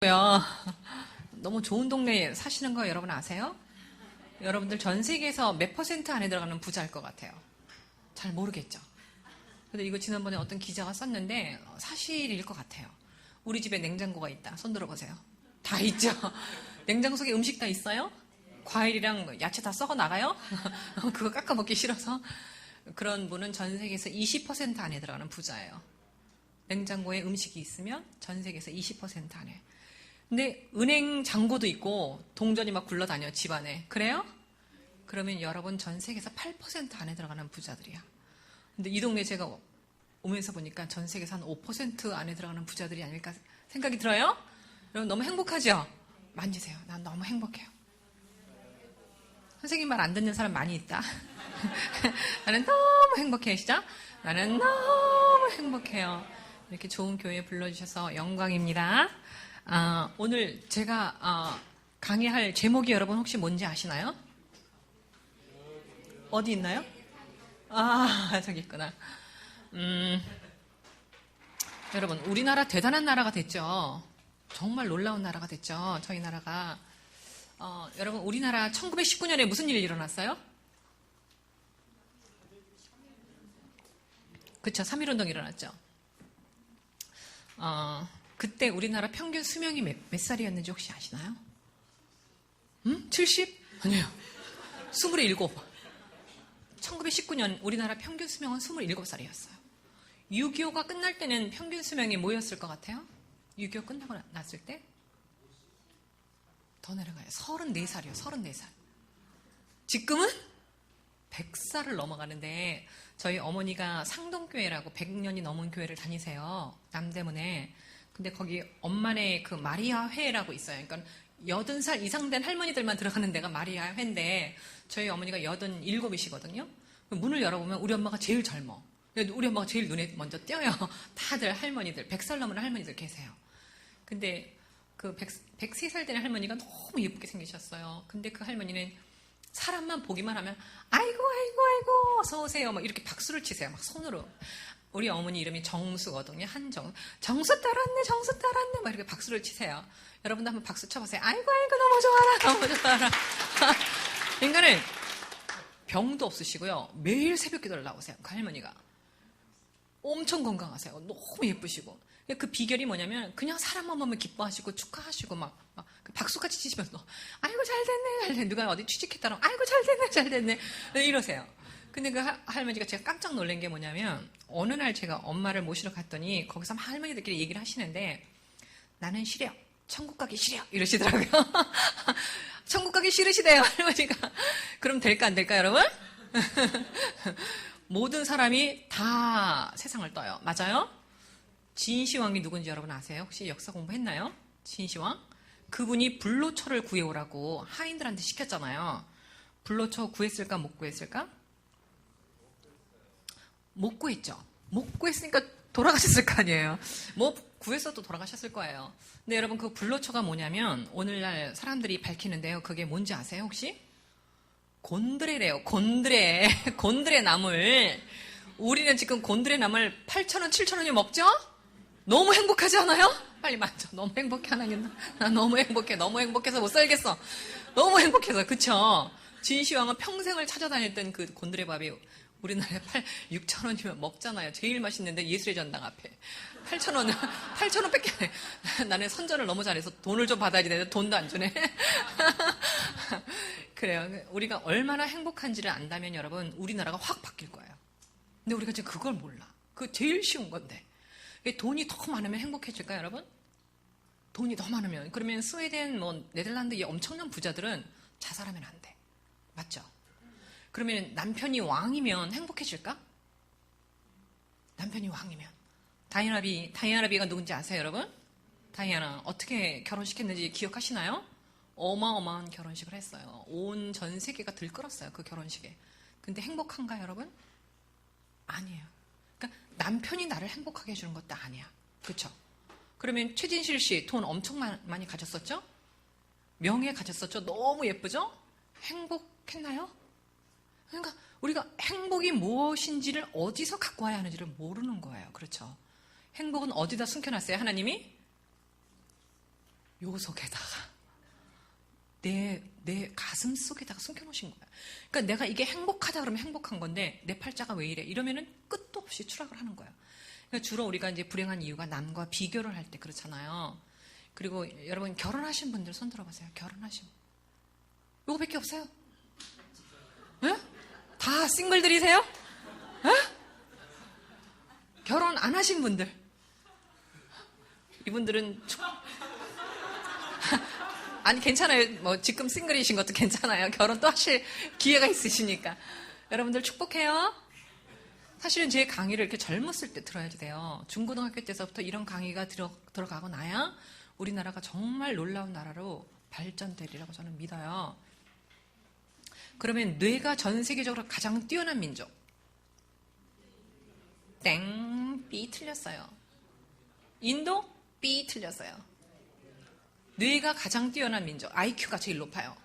고요. 너무 좋은 동네에 사시는 거 여러분 아세요? 여러분들 전 세계에서 몇 퍼센트 안에 들어가는 부자일 것 같아요. 잘 모르겠죠. 근데 이거 지난번에 어떤 기자가 썼는데 사실일 것 같아요. 우리 집에 냉장고가 있다. 손 들어보세요. 다 있죠. 냉장고 속에 음식 다 있어요? 과일이랑 야채 다 썩어 나가요? 그거 깎아 먹기 싫어서. 그런 분은 전 세계에서 20% 안에 들어가는 부자예요. 냉장고에 음식이 있으면 전 세계에서 20% 안에. 근데 은행 잔고도 있고 동전이 막 굴러다녀 집안에. 그래요? 그러면 여러분 전 세계에서 8% 안에 들어가는 부자들이야. 근데 이 동네 제가 오면서 보니까 전 세계에서 한 5% 안에 들어가는 부자들이 아닐까 생각이 들어요? 여러분 너무 행복하죠? 만지세요. 난 너무 행복해요. 선생님 말 안 듣는 사람 많이 있다. 나는 너무 행복해요. 시작. 나는 너무 행복해요. 이렇게 좋은 교회에 불러주셔서 영광입니다. 오늘 제가 강의할 제목이 여러분 혹시 뭔지 아시나요? 어디 있나요? 저기 있구나. 여러분 우리나라 대단한 나라가 됐죠. 정말 놀라운 나라가 됐죠. 저희 나라가. 여러분 우리나라 1919년에 무슨 일이 일어났어요? 그쵸, 3.1운동이 일어났죠. 그때 우리나라 평균 수명이 몇 살이었는지 혹시 아시나요? 70? 아니에요. 27. 1919년 우리나라 평균 수명은 27살이었어요. 6.25가 끝날 때는 평균 수명이 뭐였을 것 같아요? 6.25 끝나고 났을 때? 더 내려가요. 34살이요. 34살. 지금은 100살을 넘어가는데 저희 어머니가 상동교회라고 100년이 넘은 교회를 다니세요. 남대문에. 근데 거기 엄마네 그 마리아 회라고 있어요. 그러니까 80살 이상 된 할머니들만 들어가는 데가 마리아 회인데 저희 어머니가 87이시거든요. 문을 열어보면 우리 엄마가 제일 젊어. 우리 엄마가 제일 눈에 먼저 띄어요. 다들 할머니들, 100살 넘은 할머니들 계세요. 근데 그 103살 된 할머니가 너무 예쁘게 생기셨어요. 근데 그 할머니는 사람만 보기만 하면 아이고 어서 오세요 막 이렇게 박수를 치세요. 막 손으로. 우리 어머니 이름이 정수거든요. 정수 따랐네 막 이렇게 박수를 치세요. 여러분도 한번 박수 쳐보세요. 아이고 너무 좋아라. 인간은 병도 없으시고요. 매일 새벽 기도를 나오세요. 그 할머니가 엄청 건강하세요. 너무 예쁘시고. 그 비결이 뭐냐면 그냥 사람만 보면 기뻐하시고 축하하시고 막 박수같이 치시면서 아이고 잘 됐네. 누가 어디 취직했다면 아이고 잘 됐네 이러세요. 근데 그 할머니가 제가 깜짝 놀란 게 뭐냐면 어느 날 제가 엄마를 모시러 갔더니 거기서 막 할머니들끼리 얘기를 하시는데 나는 싫어. 천국 가기 싫어. 이러시더라고요. 천국 가기 싫으시대요 할머니가. 그럼 될까 안 될까 여러분? 모든 사람이 다 세상을 떠요. 맞아요? 진시황이 누군지 여러분 아세요? 혹시 역사 공부했나요? 진시황? 그분이 불로초를 구해오라고 하인들한테 시켰잖아요. 불로초 구했을까 못 구했을까? 못 구했죠. 못 구했으니까 돌아가셨을 거 아니에요. 뭐 구했어도 돌아가셨을 거예요. 근데 여러분 그 불로초가 뭐냐면 오늘날 사람들이 밝히는데요. 그게 뭔지 아세요 혹시? 곤드레래요. 곤드레 나물. 우리는 지금 곤드레 나물 8,000원, 7,000원이 먹죠? 너무 행복하지 않아요? 빨리 만져. 너무 행복해 하나님. 나 너무 행복해서 못 살겠어. 너무 행복해서. 그쵸? 진시황은 평생을 찾아다녔던 그 곤드레밥이 우리나라에 6,000원이면 먹잖아요. 제일 맛있는데 예술의 전당 앞에 8,000원 뺏게. 나는 선전을 너무 잘해서 돈을 좀 받아야지 되는데 돈도 안 주네. 그래요. 우리가 얼마나 행복한지를 안다면 여러분 우리나라가 확 바뀔 거예요. 근데 우리가 지금 그걸 몰라. 그거 제일 쉬운 건데. 돈이 더 많으면 행복해질까요 여러분? 돈이 더 많으면. 그러면 스웨덴, 네덜란드 이 엄청난 부자들은 자살하면 안 돼. 맞죠? 그러면 남편이 왕이면 행복해질까? 남편이 왕이면. 다이아나비가 누군지 아세요 여러분? 다이아나 어떻게 결혼시켰는지 기억하시나요? 어마어마한 결혼식을 했어요. 온 전 세계가 들끓었어요 그 결혼식에. 근데 행복한가요 여러분? 아니에요. 그러니까 남편이 나를 행복하게 해주는 것도 아니야. 그렇죠? 그러면 최진실 씨 돈 엄청 많이 가졌었죠? 명예 가졌었죠? 너무 예쁘죠? 행복했나요? 그러니까 우리가 행복이 무엇인지를 어디서 갖고 와야 하는지를 모르는 거예요. 그렇죠? 행복은 어디다 숨겨놨어요 하나님이? 요 속에다가 내 가슴 속에다가 숨겨놓으신 거야. 그러니까 내가 이게 행복하다 그러면 행복한 건데 내 팔자가 왜 이래? 이러면은 끝도 없이 추락을 하는 거야. 그러니까 주로 우리가 이제 불행한 이유가 남과 비교를 할 때 그렇잖아요. 그리고 여러분 결혼하신 분들 손 들어보세요. 결혼하신 분. 요거밖에 없어요. 에? 다 싱글들이세요? 에? 결혼 안 하신 분들. 이분들은 아니 괜찮아요. 뭐 지금 싱글이신 것도 괜찮아요. 결혼 또 하실 기회가 있으시니까. 여러분들 축복해요. 사실은 제 강의를 이렇게 젊었을 때 들어야 돼요. 중고등학교 때서부터 이런 강의가 들어가고 나야 우리나라가 정말 놀라운 나라로 발전되리라고 저는 믿어요. 그러면 뇌가 전 세계적으로 가장 뛰어난 민족. 땡, B 틀렸어요. 인도? B 틀렸어요. 뇌가 가장 뛰어난 민족. IQ가 제일 높아요.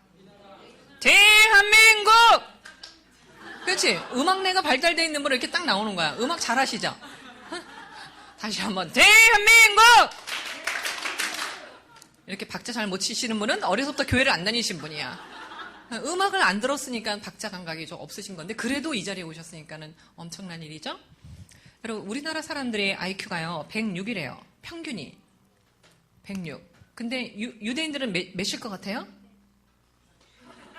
대한민국! 그렇지? 음악뇌가 발달되어 있는 분은 이렇게 딱 나오는 거야. 음악 잘하시죠? 다시 한번 대한민국! 이렇게 박자 잘 못 치시는 분은 어려서부터 교회를 안 다니신 분이야. 음악을 안 들었으니까 박자 감각이 좀 없으신 건데 그래도 이 자리에 오셨으니까는 엄청난 일이죠? 여러분 우리나라 사람들의 IQ가요 106이래요. 평균이 106. 근데 유대인들은 몇일 것 같아요?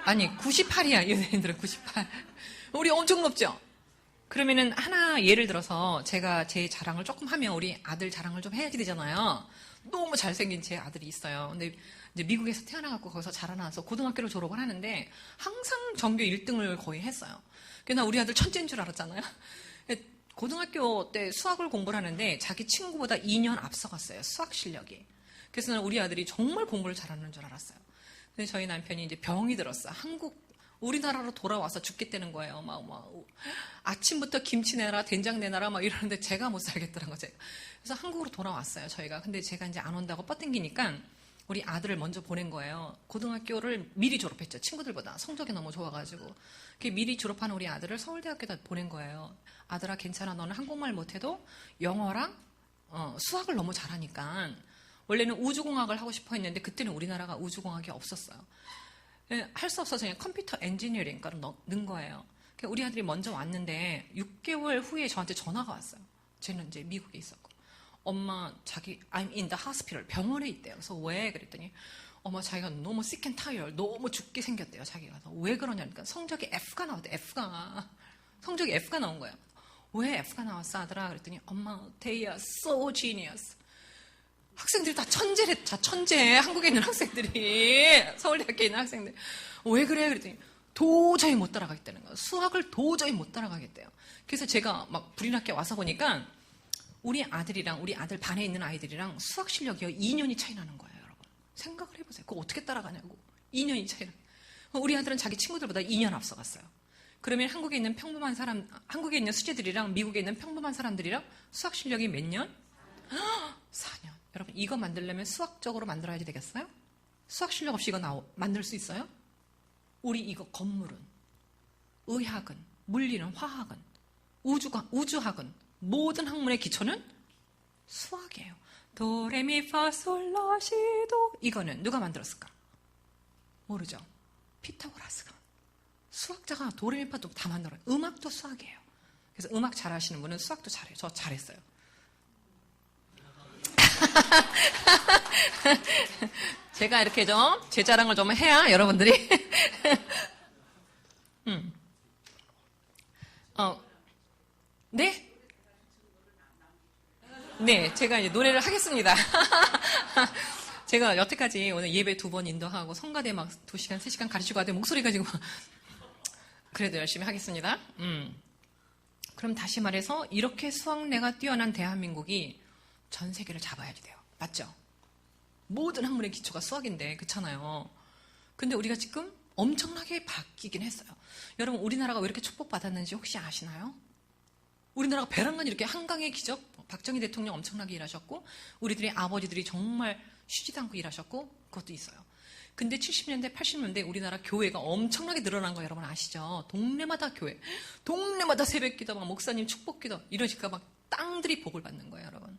아니 98이야. 유대인들은 98. 우리 엄청 높죠? 그러면은 하나 예를 들어서 제가 제 자랑을 조금 하면 우리 아들 자랑을 좀 해야 되잖아요. 너무 잘생긴 제 아들이 있어요. 근데 이제 미국에서 태어나갖고 거기서 자라나서 고등학교를 졸업을 하는데 항상 전교 1등을 거의 했어요. 그래서 나 우리 아들 천재인 줄 알았잖아요. 고등학교 때 수학을 공부를 하는데 자기 친구보다 2년 앞서갔어요. 수학 실력이. 그래서 난 우리 아들이 정말 공부를 잘하는 줄 알았어요. 근데 저희 남편이 이제 병이 들었어. 우리나라로 돌아와서 죽겠다는 거예요. 아침부터 김치 내놔라, 된장 내놔라, 막 이러는데 제가 못 살겠더라고요. 제가. 그래서 한국으로 돌아왔어요, 저희가. 근데 제가 이제 안 온다고 뻗당기니까 우리 아들을 먼저 보낸 거예요. 고등학교를 미리 졸업했죠. 친구들보다. 성적이 너무 좋아가지고. 미리 졸업한 우리 아들을 서울대학교에다 보낸 거예요. 아들아, 괜찮아. 너는 한국말 못해도 영어랑 수학을 너무 잘하니까. 원래는 우주공학을 하고 싶어 했는데 그때는 우리나라가 우주공학이 없었어요. 할 수 없어서 그냥 컴퓨터 엔지니어링과를 넣은 거예요. 우리 아들이 먼저 왔는데 6개월 후에 저한테 전화가 왔어요. 쟤는 이제 미국에 있었고. 엄마, I'm in the hospital. 병원에 있대요. 그래서 왜? 그랬더니 엄마 자기가 너무 sick and tired. 너무 죽게 생겼대요. 자기가. 왜 그러냐니까 성적이 F가 나왔대. 성적이 F가 나온 거예요. 왜 F가 나왔어 아들아? 그랬더니 엄마, they are so genius. 학생들이 다 천재래, 천재. 한국에 있는 학생들이. 서울대학교에 있는 학생들. 왜 그래? 그랬더니 도저히 못 따라가겠다는 거예요. 수학을 도저히 못 따라가겠대요. 그래서 제가 막 불이 나게 와서 보니까 우리 아들이랑 우리 아들 반에 있는 아이들이랑 수학 실력이 2년이 차이 나는 거예요, 여러분. 생각을 해보세요. 그거 어떻게 따라가냐고. 2년이 차이 나. 우리 아들은 자기 친구들보다 2년 앞서갔어요. 그러면 한국에 있는 수재들이랑 미국에 있는 평범한 사람들이랑 수학 실력이 몇 년? 4년. 여러분, 이거 만들려면 수학적으로 만들어야 되겠어요? 수학 실력 없이 이거 만들 수 있어요? 우리 이거 건물은, 의학은, 물리는, 화학은, 우주학은, 모든 학문의 기초는 수학이에요. 도레미파솔라시도. 이거는 누가 만들었을까? 모르죠. 피타고라스가. 수학자가 도레미파도 다 만들어요. 음악도 수학이에요. 그래서 음악 잘하시는 분은 수학도 잘해요. 저 잘했어요. 제가 이렇게 좀 제 자랑을 좀 해야 여러분들이 네? 네, 제가 이제 노래를 하겠습니다. 제가 여태까지 오늘 예배 2번 인도하고 성가대 막 2시간, 3시간 가르치고 하더니 목소리가 지금 그래도 열심히 하겠습니다. 그럼 다시 말해서 이렇게 수학내가 뛰어난 대한민국이 전 세계를 잡아야지 돼요. 맞죠? 모든 학문의 기초가 수학인데 그렇잖아요. 근데 우리가 지금 엄청나게 바뀌긴 했어요. 여러분 우리나라가 왜 이렇게 축복받았는지 혹시 아시나요? 우리나라가 배란간 이렇게 한강의 기적, 박정희 대통령 엄청나게 일하셨고 우리들의 아버지들이 정말 쉬지도 않고 일하셨고 그것도 있어요. 근데 70년대, 80년대 우리나라 교회가 엄청나게 늘어난 거 여러분 아시죠? 동네마다 교회, 동네마다 새벽기도, 막 목사님 축복기도 이러니까 막 땅들이 복을 받는 거예요, 여러분.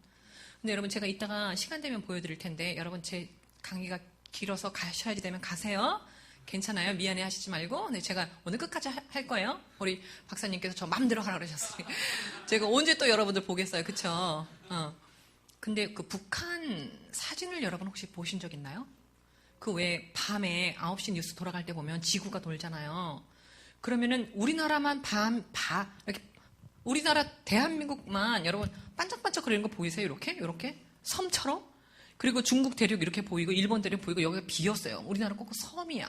근데 여러분 제가 이따가 시간 되면 보여드릴 텐데 여러분 제 강의가 길어서 가셔야지 되면 가세요. 괜찮아요. 미안해 하시지 말고. 네, 제가 오늘 끝까지 할 거예요. 우리 박사님께서 저 마음대로 하라 그러셨으니. 제가 언제 또 여러분들 보겠어요. 그쵸? 근데 그 북한 사진을 여러분 혹시 보신 적 있나요? 그 왜 밤에 9시 뉴스 돌아갈 때 보면 지구가 돌잖아요. 그러면은 우리나라만 이렇게 우리나라 대한민국만 여러분 반짝반짝 거리는 거 보이세요? 이렇게 섬처럼? 그리고 중국 대륙 이렇게 보이고 일본 대륙 보이고 여기가 비었어요. 우리나라 꼭 섬이야.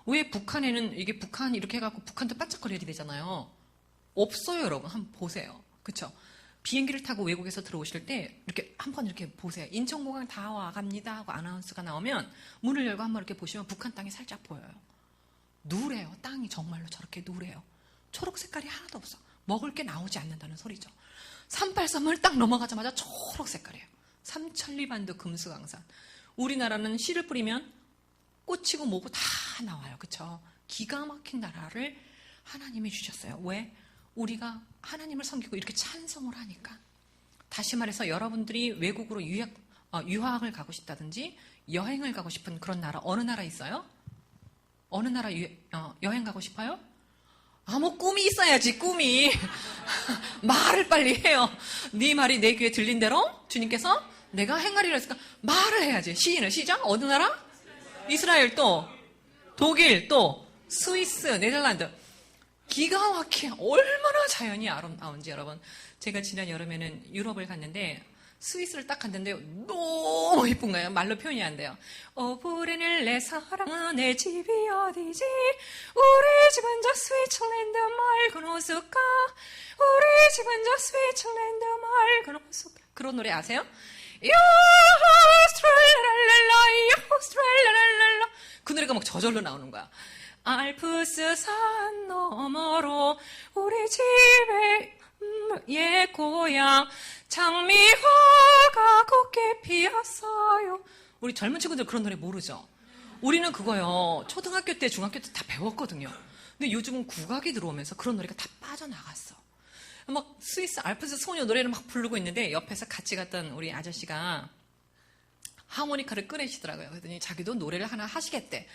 왜 북한에는 이게 북한 이렇게 해갖고 북한도 반짝거려야 되잖아요. 없어요, 여러분. 한번 보세요. 그쵸? 비행기를 타고 외국에서 들어오실 때 이렇게 한번 이렇게 보세요. 인천공항 다 와갑니다 하고 아나운스가 나오면 문을 열고 한번 이렇게 보시면 북한 땅이 살짝 보여요. 누래요. 땅이 정말로 저렇게 누래요. 초록 색깔이 하나도 없어. 먹을 게 나오지 않는다는 소리죠. 383을 딱 넘어가자마자 초록 색깔이에요. 삼천리반도 금수강산. 우리나라는 씨를 뿌리면 꽃이고 뭐고 다 나와요. 그쵸? 기가 막힌 나라를 하나님이 주셨어요. 왜? 우리가 하나님을 섬기고 이렇게 찬송을 하니까. 다시 말해서 여러분들이 외국으로 유학을 가고 싶다든지 여행을 가고 싶은 그런 나라 어느 나라 있어요? 어느 나라 여행 가고 싶어요? 뭐 꿈이 있어야지. 꿈이. 말을 빨리 해요. 네 말이 내 귀에 들린 대로 주님께서 내가 행하리라 했으니까 말을 해야지. 시인은 시작? 어느 나라? 이스라엘, 또 독일, 또 스위스, 네덜란드. 기가 막혀. 얼마나 자연이 아름다운지. 여러분, 제가 지난 여름에는 유럽을 갔는데 스위스를 딱 갔는데 너무 예쁜 거예요. 말로 표현이 안 돼요. 브레넬 내 사랑은 내 집이 어디지? 우리 집은 저 스위tzerland 맑은 호숫가. 우리 집은 저 스위tzerland 맑은 호숫가. 그런 노래 아세요? 그 노래가 막 저절로 나오는 거야. 알프스 산 너머로 우리 집의 옛 고향 장미화가 곱게 피었어요. 우리 젊은 친구들 그런 노래 모르죠? 우리는 그거요. 초등학교 때, 중학교 때 다 배웠거든요. 근데 요즘은 국악이 들어오면서 그런 노래가 다 빠져나갔어. 막 스위스 알프스 소녀 노래를 막 부르고 있는데 옆에서 같이 갔던 우리 아저씨가 하모니카를 꺼내시더라고요. 그랬더니 자기도 노래를 하나 하시겠대.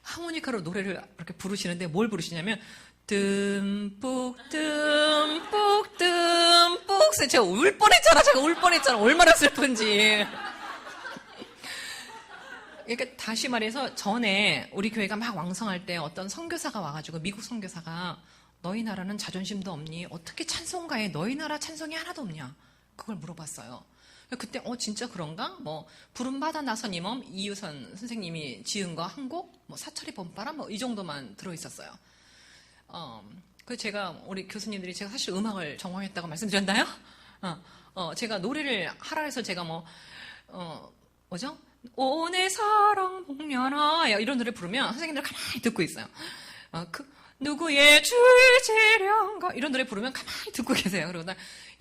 하모니카로 노래를 이렇게 부르시는데 뭘 부르시냐면 듬뿍 듬뿍 듬뿍. 제가 울 뻔했잖아. 얼마나 슬픈지. 그러니까 다시 말해서 전에 우리 교회가 막 왕성할 때 어떤 선교사가 와가지고 미국 선교사가 너희 나라는 자존심도 없니? 어떻게 찬송가에 너희 나라 찬송이 하나도 없냐? 그걸 물어봤어요. 그때 진짜 그런가? 부름받아 나선 임엄 이유선 선생님이 지은 거 한 곡, 사철이 봄바람 이 정도만 들어있었어요. 그 제가 우리 교수님들이 제가 사실 음악을 전공했다고 말씀드렸나요? 제가 노래를 하라 해서 제가 뭐죠? 오내 사랑 복면아 이런 노래 부르면 선생님들 가만히 듣고 있어요. 누구의 주지령가 이런 노래 부르면 가만히 듣고 계세요. 그러고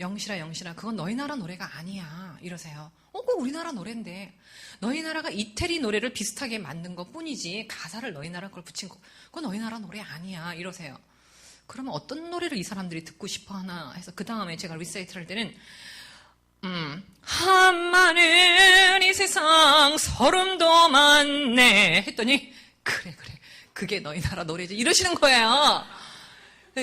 영실아 그건 너희 나라 노래가 아니야 이러세요. 꼭 우리나라 노래인데 너희 나라가 이태리 노래를 비슷하게 만든 것 뿐이지 가사를 너희 나라 걸 붙인 거 그건 너희 나라 노래 아니야 이러세요. 그러면 어떤 노래를 이 사람들이 듣고 싶어 하나 해서 그 다음에 제가 리사이트를 할 때는 한마는 이 세상 서름도 많네 했더니 그래 그게 너희 나라 노래지 이러시는 거예요.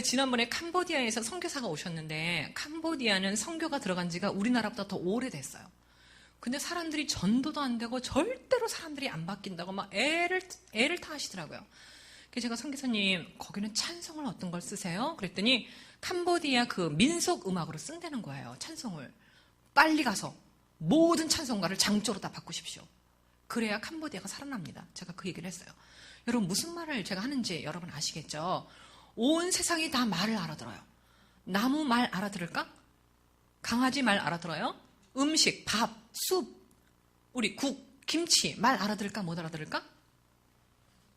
지난번에 캄보디아에서 선교사가 오셨는데 캄보디아는 선교가 들어간 지가 우리나라보다 더 오래됐어요. 근데 사람들이 전도도 안 되고 절대로 사람들이 안 바뀐다고 막 애를 타 하시더라고요. 그래서 제가 선교사님 거기는 찬송을 어떤 걸 쓰세요? 그랬더니 캄보디아 그 민속 음악으로 쓴다는 거예요. 찬송을. 빨리 가서 모든 찬송가를 장조로 다 바꾸십시오. 그래야 캄보디아가 살아납니다. 제가 그 얘기를 했어요. 여러분 무슨 말을 제가 하는지 여러분 아시겠죠? 온 세상이 다 말을 알아들어요. 나무 말 알아들을까? 강아지 말 알아들어요? 음식, 밥, 숲, 우리 국, 김치 말 알아들을까? 못 알아들을까?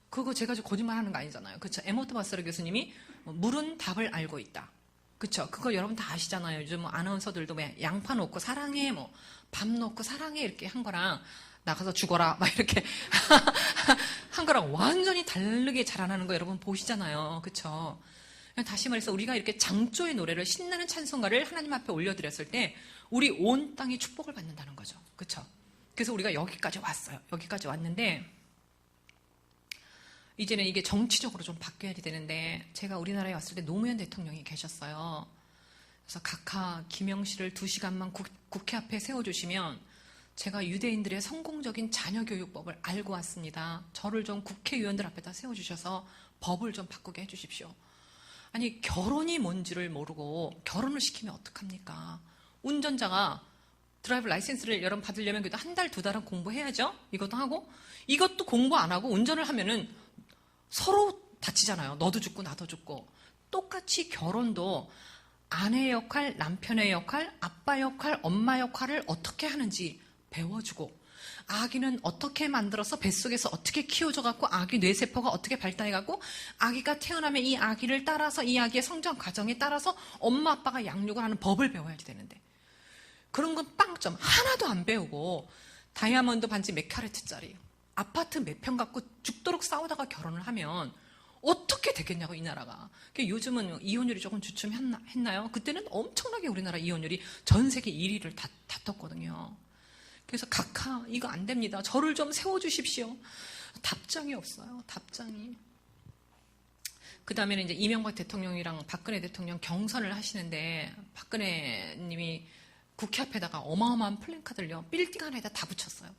그거 제가 거짓말하는 거 아니잖아요. 그렇죠? 에모트 바스르 교수님이 물은 답을 알고 있다. 그렇죠? 그거 여러분 다 아시잖아요. 요즘 아나운서들도 양파 넣고 사랑해, 밥 넣고 사랑해 이렇게 한 거랑 나가서 죽어라 막 이렇게 한 거랑 완전히 다르게 자라나는 거 여러분 보시잖아요. 그렇죠? 다시 말해서 우리가 이렇게 장조의 노래를 신나는 찬송가를 하나님 앞에 올려드렸을 때 우리 온 땅이 축복을 받는다는 거죠. 그렇죠? 그래서 우리가 여기까지 왔어요. 여기까지 왔는데 이제는 이게 정치적으로 좀 바뀌어야 되는데 제가 우리나라에 왔을 때 노무현 대통령이 계셨어요. 그래서 각하 김영실을 2시간만 국회 앞에 세워주시면 제가 유대인들의 성공적인 자녀교육법을 알고 왔습니다. 저를 좀 국회의원들 앞에다 세워주셔서 법을 좀 바꾸게 해주십시오. 아니 결혼이 뭔지를 모르고 결혼을 시키면 어떡합니까? 운전자가 드라이브 라이센스를 여러분 받으려면 그래도 1달, 2달은 공부해야죠. 이것도 하고 이것도 공부 안 하고 운전을 하면은 서로 다치잖아요. 너도 죽고 나도 죽고. 똑같이 결혼도 아내의 역할, 남편의 역할, 아빠 역할, 엄마 역할을 어떻게 하는지 배워주고 아기는 어떻게 만들어서 뱃속에서 어떻게 키워져갖고 아기 뇌세포가 어떻게 발달해갖고 아기가 태어나면 이 아기를 따라서 이 아기의 성장 과정에 따라서 엄마 아빠가 양육을 하는 법을 배워야지 되는데 그런 건 빵점 하나도 안 배우고 다이아몬드 반지 몇 캐럿짜리 아파트 몇 평 갖고 죽도록 싸우다가 결혼을 하면 어떻게 되겠냐고 이 나라가. 요즘은 이혼율이 조금 주춤했나요? 그때는 엄청나게 우리나라 이혼율이 전 세계 1위를 다퉜거든요. 그래서 각하 이거 안 됩니다. 저를 좀 세워주십시오. 답장이 없어요. 답장이. 그 다음에는 이제 이명박 대통령이랑 박근혜 대통령 경선을 하시는데 박근혜 님이 국회 앞에다가 어마어마한 플랜카드를요. 빌딩 안에다 다 붙였어요.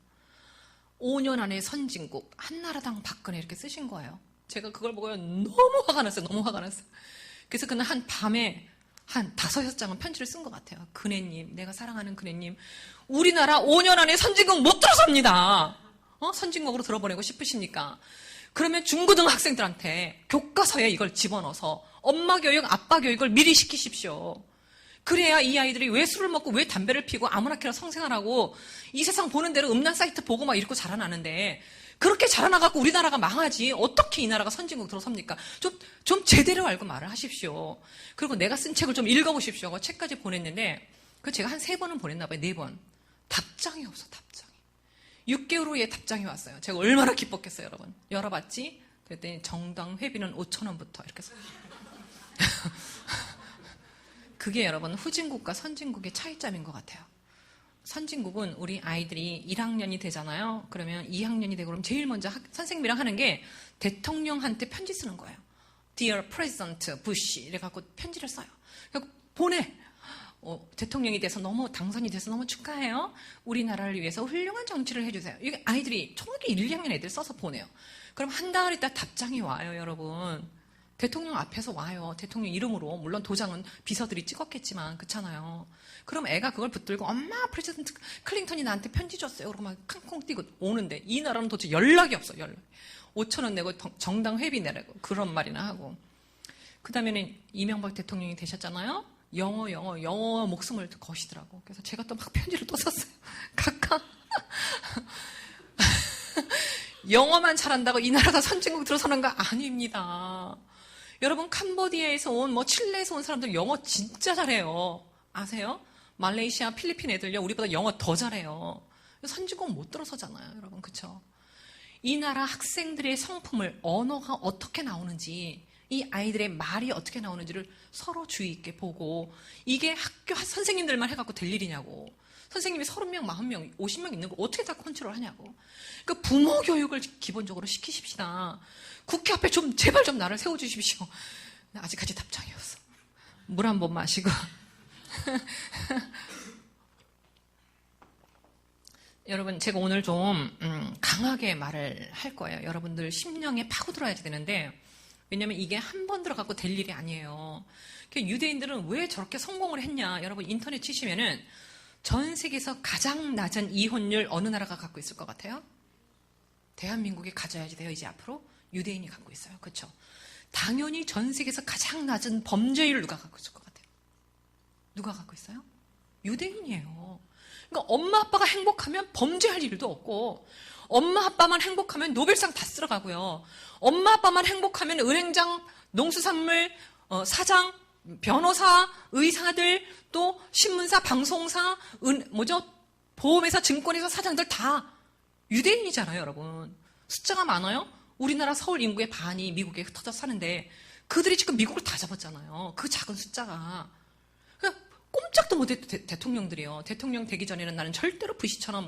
5년 안에 선진국 한나라당 박근혜 이렇게 쓰신 거예요. 제가 그걸 보고요. 너무 화가 났어요. 너무 화가 났어요. 그래서 그날 한 밤에 한 5-6장은 편지를 쓴 것 같아요. 그네님, 내가 사랑하는 그네님, 우리나라 5년 안에 선진국 못 들어섭니다. 선진국으로 들어보내고 싶으십니까? 그러면 중고등학생들한테 교과서에 이걸 집어넣어서 엄마 교육, 아빠 교육을 미리 시키십시오. 그래야 이 아이들이 왜 술을 먹고 왜 담배를 피고 아무렇게나 성생활하고 이 세상 보는 대로 음란 사이트 보고 막 이러고 자라나는데 그렇게 자라나갖고 우리나라가 망하지 어떻게 이 나라가 선진국 들어섭니까? 좀 제대로 알고 말을 하십시오. 그리고 내가 쓴 책을 좀 읽어보십시오. 그 책까지 보냈는데 그 제가 한 3번은 보냈나 봐요. 4번. 답장이 없어. 답장이. 6개월 후에 답장이 왔어요. 제가 얼마나 기뻤겠어요. 여러분. 열어봤지? 그랬더니 정당 회비는 5,000원부터 이렇게 써요. 그게 여러분 후진국과 선진국의 차이점인 것 같아요. 선진국은 우리 아이들이 1학년이 되잖아요. 그러면 2학년이 되고 그럼 제일 먼저 선생님이랑 하는 게 대통령한테 편지 쓰는 거예요. Dear President Bush 이래갖고 편지를 써요. 그래서 보내. 대통령이 돼서 당선이 돼서 너무 축하해요. 우리나라를 위해서 훌륭한 정치를 해주세요. 이게 아이들이 초등학교 1, 2학년 애들 써서 보내요. 그럼 한 달 있다 답장이 와요, 여러분. 대통령 앞에서 와요. 대통령 이름으로. 물론 도장은 비서들이 찍었겠지만 그렇잖아요. 그럼 애가 그걸 붙들고 엄마 프레지던트 클린턴이 나한테 편지 줬어요. 그러고 막 캉콩 뛰고 오는데 이 나라는 도대체 연락이 없어. 연락. 5,000원 내고 정당 회비 내라고 그런 말이나 하고. 그 다음에는 이명박 대통령이 되셨잖아요. 영어 목숨을 거시더라고. 그래서 제가 또 막 편지를 또 썼어요. 각하. 영어만 잘한다고 이 나라가 선진국 들어서는 거 아닙니다. 여러분 캄보디아에서 온 칠레에서 온 사람들 영어 진짜 잘해요. 아세요? 말레이시아, 필리핀 애들요 우리보다 영어 더 잘해요. 선진국 못 들어서잖아요, 여러분. 그렇죠? 이 나라 학생들의 성품을 언어가 어떻게 나오는지 이 아이들의 말이 어떻게 나오는지를 서로 주의 있게 보고 이게 학교 선생님들만 해갖고 될 일이냐고. 선생님이 30명, 40명, 50명 있는 거 어떻게 다 컨트롤 하냐고. 그러니까 부모 교육을 기본적으로 시키십시다. 국회 앞에 제발 좀 나를 세워주십시오. 아직까지 답장이 없어. 물 한 번 마시고. 여러분, 제가 오늘 좀 강하게 말을 할 거예요. 여러분들 심령에 파고들어야 되는데 왜냐면 이게 한 번 들어갖고 될 일이 아니에요. 유대인들은 왜 저렇게 성공을 했냐. 여러분 인터넷 치시면은 전 세계에서 가장 낮은 이혼율 어느 나라가 갖고 있을 것 같아요? 대한민국이 가져야지 돼요. 이제 앞으로 유대인이 갖고 있어요. 그렇죠? 당연히 전 세계에서 가장 낮은 범죄율 누가 갖고 있을 것 같아요? 누가 갖고 있어요? 유대인이에요. 그러니까 엄마 아빠가 행복하면 범죄할 일도 없고 엄마 아빠만 행복하면 노벨상 다 쓸어가고요. 엄마 아빠만 행복하면 은행장, 농수산물, 사장, 변호사, 의사들, 또 신문사, 방송사, 보험회사, 증권회사 사장들 다 유대인이잖아요, 여러분. 숫자가 많아요? 우리나라 서울 인구의 반이 미국에 흩어져 사는데 그들이 지금 미국을 다 잡았잖아요. 그 작은 숫자가. 그러니까 꼼짝도 못했던 대통령들이요. 대통령 되기 전에는 나는 절대로 부시처럼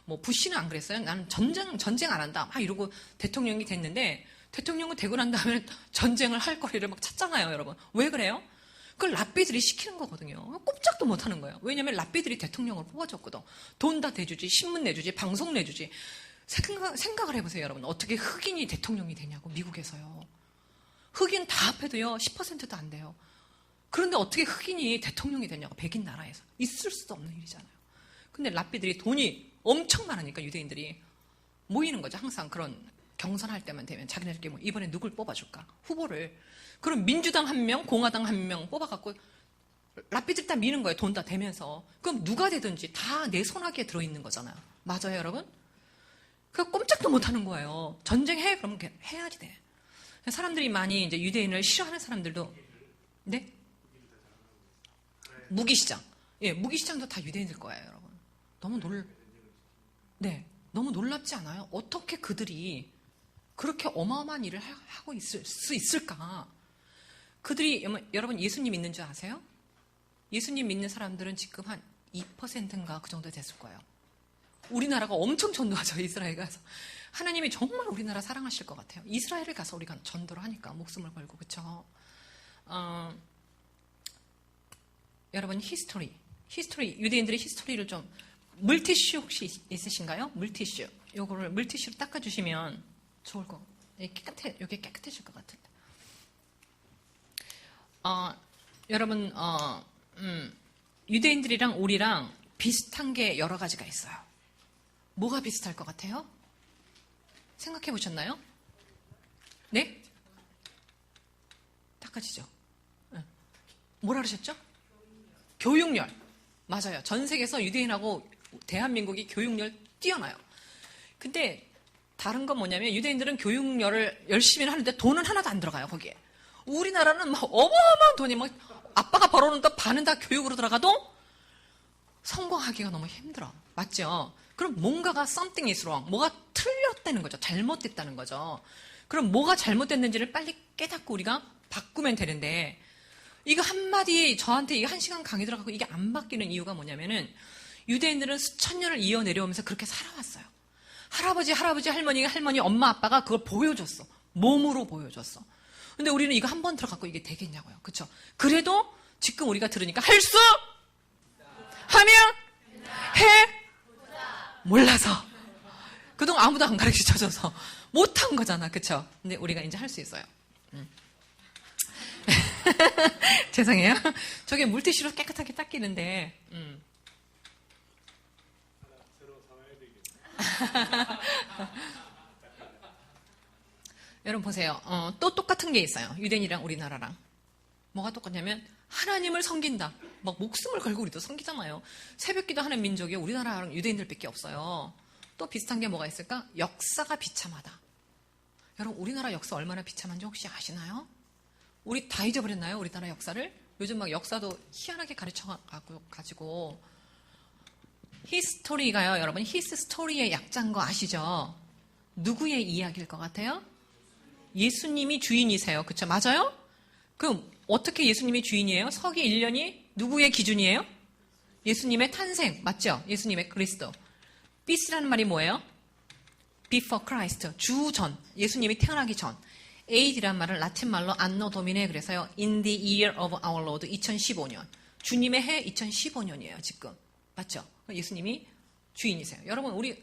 뭐 부시는 안 그랬어요. 나는 전쟁 안 한다. 막 이러고 대통령이 됐는데 대통령은 되고 난 다음에 전쟁을 할 거리를 막 찾잖아요, 여러분. 왜 그래요? 그걸 랍비들이 시키는 거거든요. 꼼짝도 못 하는 거예요. 왜냐면 랍비들이 대통령을 뽑아줬거든. 돈 다 대주지, 신문 내주지, 방송 내주지. 생각을 해보세요, 여러분. 어떻게 흑인이 대통령이 되냐고, 미국에서요. 흑인 다 합해도요, 10%도 안 돼요. 그런데 어떻게 흑인이 대통령이 되냐고, 백인 나라에서. 있을 수도 없는 일이잖아요. 근데 랍비들이 돈이 엄청 많으니까 유대인들이 모이는 거죠. 항상 그런 경선할 때만 되면 자기네들끼리 뭐 이번에 누굴 뽑아줄까? 후보를. 그럼 민주당 한 명, 공화당 한 명 뽑아갖고 랍비들 다 미는 거예요. 돈 다 대면서. 그럼 누가 되든지 다 내 손아귀에 들어있는 거잖아요. 맞아요, 여러분? 그 꼼짝도 못 하는 거예요. 전쟁해? 그러면 해야지 돼. 사람들이 많이 이제 유대인을 싫어하는 사람들도, 네? 무기시장. 예, 무기시장도 다 유대인들 거예요, 여러분. 너무 놀랍지 않아요? 어떻게 그들이 그렇게 어마어마한 일을 하고 있을 수 있을까? 그들이, 여러분 예수님 믿는 줄 아세요? 예수님 믿는 사람들은 지금 한 2%인가 그 정도 됐을 거예요. 우리나라가 엄청 전도하죠, 이스라엘 가서. 하나님이 정말 우리나라 사랑하실 것 같아요. 이스라엘을 가서 우리가 전도를 하니까, 목숨을 걸고, 그쵸? 여러분, 히스토리, 유대인들의 히스토리를 좀, 물티슈 혹시 있으신가요? 물티슈. 요거를 물티슈로 닦아주시면 좋을 거. 여기 깨끗해질 것 같은데. 여러분, 유대인들이랑 우리랑 비슷한 게 여러 가지가 있어요. 뭐가 비슷할 것 같아요? 생각해 보셨나요? 네? 닦아지죠? 네. 뭐라 그러셨죠? 교육열. 맞아요. 전 세계에서 유대인하고 대한민국이 교육열 뛰어나요. 근데 다른 건 뭐냐면 유대인들은 교육열을 열심히 하는데 돈은 하나도 안 들어가요, 거기에. 우리나라는 막 어마어마한 돈이 막 아빠가 벌어놓은 돈 반은 다 교육으로 들어가도 성공하기가 너무 힘들어. 맞죠? 그럼 뭔가가 something is wrong. 뭐가 틀렸다는 거죠. 잘못됐다는 거죠. 그럼 뭐가 잘못됐는지를 빨리 깨닫고 우리가 바꾸면 되는데 이거 한마디 저한테 이거 1시간 강의 들어가고 이게 안 바뀌는 이유가 뭐냐면은 유대인들은 수천 년을 이어 내려오면서 그렇게 살아왔어요. 할아버지, 할머니, 엄마, 아빠가 그걸 보여줬어. 몸으로 보여줬어. 근데 우리는 이거 한 번 들어갖고 이게 되겠냐고요. 그쵸? 그래도 지금 우리가 들으니까 할 수 하면 해 몰라서 그동안 아무도 안 가르쳐줘서 못한 거잖아. 그쵸? 근데 우리가 이제 할 수 있어요. 죄송해요. 저게 물티슈로 깨끗하게 닦이는데 여러분 보세요. 또 똑같은 게 있어요. 유대인이랑 우리나라랑. 뭐가 똑같냐면 하나님을 섬긴다. 막 목숨을 걸고 우리도 섬기잖아요. 새벽기도 하는 민족이 우리나라랑 유대인들밖에 없어요. 또 비슷한 게 뭐가 있을까? 역사가 비참하다. 여러분 우리나라 역사 얼마나 비참한지 혹시 아시나요? 우리 다 잊어버렸나요? 우리나라 역사를? 요즘 막 역사도 희한하게 가르쳐가지고 히스토리가요. 여러분 히스토리의 약자인 거 아시죠? 누구의 이야기일 것 같아요? 예수님이 주인이세요. 그쵸? 맞아요? 그럼 어떻게 예수님이 주인이에요? 서기 1년이 누구의 기준이에요? 예수님의 탄생. 맞죠? 예수님의 그리스도. BC라는 말이 뭐예요? Before Christ. 주 전. 예수님이 태어나기 전. AD라는 말은 라틴 말로 안노 도미네 그래서요. In the year of our Lord. 2015년. 주님의 해 2015년이에요. 지금. 맞죠? 예수님이 주인이세요. 여러분 우리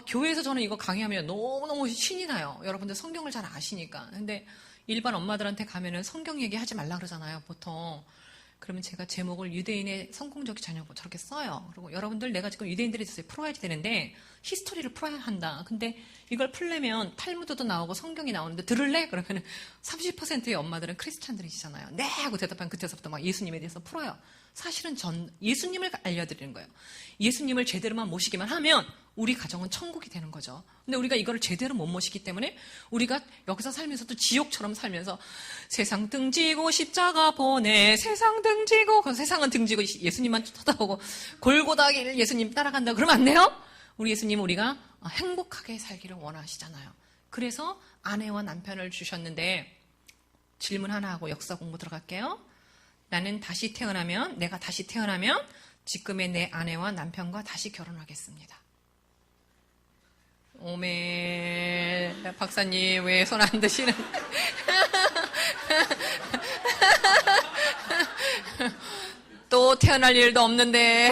교회에서 저는 이거 강의하면 너무너무 신이 나요. 여러분들 성경을 잘 아시니까. 근데 일반 엄마들한테 가면은 성경 얘기하지 말라 그러잖아요, 보통. 그러면 제가 제목을 유대인의 성공적인 자녀 저렇게 써요. 그리고 여러분들 내가 지금 유대인들에 대해서 풀어야지 되는데 히스토리를 풀어야 한다. 근데 이걸 풀려면 탈무드도 나오고 성경이 나오는데 들을래? 그러면 30%의 엄마들은 크리스찬들이시잖아요. 네! 하고 대답하면 그때서부터 막 예수님에 대해서 풀어요. 사실은 예수님을 알려드리는 거예요. 예수님을 제대로만 모시기만 하면 우리 가정은 천국이 되는 거죠. 근데 우리가 이거를 제대로 못 모시기 때문에 우리가 여기서 살면서도 지옥처럼 살면서 세상 등지고 십자가 보내 세상 등지고 세상은 등지고 예수님만 쳐다보고 골고다 길 예수님 따라간다 그러면 안 돼요? 우리 예수님 우리가 행복하게 살기를 원하시잖아요. 그래서 아내와 남편을 주셨는데 질문 하나 하고 역사 공부 들어갈게요. 내가 다시 태어나면 지금의 내 아내와 남편과 다시 결혼하겠습니다. 오메, 박사님 왜 손 안 드시는? 또 태어날 일도 없는데.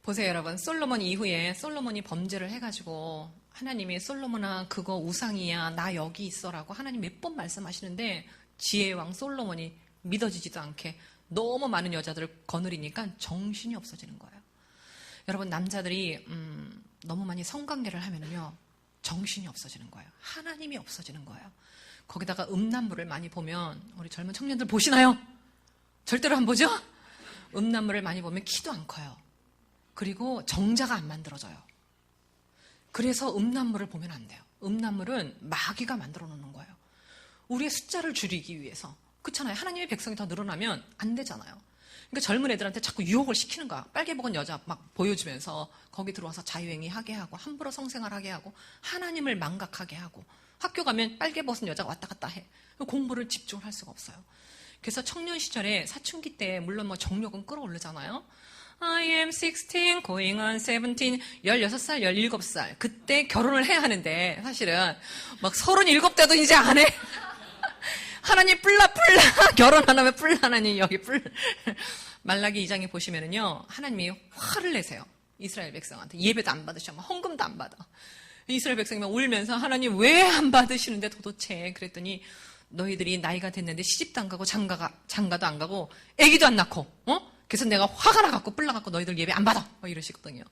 보세요, 여러분. 솔로몬 이후에 솔로몬이 범죄를 해가지고 하나님이 솔로몬아 그거 우상이야, 나 여기 있어라고 하나님 몇 번 말씀하시는데 지혜의 왕 솔로몬이 믿어지지도 않게 너무 많은 여자들을 거느리니까 정신이 없어지는 거예요. 여러분, 남자들이 너무 많이 성관계를 하면은요 정신이 없어지는 거예요. 하나님이 없어지는 거예요. 거기다가 음란물을 많이 보면, 우리 젊은 청년들 보시나요? 절대로 안 보죠? 음란물을 많이 보면 키도 안 커요. 그리고 정자가 안 만들어져요. 그래서 음란물을 보면 안 돼요. 음란물은 마귀가 만들어 놓는 거예요. 우리의 숫자를 줄이기 위해서. 그렇잖아요. 하나님의 백성이 더 늘어나면 안 되잖아요. 그러니까 젊은 애들한테 자꾸 유혹을 시키는 거야. 빨개 먹은 여자 막 보여주면서 거기 들어와서 자유행위 하게 하고 함부로 성생활하게 하고 하나님을 망각하게 하고, 학교 가면 빨개 벗은 여자가 왔다 갔다 해. 공부를 집중을 할 수가 없어요. 그래서 청년 시절에 사춘기 때 물론 뭐 정력은 끌어오르잖아요. I am 16, going on 17, 16살, 17살. 그때 결혼을 해야 하는데, 사실은 막 37대도 이제 안 해. 하나님 뿔라 결혼 안 하면 뿔라 하나님 여기 뿔. 말라기 2장에 보시면은요, 하나님이 화를 내세요. 이스라엘 백성한테. 예배도 안 받으셔. 헌금도 안 받아. 이스라엘 백성이 막 울면서 하나님 왜 안 받으시는데 도대체. 그랬더니 너희들이 나이가 됐는데 시집도 안 가고 장가도 안 가고 애기도 안 낳고, 그래서 내가 화가 나갖고 뿔나갖고 너희들 예배 안 받아. 이러시거든요.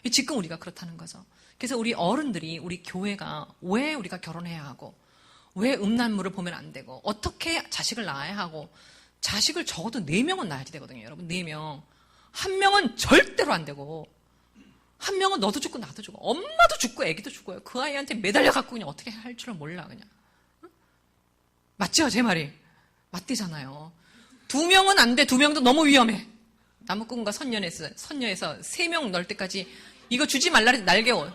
지금 우리가 그렇다는 거죠. 그래서 우리 어른들이, 우리 교회가 왜 우리가 결혼해야 하고, 왜 음란물을 보면 안 되고, 어떻게 자식을 낳아야 하고, 자식을 적어도 4명은 낳아야 되거든요. 여러분, 4명. 1명은 절대로 안 되고, 1명은 너도 죽고 나도 죽고, 엄마도 죽고 애기도 죽고요. 그 아이한테 매달려갖고 그냥 어떻게 할 줄을 몰라, 그냥. 맞죠? 제 말이. 맞대잖아요. 2명은 안 돼. 2명도 너무 위험해. 나무꾼과 선녀에서 3명 넣을 때까지 이거 주지 말라 그랬는데 날개옷.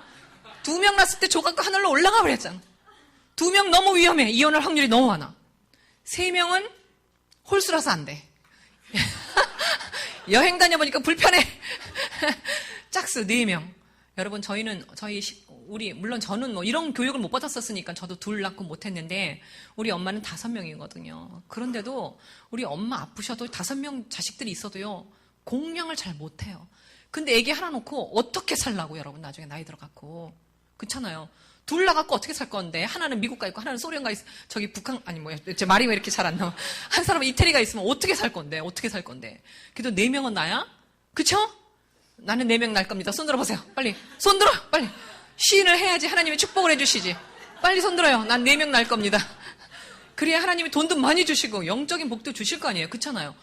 2명 낳았을 때 조각과 하늘로 올라가 버렸잖아. 2명 너무 위험해. 이혼할 확률이 너무 많아. 3명은 홀수라서 안 돼. 여행 다녀보니까 불편해. 짝수 4명. 여러분, 물론 저는 뭐 이런 교육을 못 받았었으니까 저도 2 낳고 못 했는데, 우리 엄마는 5명이거든요. 그런데도 우리 엄마 아프셔도 5명 자식들이 있어도요, 공양을 잘 못해요. 근데 애기 하나 놓고 어떻게 살라고, 여러분, 나중에 나이 들어갖고. 그렇잖아요. 2 낳아갖고 어떻게 살 건데, 하나는 미국 가 있고, 하나는 소련 가 있어. 저기 북한, 아니 뭐야, 제 말이 왜 이렇게 잘 안 나와. 한 사람은 이태리 가 있으면 어떻게 살 건데. 그래도 4명은 나야? 그쵸? 나는 4명 날 겁니다. 손 들어보세요. 빨리. 손 들어! 빨리. 시인을 해야지 하나님이 축복을 해주시지. 빨리 손 들어요. 난 4명 날 겁니다. 그래야 하나님이 돈도 많이 주시고 영적인 복도 주실 거 아니에요. 그렇잖아요.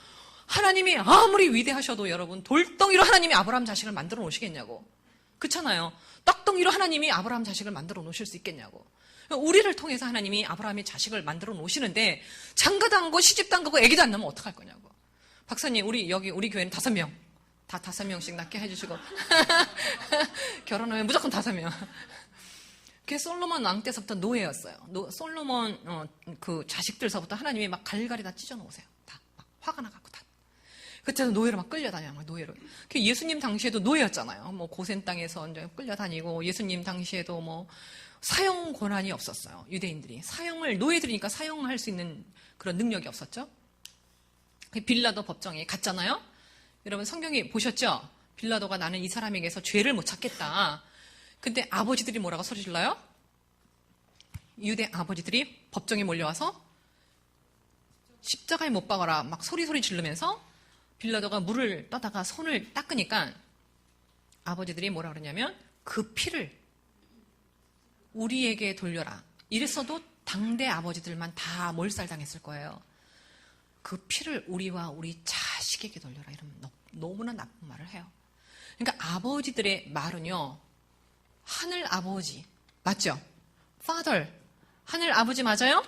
하나님이 아무리 위대하셔도 여러분, 돌덩이로 하나님이 아브라함 자식을 만들어 놓으시겠냐고. 그렇잖아요. 떡덩이로 하나님이 아브라함 자식을 만들어 놓으실 수 있겠냐고. 우리를 통해서 하나님이 아브라함의 자식을 만들어 놓으시는데, 장가도 안 가고 시집도 안 가고 애기도 안 낳으면 어떡할 거냐고. 박사님, 우리 교회는 5명. 다 5명씩 낳게 해주시고. 결혼하면 무조건 5명. 그게 솔로몬 왕 때서부터 노예였어요. 솔로몬 그 자식들서부터 하나님이 막 갈갈이 다 찢어 놓으세요. 다 막 화가 나갖고 다. 그때도 노예로 막 끌려다녀요. 막 노예로. 예수님 당시에도 노예였잖아요. 뭐 고센 땅에서 이제 끌려다니고, 예수님 당시에도 뭐 사형 권한이 없었어요. 유대인들이 노예들이니까 사형할 수 있는 그런 능력이 없었죠. 빌라도 법정에 갔잖아요. 여러분, 성경에 보셨죠? 빌라도가 나는 이 사람에게서 죄를 못 찾겠다. 근데 아버지들이 뭐라고 소리 질러요? 유대 아버지들이 법정에 몰려와서 십자가에 못 박아라 막 소리 지르면서, 빌라도가 물을 떠다가 손을 닦으니까 아버지들이 뭐라 그러냐면, 그 피를 우리에게 돌려라. 이랬어도 당대 아버지들만 다 몰살당했을 거예요. 그 피를 우리와 우리 자식에게 돌려라. 이러면 너무나 나쁜 말을 해요. 그러니까 아버지들의 말은요, 하늘 아버지 맞죠? Father, 하늘 아버지 맞아요?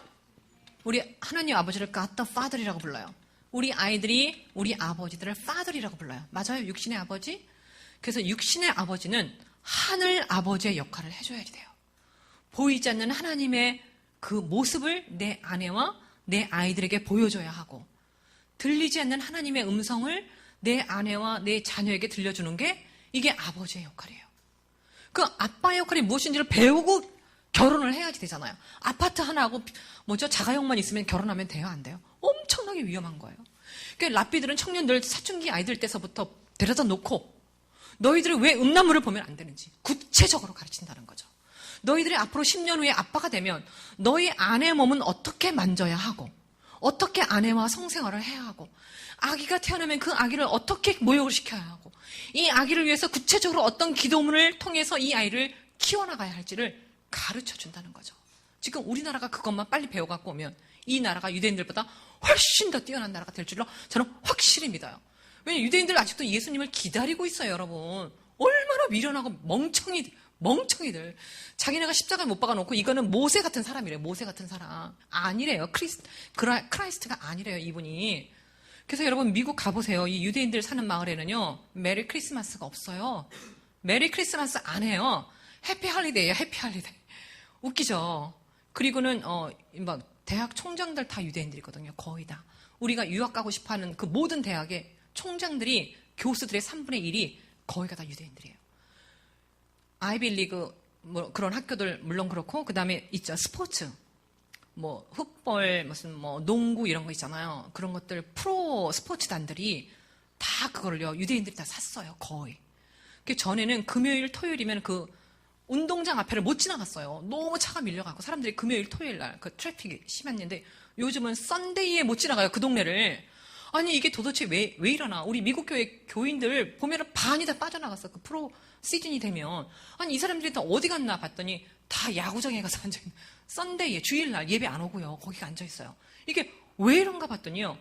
우리 하나님 아버지를 God the Father이라고 불러요. 우리 아이들이 우리 아버지들을 Father이라고 불러요. 맞아요? 육신의 아버지? 그래서 육신의 아버지는 하늘 아버지의 역할을 해줘야 돼요. 보이지 않는 하나님의 그 모습을 내 아내와 내 아이들에게 보여줘야 하고, 들리지 않는 하나님의 음성을 내 아내와 내 자녀에게 들려주는 게 이게 아버지의 역할이에요. 그 아빠의 역할이 무엇인지를 배우고 결혼을 해야지 되잖아요. 아파트 하나하고 자가용만 있으면 결혼하면 돼요? 안 돼요? 엄청나게 위험한 거예요. 그러니까 랍비들은 청년들 사춘기 아이들 때서부터 데려다 놓고 너희들이 왜 음란물을 보면 안 되는지 구체적으로 가르친다는 거죠. 너희들이 앞으로 10년 후에 아빠가 되면 너희 아내의 몸은 어떻게 만져야 하고 어떻게 아내와 성생활을 해야 하고 아기가 태어나면 그 아기를 어떻게 모욕을 시켜야 하고 이 아기를 위해서 구체적으로 어떤 기도문을 통해서 이 아이를 키워나가야 할지를 가르쳐 준다는 거죠. 지금 우리나라가 그것만 빨리 배워갖고 오면 이 나라가 유대인들보다 훨씬 더 뛰어난 나라가 될 줄로 저는 확실히 믿어요. 왜냐하면 유대인들 아직도 예수님을 기다리고 있어요, 여러분. 얼마나 미련하고 멍청이들. 자기네가 십자가에 못 박아놓고 이거는 모세 같은 사람이래요. 모세 같은 사람. 아니래요. 크라이스트가 아니래요, 이분이. 그래서 여러분 미국 가보세요. 이 유대인들 사는 마을에는요. 메리 크리스마스가 없어요. 메리 크리스마스 안 해요. 해피 할리데이야, 해피 할리데이. 웃기죠? 그리고는 대학 총장들 다 유대인들이거든요. 거의 다. 우리가 유학 가고 싶어하는 그 모든 대학의 총장들이 교수들의 3분의 1이 거의가 다 유대인들이에요. 아이비리그 그런 학교들 물론 그렇고 그 다음에 있죠. 스포츠. 풋볼, 농구 이런 거 있잖아요. 그런 것들 프로 스포츠단들이 다 그걸요. 유대인들이 다 샀어요. 거의. 전에는 금요일, 토요일이면 그 운동장 앞에를 못 지나갔어요. 너무 차가 밀려가고 사람들이 금요일, 토요일 날 그 트래픽이 심했는데 요즘은 썬데이에 못 지나가요. 그 동네를. 아니 이게 도대체 왜 이러나. 우리 미국 교회 교인들 보면은 반이 다 빠져나갔어. 그 프로 시즌이 되면. 아니 이 사람들이 다 어디 갔나 봤더니 다 야구장에 가서 앉아있는 썬데이에 주일날 예배 안 오고요. 거기 앉아있어요. 이게 왜 이런가 봤더니요.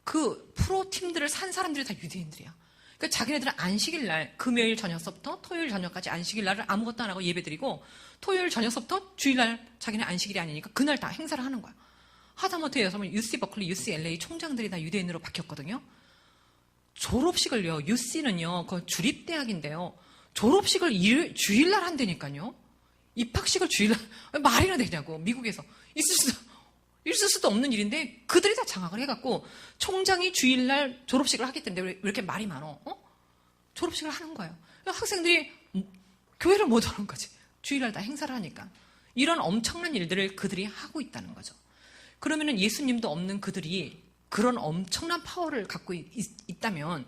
그 프로 팀들을 산 사람들이 다 유대인들이야. 그러니까 자기네들은 안식일날 금요일 저녁서부터 토요일 저녁까지 안식일날을 아무것도 안 하고 예배드리고 토요일 저녁서부터 주일날 자기네 안식일이 아니니까 그날 다 행사를 하는 거야. 하다못해 여서는 UC 버클리, UCLA 총장들이 다 유대인으로 바뀌었거든요. 졸업식을요. UC는요. 그 주립대학인데요. 졸업식을 주일날 한다니까요. 입학식을 주일날 말이나 되냐고. 미국에서 있을 수도 없는 일인데 그들이 다 장악을 해갖고 총장이 주일날 졸업식을 하기 때문에 왜 이렇게 말이 많어? 졸업식을 하는 거예요. 학생들이 교회를 못 오는 거지. 주일날 다 행사를 하니까. 이런 엄청난 일들을 그들이 하고 있다는 거죠. 그러면은 예수님도 없는 그들이 그런 엄청난 파워를 갖고 있다면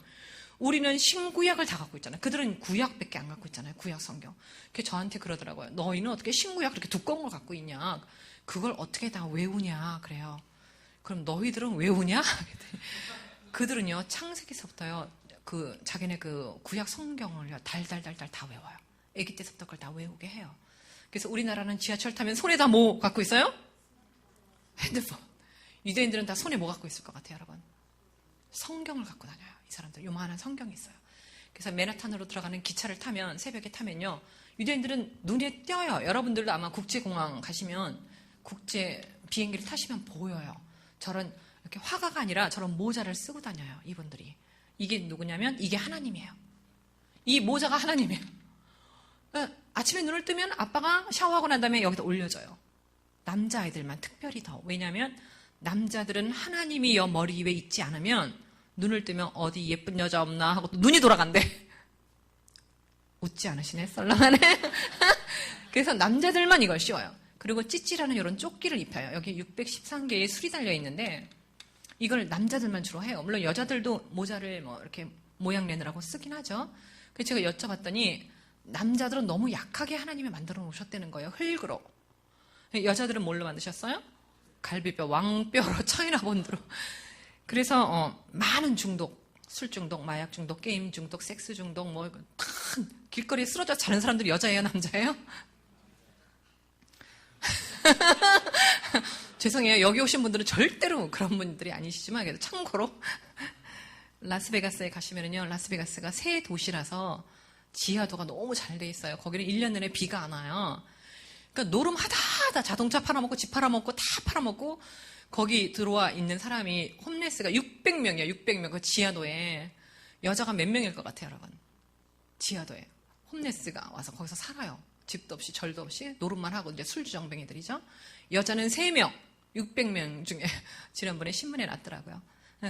우리는 신구약을 다 갖고 있잖아요. 그들은 구약밖에 안 갖고 있잖아요. 구약 성경. 그게 저한테 그러더라고요. 너희는 어떻게 신구약 그렇게 두꺼운 걸 갖고 있냐? 그걸 어떻게 다 외우냐? 그래요. 그럼 너희들은 외우냐? 그들은요, 창세기서부터요, 자기네 구약 성경을요, 달달달달 다 외워요. 아기 때서부터 그걸 다 외우게 해요. 그래서 우리나라는 지하철 타면 손에다 뭐 갖고 있어요? 핸드폰. 유대인들은 다 손에 뭐 갖고 있을 것 같아요, 여러분? 성경을 갖고 다녀요. 이 사람들 요만한 성경이 있어요. 그래서 맨하탄으로 들어가는 기차를 타면 새벽에 타면요. 유대인들은 눈에 띄어요. 여러분들도 아마 국제공항 가시면 국제 비행기를 타시면 보여요. 저런 이렇게 화가가 아니라 저런 모자를 쓰고 다녀요. 이분들이. 이게 누구냐면 이게 하나님이에요. 이 모자가 하나님이에요. 아침에 눈을 뜨면 아빠가 샤워하고 난 다음에 여기다 올려줘요. 남자아이들만 특별히 더. 왜냐하면 남자들은 하나님이 머리 위에 있지 않으면 눈을 뜨면 어디 예쁜 여자 없나 하고 또 눈이 돌아간대. 웃지 않으시네? 썰렁하네. 그래서 남자들만 이걸 씌워요. 그리고 찌찌라는 이런 조끼를 입혀요. 여기 613개의 술이 달려있는데 이걸 남자들만 주로 해요. 물론 여자들도 모자를 이렇게 모양 내느라고 쓰긴 하죠. 그래서 제가 여쭤봤더니 남자들은 너무 약하게 하나님이 만들어 놓으셨다는 거예요. 흙으로. 여자들은 뭘로 만드셨어요? 갈비뼈, 왕뼈로, 차이나본드로. 그래서 많은 중독, 술 중독, 마약 중독, 게임 중독, 섹스 중독, 길거리에 쓰러져 자는 사람들이 여자예요, 남자예요? 죄송해요. 여기 오신 분들은 절대로 그런 분들이 아니시지만 그래도 참고로 라스베가스에 가시면은요. 라스베가스가 새 도시라서 지하도가 너무 잘 돼 있어요. 거기는 1년 내내 비가 안 와요. 그러니까 노름하다 자동차 팔아먹고 집 팔아먹고 다 팔아먹고 거기 들어와 있는 사람이 홈레스가 600명이에요. 600명. 그 지하도에 여자가 몇 명일 것 같아요, 여러분? 지하도에 홈레스가 와서 거기서 살아요. 집도 없이 절도 없이 노름만 하고 이제 술주정뱅이들이죠. 여자는 3명, 600명 중에 지난번에 신문에 났더라고요.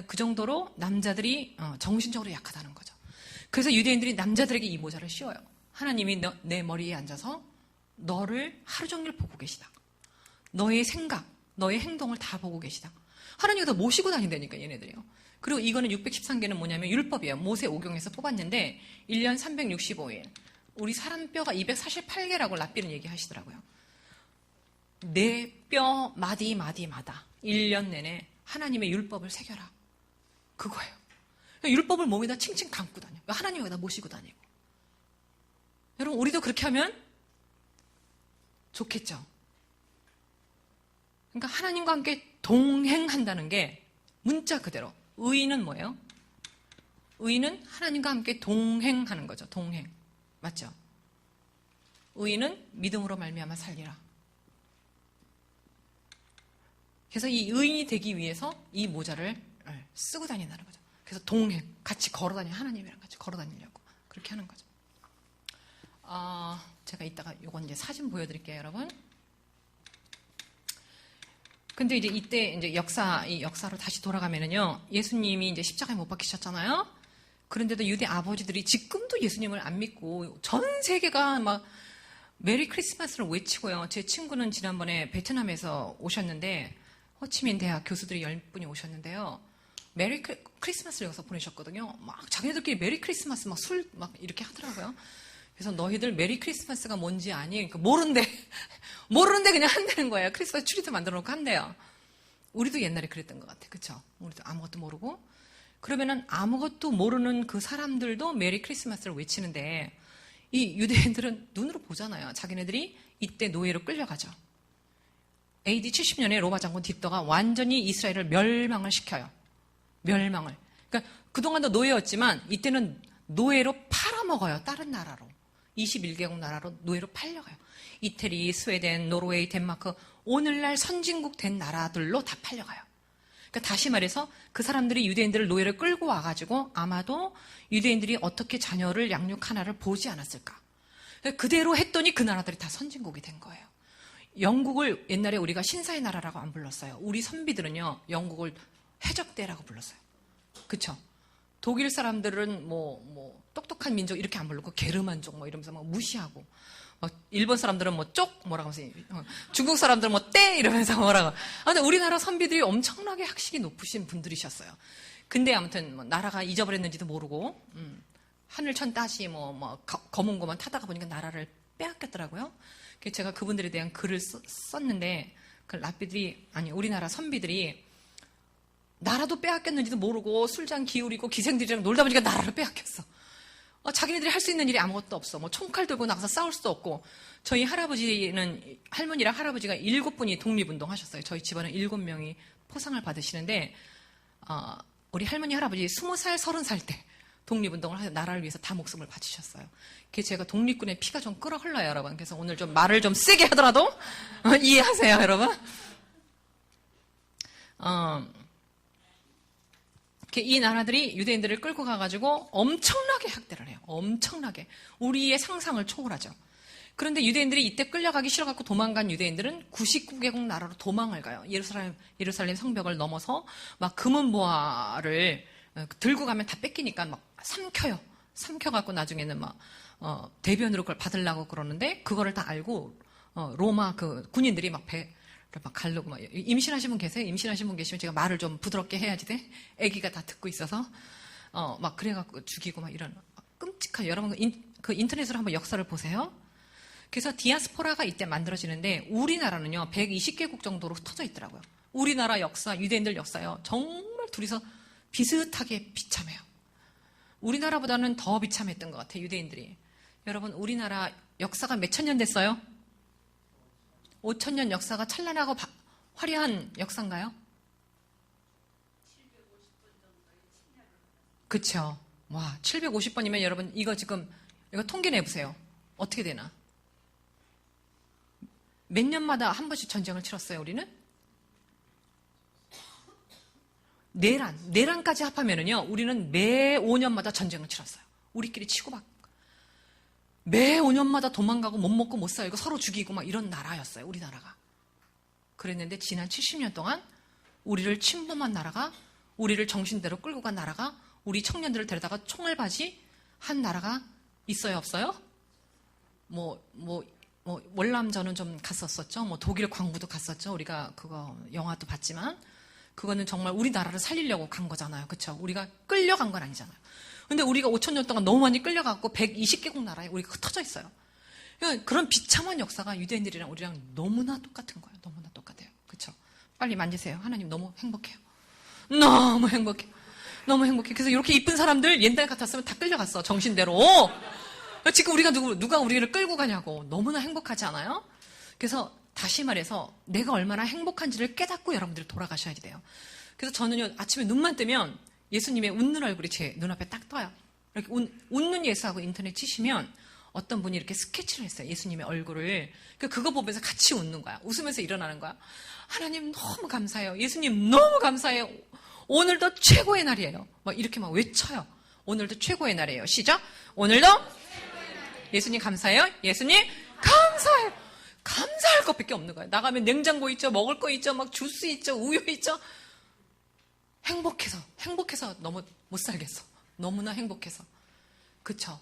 그 정도로 남자들이 정신적으로 약하다는 거죠. 그래서 유대인들이 남자들에게 이 모자를 씌워요. 하나님이 내 머리에 앉아서 너를 하루 종일 보고 계시다. 너의 생각, 너의 행동을 다 보고 계시다. 하나님이 다 모시고 다닌다니까, 얘네들이요. 그리고 이거는 613개는 뭐냐면 율법이에요. 모세 오경에서 뽑았는데 1년 365일. 우리 사람 뼈가 248개라고 랍비는 얘기하시더라고요. 내 뼈 마디마디마다 1년 내내 하나님의 율법을 새겨라. 그거예요. 율법을 몸에다 칭칭 담고 다녀. 하나님 여기다 모시고 다니고. 여러분, 우리도 그렇게 하면 좋겠죠. 그러니까 하나님과 함께 동행한다는 게 문자 그대로. 의인은 뭐예요? 의인은 하나님과 함께 동행하는 거죠. 동행. 맞죠? 의인은 믿음으로 말미암아 살리라. 그래서 이 의인이 되기 위해서 이 모자를 쓰고 다닌다는 거죠. 그래서 동행, 같이 걸어다니는, 하나님이랑 같이 걸어다니려고 그렇게 하는 거죠. 제가 이따가 요건 이제 사진 보여드릴게요, 여러분. 근데 이제 이때 이제 이 역사로 다시 돌아가면은요, 예수님이 이제 십자가에 못 박히셨잖아요. 그런데도 유대 아버지들이 지금도 예수님을 안 믿고 전 세계가 막 메리 크리스마스를 외치고요. 제 친구는 지난번에 베트남에서 오셨는데 호치민 대학 교수들이 10분이 오셨는데요. 메리 크리스마스를 여기서 보내셨거든요. 막 자기네들끼리 메리 크리스마스 막 술 막 이렇게 하더라고요. 그래서 너희들 메리 크리스마스가 뭔지 아니? 그러니까 모르는데 그냥 한다는 거예요. 크리스마스 트리도 만들어 놓고 한대요. 우리도 옛날에 그랬던 것 같아. 그쵸? 우리도 아무것도 모르고. 그러면은 아무것도 모르는 그 사람들도 메리 크리스마스를 외치는데 이 유대인들은 눈으로 보잖아요. 자기네들이 이때 노예로 끌려가죠. AD 70년에 로마 장군 딥더가 완전히 이스라엘을 멸망을 시켜요. 멸망을. 그러니까 그동안도 노예였지만 이때는 노예로 팔아먹어요. 다른 나라로. 21개국 나라로 노예로 팔려가요. 이태리, 스웨덴, 노르웨이, 덴마크, 오늘날 선진국 된 나라들로 다 팔려가요. 그러니까 다시 말해서 그 사람들이 유대인들을 노예를 끌고 와가지고 아마도 유대인들이 어떻게 자녀를 양육하나를 보지 않았을까. 그대로 했더니 그 나라들이 다 선진국이 된 거예요. 영국을 옛날에 우리가 신사의 나라라고 안 불렀어요. 우리 선비들은요, 영국을 해적대라고 불렀어요. 그쵸? 독일 사람들은 똑똑한 민족 이렇게 안 부르고 게르만족 이러면서 막 무시하고, 일본 사람들은 뭐라고 하면서, 중국 사람들은 떼 이러면서 뭐라고. 근데 우리나라 선비들이 엄청나게 학식이 높으신 분들이셨어요. 근데 아무튼 나라가 잊어버렸는지도 모르고 하늘천 따시 검은 고만 타다가 보니까 나라를 빼앗겼더라고요. 그래서 제가 그분들에 대한 글을 썼는데 그 랍비들이 우리나라 선비들이 나라도 빼앗겼는지도 모르고 술잔 기울이고 기생들이랑 놀다 보니까 나라를 빼앗겼어. 자기네들이 할 수 있는 일이 아무것도 없어. 총칼 들고 나가서 싸울 수도 없고. 저희 할머니랑 할아버지가 7분이 독립운동 하셨어요. 저희 집안은 7명이 포상을 받으시는데, 우리 할머니, 할아버지 20살, 30살 때 독립운동을 하셔서 나라를 위해서 다 목숨을 바치셨어요. 그게 제가 독립군의 피가 좀 끓어 흘러요, 여러분. 그래서 오늘 좀 말을 좀 세게 하더라도 이해하세요, 여러분. 이 나라들이 유대인들을 끌고 가가지고 엄청나게 학대를 해요. 엄청나게. 우리의 상상을 초월하죠. 그런데 유대인들이 이때 끌려가기 싫어갖고 도망간 유대인들은 99개국 나라로 도망을 가요. 예루살렘 성벽을 넘어서 막 금은보화를 들고 가면 다 뺏기니까 막 삼켜요. 삼켜갖고 나중에는 대변으로 그걸 받으려고 그러는데 그거를 다 알고 로마 그 군인들이 막 가르고 임신하신 분 계세요? 임신하신 분 계시면 제가 말을 좀 부드럽게 해야지 돼? 아기가 다 듣고 있어서 그래갖고 죽이고 이런 끔찍한. 여러분 그 인터넷으로 한번 역사를 보세요. 그래서 디아스포라가 이때 만들어지는데 우리나라는요 120개국 정도로 흩어져 있더라고요. 우리나라 역사, 유대인들 역사요 정말 둘이서 비슷하게 비참해요. 우리나라보다는 더 비참했던 것 같아요, 유대인들이. 여러분 우리나라 역사가 몇천 년 됐어요? 5,000년 역사가 찬란하고 화려한 역사인가요? 그쵸. 와, 750번이면 여러분, 이거 통계 내보세요. 어떻게 되나? 몇 년마다 한 번씩 전쟁을 치렀어요, 우리는? 내란까지 합하면은요, 우리는 매 5년마다 전쟁을 치렀어요. 우리끼리 치고받고. 매 5년마다 도망가고 못 먹고 못 살고 서로 죽이고 이런 나라였어요, 우리나라가. 그랬는데 지난 70년 동안 우리를 침범한 나라가 우리를 정신대로 끌고 간 나라가, 우리 청년들을 데려다가 총알바지 한 나라가 있어요, 없어요? 월남전은 좀 갔었었죠. 독일 광부도 갔었죠. 우리가 그거 영화도 봤지만 그거는 정말 우리나라를 살리려고 간 거잖아요. 그렇죠? 우리가 끌려간 건 아니잖아요. 근데 우리가 5,000년 동안 너무 많이 끌려가고 120개국 나라에 우리가 흩어져 있어요. 그러니까 그런 비참한 역사가 유대인들이랑 우리랑 너무나 똑같은 거예요. 너무나 똑같아요. 그렇죠? 빨리 만지세요. 하나님 너무 행복해요. 너무 행복해. 너무 행복해. 그래서 이렇게 이쁜 사람들 옛날 같았으면 다 끌려갔어. 정신대로. 지금 우리가 누가 우리를 끌고 가냐고. 너무나 행복하지 않아요? 그래서 다시 말해서 내가 얼마나 행복한지를 깨닫고 여러분들이 돌아가셔야 돼요. 그래서 저는요, 아침에 눈만 뜨면 예수님의 웃는 얼굴이 제 눈앞에 딱 떠요. 이렇게 웃는 예수하고 인터넷 치시면 어떤 분이 이렇게 스케치를 했어요. 예수님의 얼굴을. 그거 보면서 같이 웃는 거야. 웃으면서 일어나는 거야. 하나님 너무 감사해요. 예수님 너무 감사해요. 오늘도 최고의 날이에요. 막 이렇게 막 외쳐요. 오늘도 최고의 날이에요. 시작. 오늘도 예수님 감사해요. 예수님 감사해요. 감사할 것밖에 없는 거예요. 나가면 냉장고 있죠. 먹을 거 있죠. 막 주스 있죠. 우유 있죠. 행복해서 너무 못 살겠어. 너무나 행복해서. 그쵸?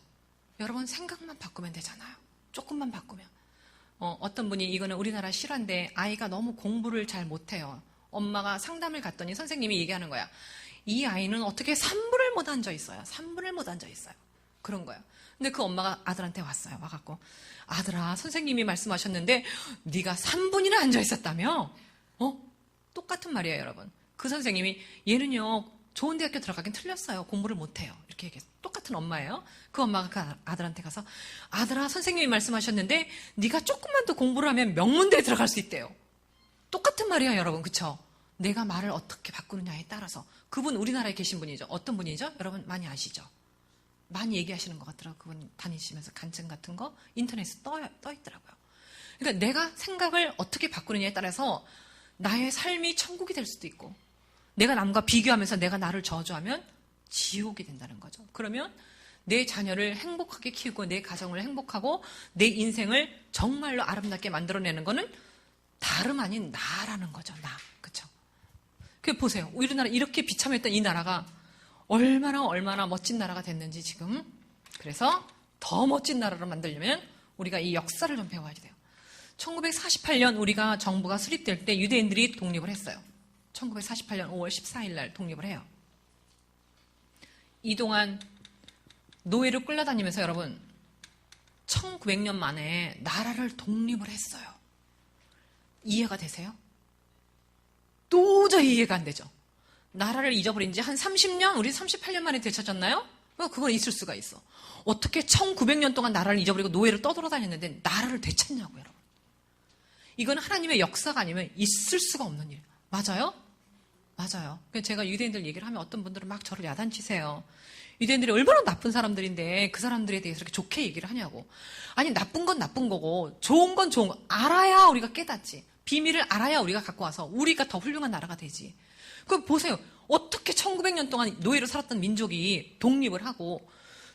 여러분 생각만 바꾸면 되잖아요. 조금만 바꾸면. 어떤 분이 이거는 우리나라 실화인데 아이가 너무 공부를 잘 못해요. 엄마가 상담을 갔더니 선생님이 얘기하는 거야. 이 아이는 어떻게 3분을 못 앉아 있어요. 3분을 못 앉아 있어요. 그런 거예요. 근데 그 엄마가 아들한테 왔어요. 와갖고 아들아 선생님이 말씀하셨는데 네가 3분이나 앉아 있었다며? 똑같은 말이에요 여러분. 그 선생님이 얘는요 좋은 대학교 들어가긴 틀렸어요. 공부를 못해요. 이렇게 얘기해서 똑같은 엄마예요. 그 엄마가 그 아들한테 가서 아들아 선생님이 말씀하셨는데 네가 조금만 더 공부를 하면 명문대에 들어갈 수 있대요. 똑같은 말이에요 여러분. 그쵸? 내가 말을 어떻게 바꾸느냐에 따라서. 그분 우리나라에 계신 분이죠. 어떤 분이죠? 여러분 많이 아시죠? 많이 얘기하시는 것 같더라고요. 그분 다니시면서 간증 같은 거 인터넷에 떠 있더라고요. 그러니까 내가 생각을 어떻게 바꾸느냐에 따라서 나의 삶이 천국이 될 수도 있고 내가 남과 비교하면서 내가 나를 저주하면 지옥이 된다는 거죠. 그러면 내 자녀를 행복하게 키우고 내 가정을 행복하고 내 인생을 정말로 아름답게 만들어내는 거는 다름 아닌 나라는 거죠. 나. 그쵸? 그 보세요. 우리나라 이렇게 비참했던 이 나라가 얼마나 멋진 나라가 됐는지 지금. 그래서 더 멋진 나라로 만들려면 우리가 이 역사를 좀 배워야 돼요. 1948년 우리가 정부가 수립될 때 유대인들이 독립을 했어요. 1948년 5월 14일 날 독립을 해요. 이동안 노예로 끌려다니면서 여러분 1900년 만에 나라를 독립을 했어요. 이해가 되세요? 도저히 이해가 안 되죠. 나라를 잊어버린 지 한 30년? 우리 38년 만에 되찾았나요? 그건 있을 수가 있어. 어떻게 1900년 동안 나라를 잊어버리고 노예를 떠돌아다녔는데 나라를 되찾냐고 여러분. 이건 하나님의 역사가 아니면 있을 수가 없는 일. 맞아요? 맞아요. 제가 유대인들 얘기를 하면 어떤 분들은 막 저를 야단치세요. 유대인들이 얼마나 나쁜 사람들인데 그 사람들에 대해서 이렇게 좋게 얘기를 하냐고. 아니 나쁜 건 나쁜 거고 좋은 건 좋은 거. 알아야 우리가 깨닫지. 비밀을 알아야 우리가 갖고 와서 우리가 더 훌륭한 나라가 되지. 그럼 보세요. 어떻게 1900년 동안 노예로 살았던 민족이 독립을 하고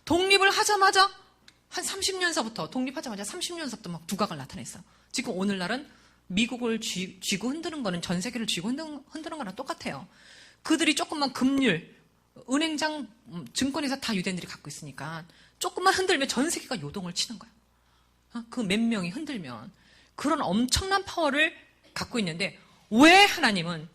독립을 하자마자 한 30년서부터 독립하자마자 30년서부터 막 두각을 나타냈어요. 지금 오늘날은 미국을 쥐고 흔드는 거는 전 세계를 쥐고 흔드는 거랑 똑같아요. 그들이 조금만 금융, 은행장, 증권회사 다 유대인들이 갖고 있으니까 조금만 흔들면 전 세계가 요동을 치는 거예요. 그 몇 명이 흔들면. 그런 엄청난 파워를 갖고 있는데 왜 하나님은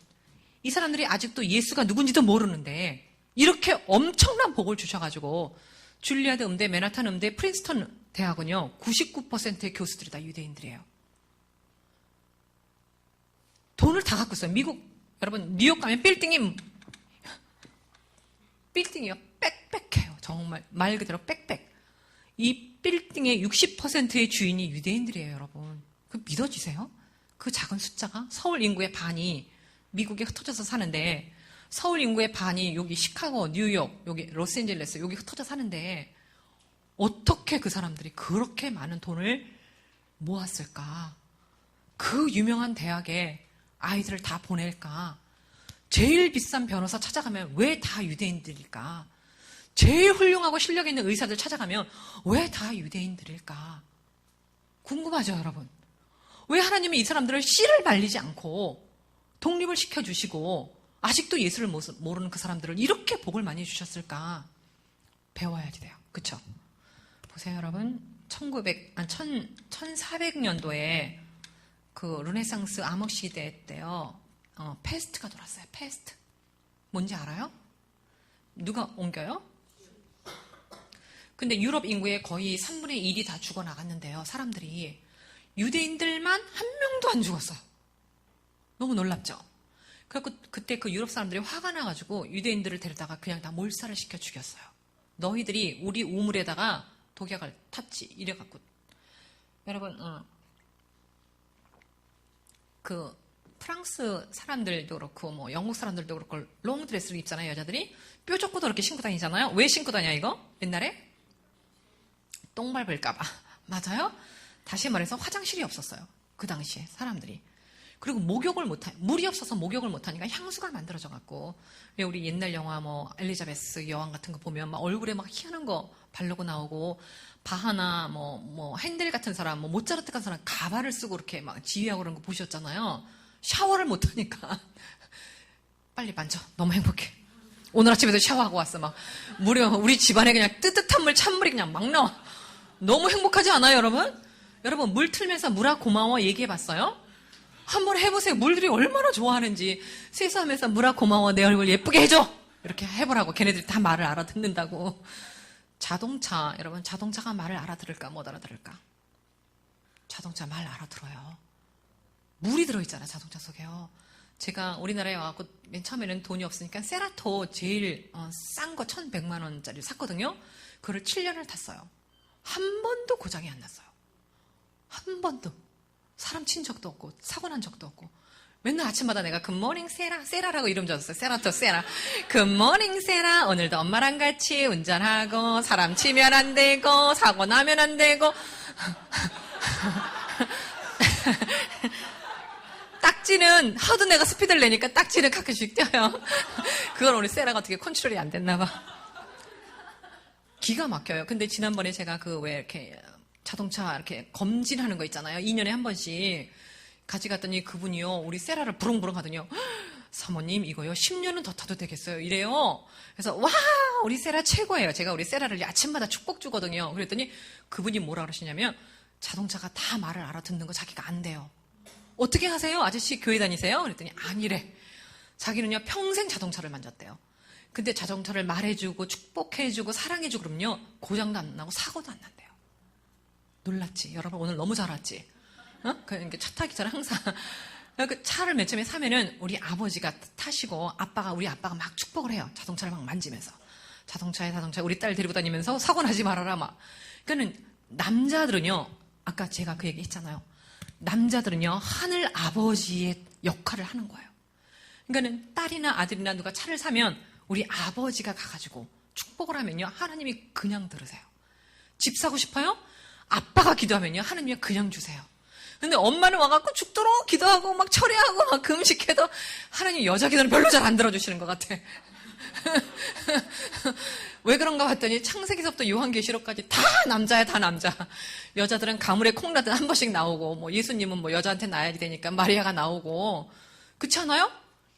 이 사람들이 아직도 예수가 누군지도 모르는데 이렇게 엄청난 복을 주셔가지고 줄리아드 음대, 맨하탄 음대, 프린스턴 대학은요 99%의 교수들이 다 유대인들이에요. 돈을 다 갖고 있어요. 미국 여러분 뉴욕 가면 빌딩이요 빽빽해요. 정말 말 그대로 빽빽. 이 빌딩의 60%의 주인이 유대인들이에요. 여러분 그 믿어지세요? 그 작은 숫자가 서울 인구의 반이 미국에 흩어져서 사는데 서울 인구의 반이 여기 시카고, 뉴욕, 여기 로스앤젤레스 여기 흩어져 사는데 어떻게 그 사람들이 그렇게 많은 돈을 모았을까? 그 유명한 대학에 아이들을 다 보낼까? 제일 비싼 변호사 찾아가면 왜 다 유대인들일까? 제일 훌륭하고 실력 있는 의사들 찾아가면 왜 다 유대인들일까? 궁금하죠, 여러분? 왜 하나님이 이 사람들을 씨를 말리지 않고 독립을 시켜주시고 아직도 예수를 모르는 그 사람들을 이렇게 복을 많이 주셨을까? 배워야지 돼요. 그쵸? 보세요, 여러분. 1400년도에 그 르네상스 암흑 시대 때요, 패스트가 돌았어요. 패스트. 뭔지 알아요? 누가 옮겨요? 근데 유럽 인구의 거의 3분의 1이 다 죽어나갔는데요. 사람들이. 유대인들만 한 명도 안 죽었어요. 너무 놀랍죠? 그래서 그때 그 유럽 사람들이 화가 나가지고 유대인들을 데려다가 그냥 다 몰살을 시켜 죽였어요. 너희들이 우리 우물에다가 독약을 탔지. 이래갖고. 여러분, 그 프랑스 사람들도 그렇고 뭐 영국 사람들도 그렇고 롱드레스를 입잖아요. 여자들이. 뾰족구도 이렇게 신고 다니잖아요. 왜 신고 다녀 이거? 옛날에? 똥 밟을까봐. 맞아요? 다시 말해서 화장실이 없었어요. 그 당시에 사람들이. 그리고 물이 없어서 목욕을 못하니까 향수가 만들어져갖고. 우리 옛날 영화 뭐 엘리자베스 여왕 같은 거 보면 막 얼굴에 막 희한한 거 바르고 나오고, 바하나 뭐 핸델 같은 사람, 뭐 모차르트 같은 사람 가발을 쓰고 이렇게 막 지휘하고 그런 거 보셨잖아요. 샤워를 못하니까. 빨리 만져. 너무 행복해. 오늘 아침에도 샤워하고 왔어. 막 우리 집안에 그냥 뜨뜻한 물, 찬물이 그냥 막 나와. 너무 행복하지 않아요, 여러분? 여러분, 물 틀면서 물아 고마워 얘기해봤어요? 한번 해보세요. 물들이 얼마나 좋아하는지. 세수하면서 물아 고마워, 내 얼굴 예쁘게 해줘, 이렇게 해보라고. 걔네들이 다 말을 알아듣는다고. 자동차, 여러분, 자동차가 말을 알아들을까 못 알아들을까? 자동차 말 알아들어요. 물이 들어있잖아, 자동차 속에요. 제가 우리나라에 와갖고 맨 처음에는 돈이 없으니까 세라토 제일 싼 거 1,100만 원짜리 샀거든요. 그걸 7년을 탔어요. 한 번도 고장이 안 났어요. 한 번도. 사람 친 적도 없고 사고 난 적도 없고. 맨날 아침마다 내가 굿모닝 세라라고 이름 줬어요. 세라토 세라. 굿모닝 세라. 오늘도 엄마랑 같이 운전하고 사람 치면 안 되고 사고 나면 안 되고. 딱지는 하도 내가 스피드를 내니까 딱지는 가끔씩 뛰어요. 그걸 우리 세라가 어떻게 컨트롤이 안 됐나 봐. 기가 막혀요. 근데 지난번에 제가 왜 이렇게 자동차 이렇게 검진하는 거 있잖아요. 2년에 한 번씩 같이 갔더니 그분이요, 우리 세라를 부릉부릉 하더니요. 사모님, 이거요 10년은 더 타도 되겠어요, 이래요. 그래서 와, 우리 세라 최고예요. 제가 우리 세라를 아침마다 축복 주거든요. 그랬더니 그분이 뭐라 그러시냐면, 자동차가 다 말을 알아듣는 거 자기가 안 돼요. 어떻게 하세요? 아저씨 교회 다니세요? 그랬더니 아니래. 자기는요 평생 자동차를 만졌대요. 근데 자동차를 말해주고 축복해주고 사랑해주고 그러면요 고장도 안 나고 사고도 안 난대요. 놀랐지? 여러분 오늘 너무 잘 왔지? 그러니까 차 타기 전에 항상 그 차를 맨 처음에 사면은 우리 아버지가 타시고 우리 아빠가 막 축복을 해요. 자동차를 막 만지면서. 자동차에 우리 딸 데리고 다니면서 사고 나지 말아라 막. 그러니까는 남자들은요, 아까 제가 그 얘기 했잖아요. 남자들은요 하늘 아버지의 역할을 하는 거예요. 그러니까는 딸이나 아들이나 누가 차를 사면 우리 아버지가 가가지고 축복을 하면요 하나님이 그냥 들으세요. 집 사고 싶어요? 아빠가 기도하면요 하나님이 그냥 주세요. 근데 엄마는 와갖고 죽도록 기도하고 막 철회하고 막 금식해도 하나님 여자 기도는 별로 잘 안 들어주시는 것 같아. 왜 그런가 봤더니 창세기서부터 요한계시록까지 다 남자야, 다 남자. 여자들은 가물에 콩나듯 한 번씩 나오고, 뭐 예수님은 뭐 여자한테 낳아야 되니까 마리아가 나오고. 그렇지 않아요?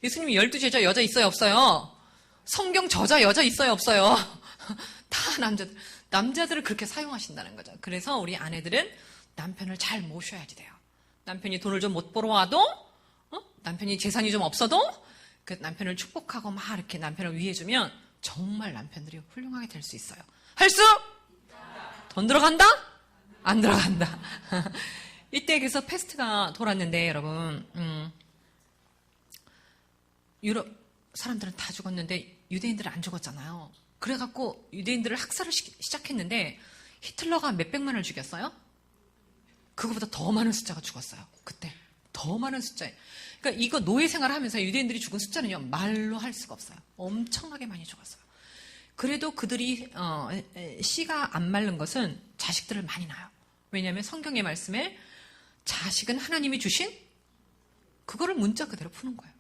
예수님이 12제자 여자 있어요, 없어요? 성경 저자 여자 있어요, 없어요? 다 남자들. 남자들을 그렇게 사용하신다는 거죠. 그래서 우리 아내들은 남편을 잘 모셔야지 돼요. 남편이 돈을 좀 못 벌어와도, 남편이 재산이 좀 없어도, 그 남편을 축복하고 막 이렇게 남편을 위해주면 정말 남편들이 훌륭하게 될 수 있어요. 할 수? 돈 들어간다? 안 들어간다. 이때 그래서 패스트가 돌았는데 여러분, 유럽 사람들은 다 죽었는데 유대인들은 안 죽었잖아요. 그래갖고 유대인들을 학살을 시작했는데 히틀러가 몇백만을 죽였어요? 그거보다 더 많은 숫자가 죽었어요. 그때 더 많은 숫자에. 그러니까 이거 노예 생활을 하면서 유대인들이 죽은 숫자는요 말로 할 수가 없어요. 엄청나게 많이 죽었어요. 그래도 그들이 씨가 안 마른 것은 자식들을 많이 낳아요. 왜냐하면 성경의 말씀에 자식은 하나님이 주신 그거를 문자 그대로 푸는 거예요.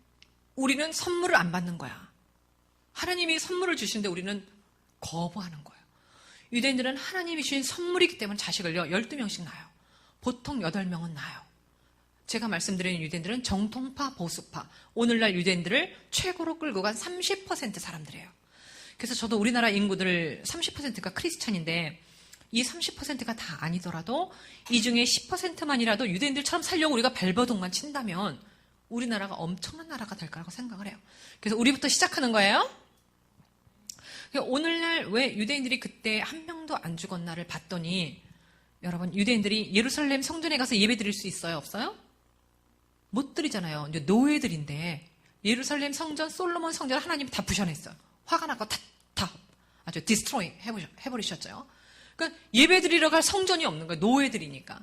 우리는 선물을 안 받는 거야. 하나님이 선물을 주시는데 우리는 거부하는 거예요. 유대인들은 하나님이 주신 선물이기 때문에 자식을요 12명씩 낳아요. 보통 8명은 낳아요. 제가 말씀드리는 유대인들은 정통파, 보수파, 오늘날 유대인들을 최고로 끌고 간 30% 사람들이에요. 그래서 저도 우리나라 인구들 30%가 크리스찬인데 이 30%가 다 아니더라도 이 중에 10%만이라도 유대인들처럼 살려고 우리가 발버둥만 친다면 우리나라가 엄청난 나라가 될 거라고 생각을 해요. 그래서 우리부터 시작하는 거예요. 오늘날 왜 유대인들이 그때 한 명도 안 죽었나를 봤더니 여러분, 유대인들이 예루살렘 성전에 가서 예배 드릴 수 있어요? 없어요? 못 드리잖아요. 이제 노예들인데 예루살렘 성전, 솔로몬 성전 하나님이 다 부셔냈어요. 화가 나고 다 아주 디스트로이 해버리셨죠. 그러니까 예배 드리러 갈 성전이 없는 거예요. 노예들이니까.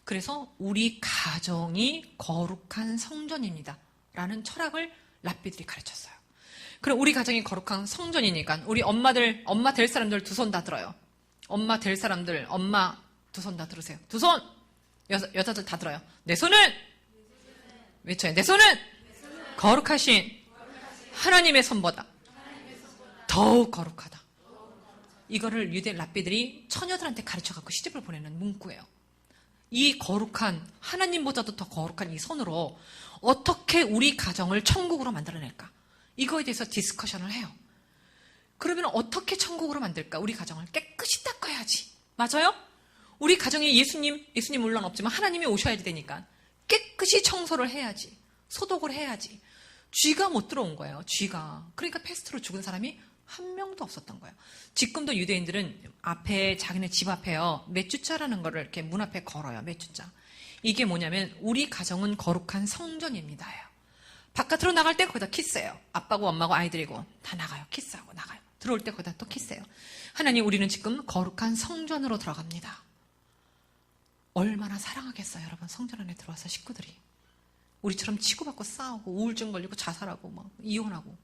그래서 우리 가정이 거룩한 성전입니다. 라는 철학을 랍비들이 가르쳤어요. 그럼 우리 가정이 거룩한 성전이니까 우리 엄마 될 사람들 두 손 다 들어요. 엄마 될 사람들, 엄마 두 손 다 들으세요. 두 손! 여자들 다 들어요. 내 손은! 외쳐요. 내 손은! 거룩하신 하나님의 손보다 더욱 거룩하다. 이거를 유대 랍비들이 처녀들한테 가르쳐갖고 시집을 보내는 문구예요. 이 거룩한, 하나님보다도 더 거룩한 이 손으로 어떻게 우리 가정을 천국으로 만들어낼까? 이거에 대해서 디스커션을 해요. 그러면 어떻게 천국으로 만들까? 우리 가정을 깨끗이 닦아야지. 맞아요? 우리 가정에 예수님 물론 없지만 하나님이 오셔야 되니까 깨끗이 청소를 해야지. 소독을 해야지. 쥐가 못 들어온 거예요. 쥐가. 그러니까 패스트로 죽은 사람이 한 명도 없었던 거예요. 지금도 유대인들은 앞에 자기네 집 앞에요. 몇 주자라는 거를 이렇게 문 앞에 걸어요. 몇 주자. 이게 뭐냐면 우리 가정은 거룩한 성전입니다예요. 바깥으로 나갈 때 거기다 키스해요. 아빠고 엄마고 아이들이고 다 나가요. 키스하고 나가요. 들어올 때 거기다 또 키스해요. 하나님, 우리는 지금 거룩한 성전으로 들어갑니다. 얼마나 사랑하겠어요, 여러분. 성전 안에 들어와서 식구들이. 우리처럼 치고받고 싸우고 우울증 걸리고 자살하고 막 이혼하고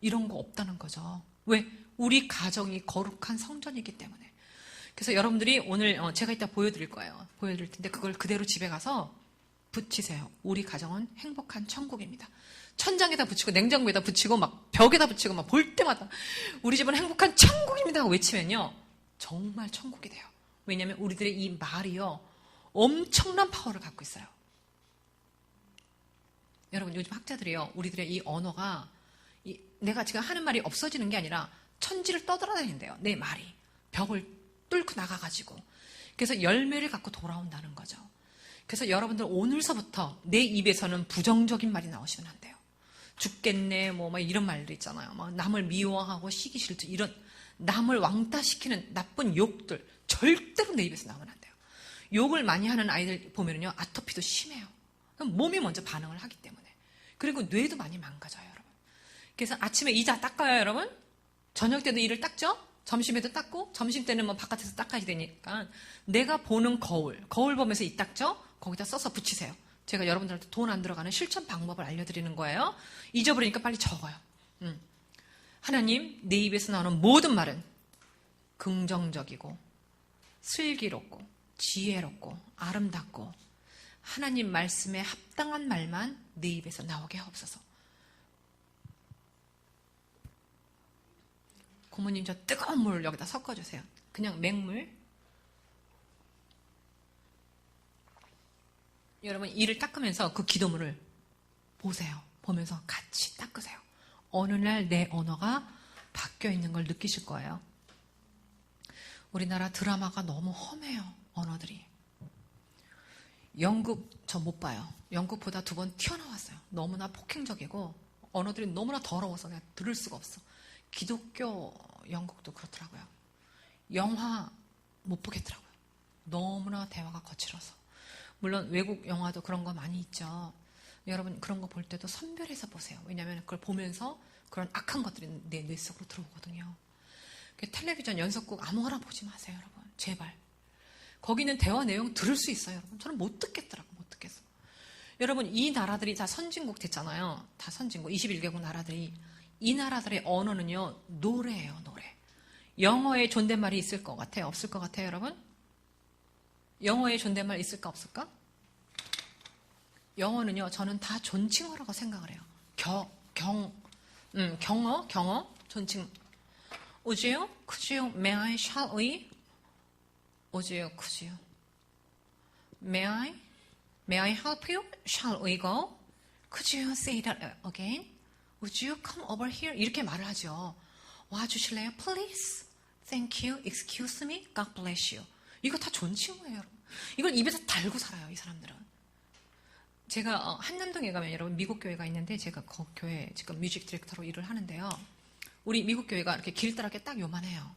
이런 거 없다는 거죠. 왜? 우리 가정이 거룩한 성전이기 때문에. 그래서 여러분들이 오늘 제가 이따 보여드릴 거예요. 보여드릴 텐데 그걸 그대로 집에 가서 붙이세요. 우리 가정은 행복한 천국입니다. 천장에다 붙이고 냉장고에다 붙이고 막 벽에다 붙이고 막 볼 때마다 우리 집은 행복한 천국입니다 하고 외치면요. 정말 천국이 돼요. 왜냐하면 우리들의 이 말이요. 엄청난 파워를 갖고 있어요. 여러분, 요즘 학자들이요. 우리들의 이 언어가 내가 지금 하는 말이 없어지는 게 아니라 천지를 떠돌아다닌대요. 내 말이. 벽을 뚫고 나가가지고. 그래서 열매를 갖고 돌아온다는 거죠. 그래서 여러분들 오늘서부터 내 입에서는 부정적인 말이 나오시면 안 돼요. 죽겠네, 막 이런 말들 있잖아요. 막 남을 미워하고 시기 싫다, 이런 남을 왕따시키는 나쁜 욕들 절대로 내 입에서 나오면 안 돼요. 욕을 많이 하는 아이들 보면요, 아토피도 심해요. 몸이 먼저 반응을 하기 때문에. 그리고 뇌도 많이 망가져요, 여러분. 그래서 아침에 이자 닦아요, 여러분. 저녁 때도 이를 닦죠? 점심에도 닦고, 점심 때는 뭐 바깥에서 닦아야 되니까 내가 보는 거울 보면서 이 닦죠? 거기다 써서 붙이세요. 제가 여러분들한테 돈 안 들어가는 실천 방법을 알려드리는 거예요. 잊어버리니까 빨리 적어요. 하나님, 내 입에서 나오는 모든 말은 긍정적이고 슬기롭고 지혜롭고 아름답고 하나님 말씀에 합당한 말만 내 입에서 나오게 하옵소서. 고모님, 저 뜨거운 물 여기다 섞어주세요. 그냥 맹물. 여러분, 이를 닦으면서 그 기도문을 보세요. 보면서 같이 닦으세요. 어느 날 내 언어가 바뀌어 있는 걸 느끼실 거예요. 우리나라 드라마가 너무 험해요. 언어들이. 영국 저 못 봐요. 영국보다 2번 튀어나왔어요. 너무나 폭행적이고 언어들이 너무나 더러워서 내가 들을 수가 없어. 기독교 영국도 그렇더라고요. 영화 못 보겠더라고요. 너무나 대화가 거칠어서. 물론 외국 영화도 그런 거 많이 있죠. 여러분, 그런 거 볼 때도 선별해서 보세요. 왜냐하면 그걸 보면서 그런 악한 것들이 내 뇌 속으로 들어오거든요. 텔레비전 연속극 아무거나 보지 마세요, 여러분. 제발. 거기는 대화 내용 들을 수 있어요, 여러분. 저는 못 듣겠더라고요. 못 듣겠어. 여러분, 이 나라들이 다 선진국 됐잖아요. 다 선진국. 21개국 나라들이. 이 나라들의 언어는요, 노래예요, 노래. 영어에 존댓말이 있을 것 같아요? 없을 것 같아요, 여러분? 영어에 존댓말 있을까, 없을까? 영어는요, 저는 다 존칭어라고 생각을 해요. 경어, 존칭. Would you? Could you? May I? Shall we? Would you? Could you? May I? May I help you? Shall we go? Could you say that again? Would you come over here? 이렇게 말을 하죠. 와주실래요? Please. Thank you. Excuse me. God bless you. 이거 다 좋은 친구예요, 여러분. 이걸 입에서 달고 살아요, 이 사람들은. 제가 한남동에 가면 여러분 미국 교회가 있는데 제가 그 교회 지금 뮤직 디렉터로 일을 하는데요. 우리 미국 교회가 이렇게 길 따라 딱 요만해요.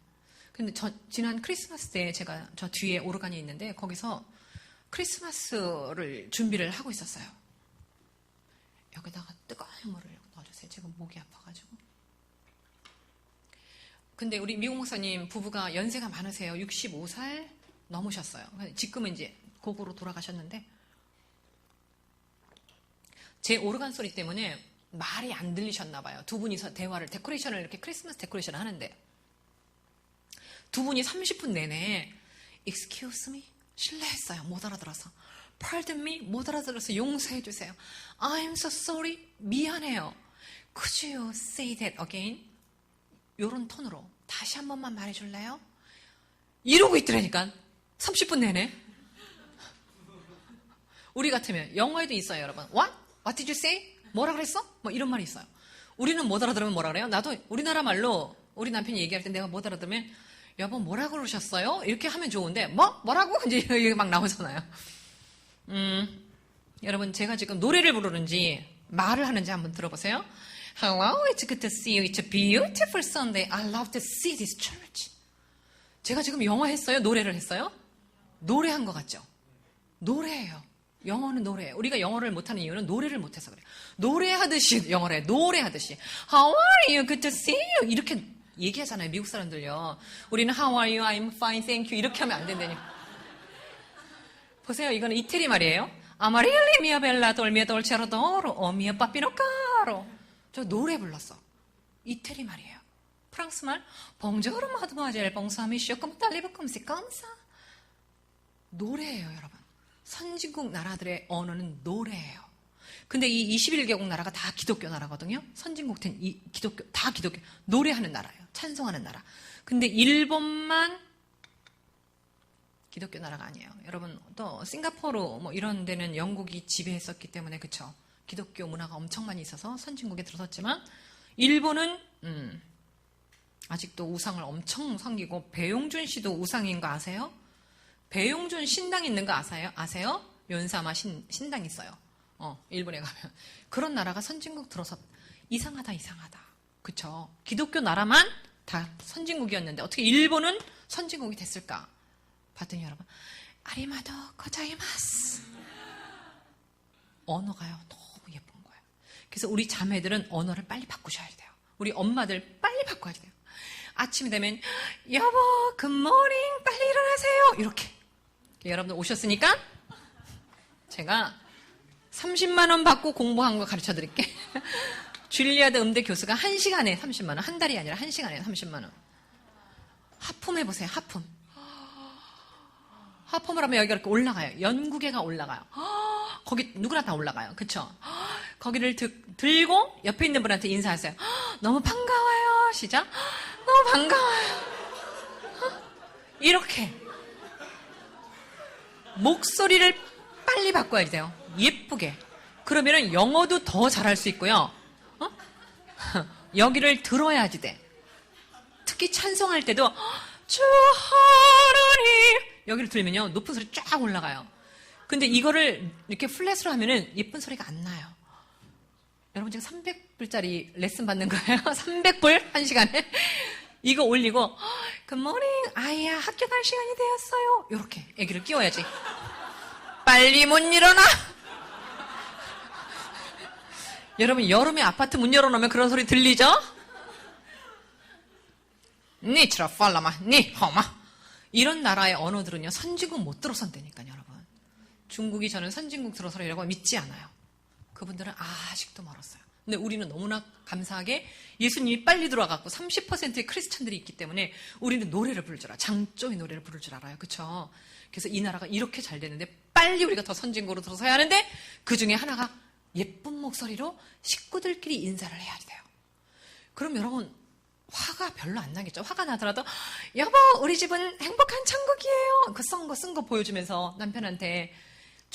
근데 지난 크리스마스 때 제가 저 뒤에 오르간이 있는데 거기서 크리스마스를 준비를 하고 있었어요. 여기다가 뜨거운 물을 넣어주세요. 지금 목이 아파가지고. 근데 우리 미국 목사님 부부가 연세가 많으세요. 65살 넘으셨어요. 지금은 이제 고고로 돌아가셨는데 제 오르간 소리 때문에 말이 안 들리셨나 봐요. 두 분이서 대화를 데코레이션을 이렇게 크리스마스 데코레이션을 하는데 두 분이 30분 내내 Excuse me? 실례했어요. 못 알아들어서. Pardon me? 못 알아들어서 용서해 주세요. I'm so sorry. 미안해요. Could you say that again? 요런 톤으로 다시 한 번만 말해줄래요? 이러고 있더라니까. 30분 내내. 우리 같으면 영어에도 있어요, 여러분. What? What did you say? 뭐라 그랬어? 뭐 이런 말이 있어요. 우리는 못 알아들으면 뭐라 그래요? 나도 우리나라 말로 우리 남편이 얘기할 때 내가 못 알아들으면 여보 뭐라 그러셨어요? 이렇게 하면 좋은데 뭐라고? 이제 이게 막 나오잖아요. 여러분 제가 지금 노래를 부르는지 말을 하는지 한번 들어보세요. Hello, it's good to see you. It's a beautiful Sunday. I love to see this church. 제가 지금 영어 했어요? 노래를 했어요? 노래한 것 같죠? 노래예요. 영어는 노래예요. 우리가 영어를 못하는 이유는 노래를 못해서 그래요. 노래하듯이 영어를 해요. 노래하듯이. How are you? Good to see you. 이렇게 얘기하잖아요. 미국 사람들요. 우리는 How are you? I'm fine, thank you. 이렇게 하면 안 된다니. 보세요. 이거는 이태리 말이에요. Amarilli mia bella dolmia dolce d'oro, o mio papino caro. 저 노래 불렀어. 이태리 말이에요. 프랑스 말 Bonjour mademoiselle, bonsoir monsieur, comment allez-vous, comme c'est comme ça? 노래예요, 여러분. 선진국 나라들의 언어는 노래예요. 근데 이 21개국 나라가 다 기독교 나라거든요. 선진국된 이 기독교, 다 기독교. 노래하는 나라예요. 찬송하는 나라. 근데 일본만 기독교 나라가 아니에요. 여러분, 또 싱가포르 뭐 이런 데는 영국이 지배했었기 때문에 그쵸. 기독교 문화가 엄청 많이 있어서 선진국에 들어섰지만 일본은 아직도 우상을 엄청 섬기고 배용준 씨도 우상인 거 아세요? 배용준 신당 있는 거 아세요? 연사마 신당 있어요. 일본에 가면. 그런 나라가 선진국 들어서 이상하다. 그쵸? 기독교 나라만 다 선진국이었는데 어떻게 일본은 선진국이 됐을까? 봤더니 여러분, 아리마도 고자이마스. 언어가요. 너무 예쁜 거예요. 그래서 우리 자매들은 언어를 빨리 바꾸셔야 돼요. 우리 엄마들 빨리 바꿔야 돼요. 아침이 되면 여보 굿모닝 빨리 일어나세요. 이렇게. 여러분들 오셨으니까 제가 30만 원 받고 공부한 거 가르쳐 드릴게. 줄리아드 음대 교수가 1시간에 30만 원. 한 달이 아니라 1시간에 30만 원. 하품해보세요. 하품을 하면 여기가 이렇게 올라가요. 연구계가 올라가요. 거기 누구나 다 올라가요. 그쵸? 거기를 들고 옆에 있는 분한테 인사하세요. 너무 반가워요. 시작. 너무 반가워요. 이렇게. 목소리를 빨리 바꿔야 돼요. 예쁘게. 그러면은 영어도 더 잘할 수 있고요. 여기를 들어야지 돼. 특히 찬송할 때도 주 하나님 여기를 들면요 높은 소리 쫙 올라가요. 근데 이거를 이렇게 플랫으로 하면은 예쁜 소리가 안 나요. 여러분 지금 300불짜리 레슨 받는 거예요. 300불 1시간에. 이거 올리고 굿모닝 아이야 학교 갈 시간이 되었어요. 이렇게 애기를 끼워야지. 빨리 못 일어나. 여러분 여름에 아파트 문 열어놓으면 그런 소리 들리죠? 니 치라 팔라마 니 허마. 이런 나라의 언어들은요 선진국 못 들어선다니까요. 여러분 중국이 저는 선진국 들어서라고 믿지 않아요. 그분들은 아직도 멀었어요. 근데 우리는 너무나 감사하게 예수님이 빨리 들어와갖고 30%의 크리스찬들이 있기 때문에 우리는 노래를 부를 줄 알아요. 장조의 노래를 부를 줄 알아요. 그쵸? 그래서 이 나라가 이렇게 잘 되는데 빨리 우리가 더 선진국으로 들어서야 하는데 그 중에 하나가 예쁜 목소리로 식구들끼리 인사를 해야 돼요. 그럼 여러분 화가 별로 안 나겠죠? 화가 나더라도 여보 우리 집은 행복한 천국이에요. 그 쓴 거 보여주면서 남편한테